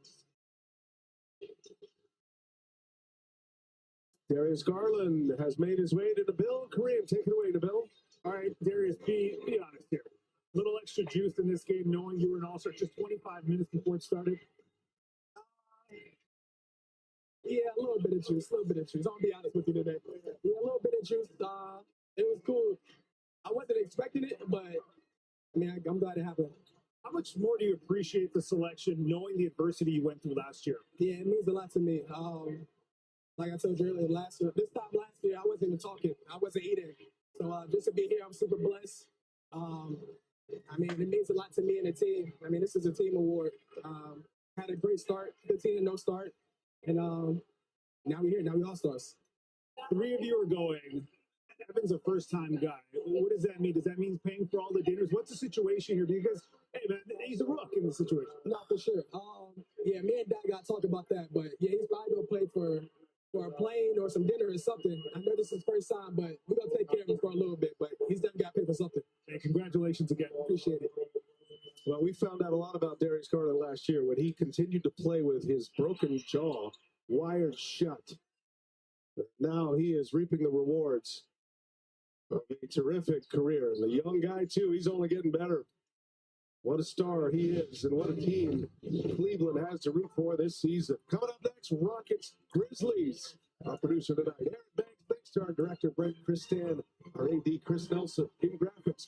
Darius Garland has made his way to Nabil Kareem. Take it away, Nabil. All right, Darius, be honest here. A little extra juice in this game, knowing you were an All-Star just 25 minutes before it started. Yeah, a little bit of juice, I'll be honest with you today. Yeah, a little bit of juice. It was cool. I wasn't expecting it, but I mean, I'm glad it happened. How much more do you appreciate the selection, knowing the adversity you went through last year? Yeah, it means a lot to me. Like I told you earlier, this time last year, I wasn't even talking. I wasn't eating. So just to be here, I'm super blessed. I mean, it means a lot to me and the team. I mean, this is a team award. Had a great start, 15-0 start. And now we're here. Now we're All-Stars. 3 of you are going. Evan's a first-time guy. What does that mean? Does that mean he's paying for all the dinners? What's the situation here? Because, hey, man, he's a rook in this situation. Not for sure. Yeah, me and Dad got to talk about that. But, yeah, he's probably going to play for a plane or some dinner or something. I know this is his first time, but we're going to take care of him for a little bit. But he's definitely got to pay for something. Hey, congratulations again. Appreciate it. Well, we found out a lot about Darius Garland last year when he continued to play with his broken jaw wired shut. Now he is reaping the rewards of a terrific career. And the young guy, too, he's only getting better. What a star he is, and what a team Cleveland has to root for this season. Coming up next, Rockets, Grizzlies. Our producer tonight, Eric Banks. Thanks to our director, Brent Christan, our AD, Chris Nelson, in graphics.